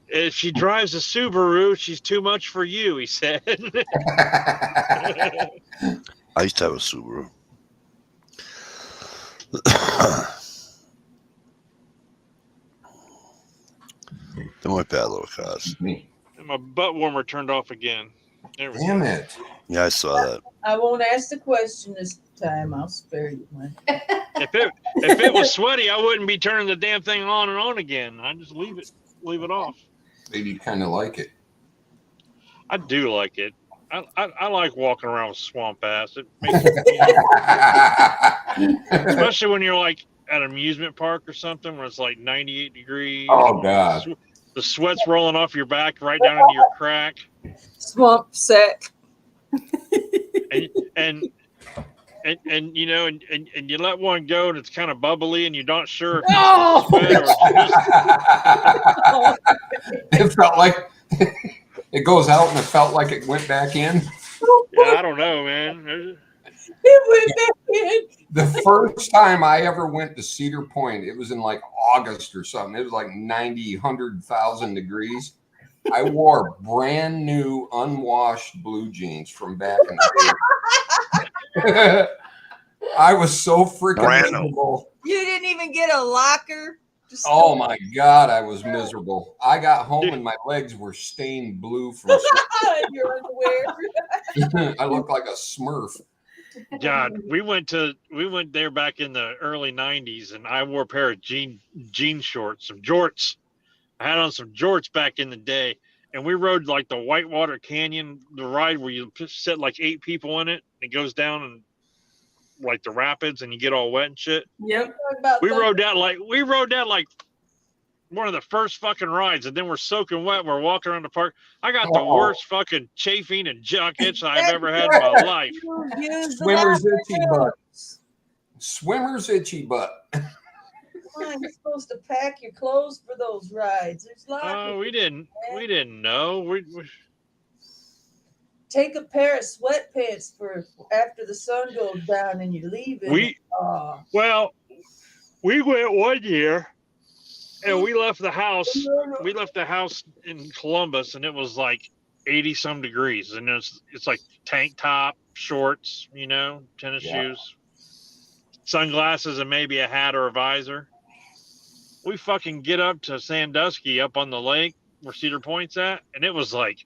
If she drives a Subaru, she's too much for you, he said. I used to have a Subaru. They weren't bad little cars. Me. And my butt warmer turned off again. Damn it. Yeah, I saw that. I won't ask the question this time. I'll spare you one. If it was sweaty, I wouldn't be turning the damn thing on and on again. I'd just leave it off. Maybe you kind of like it. I do like it. I like walking around with swamp ass. It makes me, especially when you're at an amusement park or something where it's 98 degrees. Oh God. The sweat's rolling off your back right down into your crack. Swamp sack. And you let one go and it's kind of bubbly and you're not sure if it's sweat or It felt like it goes out and it felt like it went back in. Yeah, I don't know, man. It went back in. The first time I ever went to Cedar Point, it was in August or something. It was 90, 100,000 degrees. I wore brand new unwashed blue jeans from back in the day. I was so freaking Brand new. miserable. You didn't even get a locker. Just Oh my God, I was miserable. I got home and my legs were stained blue from your underwear. I looked like a Smurf. God, we went there back in the early '90s, and I wore a pair of jean shorts, some jorts. I had on some jorts back in the day, and we rode like the Whitewater Canyon, the ride where you sit like 8 people in it. And it goes down and like the rapids, and you get all wet and shit. Yep. We rode that like one of the first fucking rides, and then we're soaking wet. We're walking around the park. I got the worst fucking chafing and junk itch I've ever had in my life. Swimmer's itchy butt. Swimmer's itchy butt. You're supposed to pack your clothes for those rides. There's lots. Oh, we didn't know. We take a pair of sweatpants for after the sun goes down and you leave it. Well, we went one year. And we left the house. We left the house in Columbus, and it was like 80 some degrees, and it's like tank top, shorts, tennis shoes, sunglasses, and maybe a hat or a visor. We fucking get up to Sandusky up on the lake where Cedar Point's at, and it was like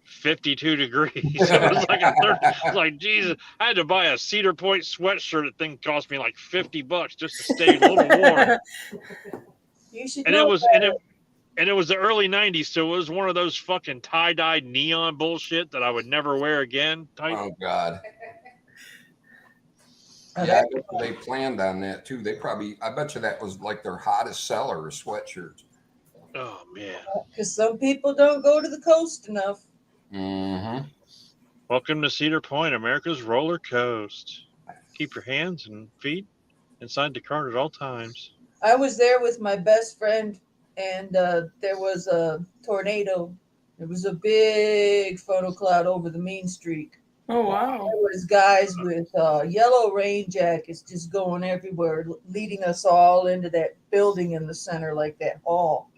52 degrees. It was like Jesus. I had to buy a Cedar Point sweatshirt. The thing cost me like $50 just to stay a little warm. And it was the early '90s, so it was one of those fucking tie-dyed neon bullshit that I would never wear again. Oh God! Yeah, I bet they planned on that too. I bet you that was like their hottest seller, sweatshirts. Oh man! Because some people don't go to the coast enough. Mm-hmm. Welcome to Cedar Point, America's roller coast. Keep your hands and feet inside the cart at all times. I was there with my best friend, and there was a tornado. It was a big photo cloud over the Main Street. Oh, wow. There was guys with yellow rain jackets just going everywhere, leading us all into that building in the center, like that hall.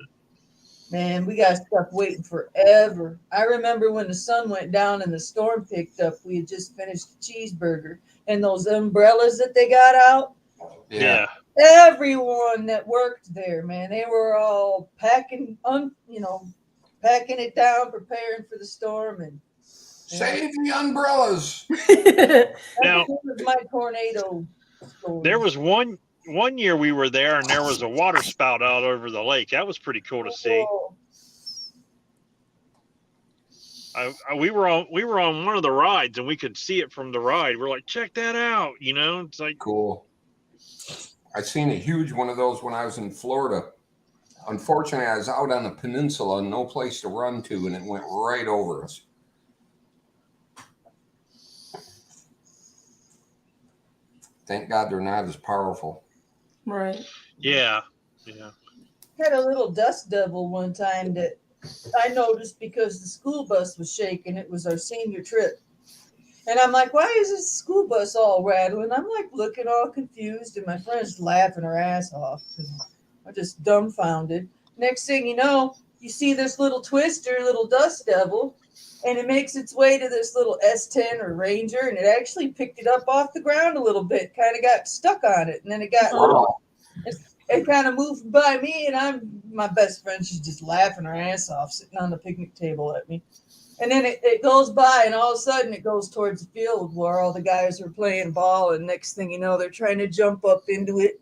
Man, we got stuck waiting forever. I remember when the sun went down and the storm picked up, we had just finished a cheeseburger, and those umbrellas that they got out. Yeah. Everyone that worked there, man, they were all packing it down, preparing for the storm, and save the umbrellas. Now, my tornado story. There was one year we were there, and there was a water spout out over the lake. That was pretty cool to see. We were on one of the rides, and we could see it from the ride. We're like, check that out, It's like cool. I seen a huge one of those when I was in Florida. Unfortunately, I was out on the peninsula, no place to run to, and it went right over us. Thank God they're not as powerful. Right. Yeah. Had a little dust devil one time that I noticed because the school bus was shaking. It was our senior trip. And I'm like, why is this school bus all rattling? I'm like looking all confused, and my friend's laughing her ass off. I'm just dumbfounded. Next thing you know, you see this little twister, little dust devil, and it makes its way to this little S10 or Ranger, and it actually picked it up off the ground a little bit, kind of got stuck on it, and then it got it kind of moved by me, and my best friend, she's just laughing her ass off, sitting on the picnic table at me. And then it goes by, and all of a sudden it goes towards the field where all the guys are playing ball, and next thing you know, they're trying to jump up into it.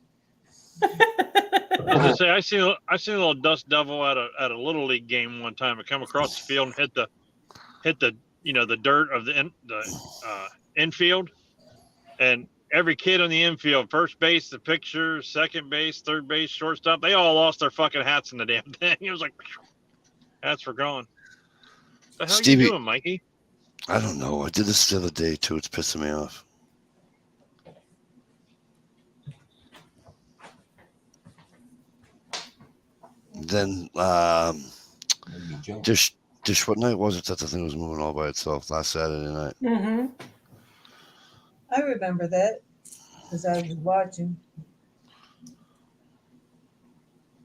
I say, I seen a little dust devil at a little league game one time. I come across the field and hit the the dirt of the infield, and every kid on the infield, first base, the pitcher, second base, third base, shortstop, they all lost their fucking hats in the damn thing. It was like, hats were gone. What the hell Stevie, you doing, Mikey? I don't know. I did this the other day too. It's pissing me off. Then Dish, what night was it that the thing was moving all by itself? Last Saturday night. Mm-hmm. I remember that because I was watching.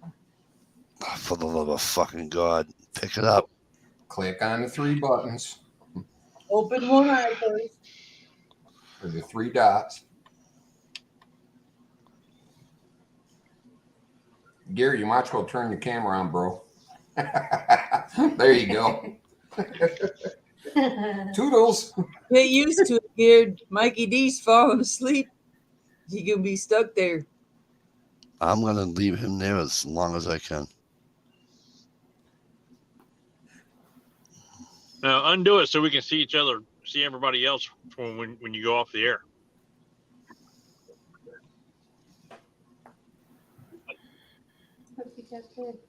Oh, for the love of fucking God, pick it up. Click on the 3 buttons Open one eye first. or the 3 dots. Gary, you might as well turn your camera on, bro. There you go. Toodles. Get used to it, Geared. Mikey D's falling asleep. He can be stuck there. I'm gonna leave him there as long as I can. Now undo it so we can see each other, see everybody else when you go off the air.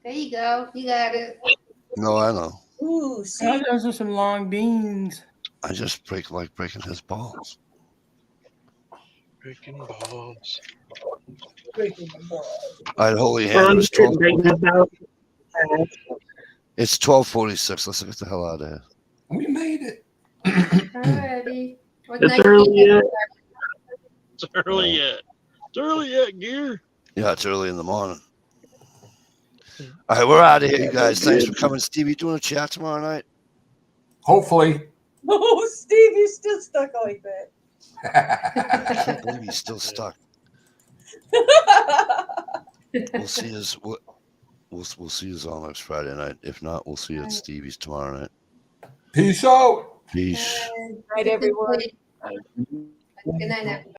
There you go. You got it. No, I know. Ooh, see. Oh, those are some long beans. I just like breaking his balls. Breaking balls. Breaking the ball. All right, holy hand. It's 12:46. Let's get the hell out of here. We made it. Alrighty. What It's night early you yet. It's early yet. It's early yet, Gear. Yeah, it's early in the morning. All right, we're out of here, you guys. Thanks for coming. Steve, you doing a chat tomorrow night? Hopefully. Oh, Steve, you're still stuck like that. I can't believe he's still stuck. We'll see us. We'll see us all next Friday night. If not, we'll see you at Stevie's tomorrow night. Peace out. Peace. Night, everyone. Good night, everybody.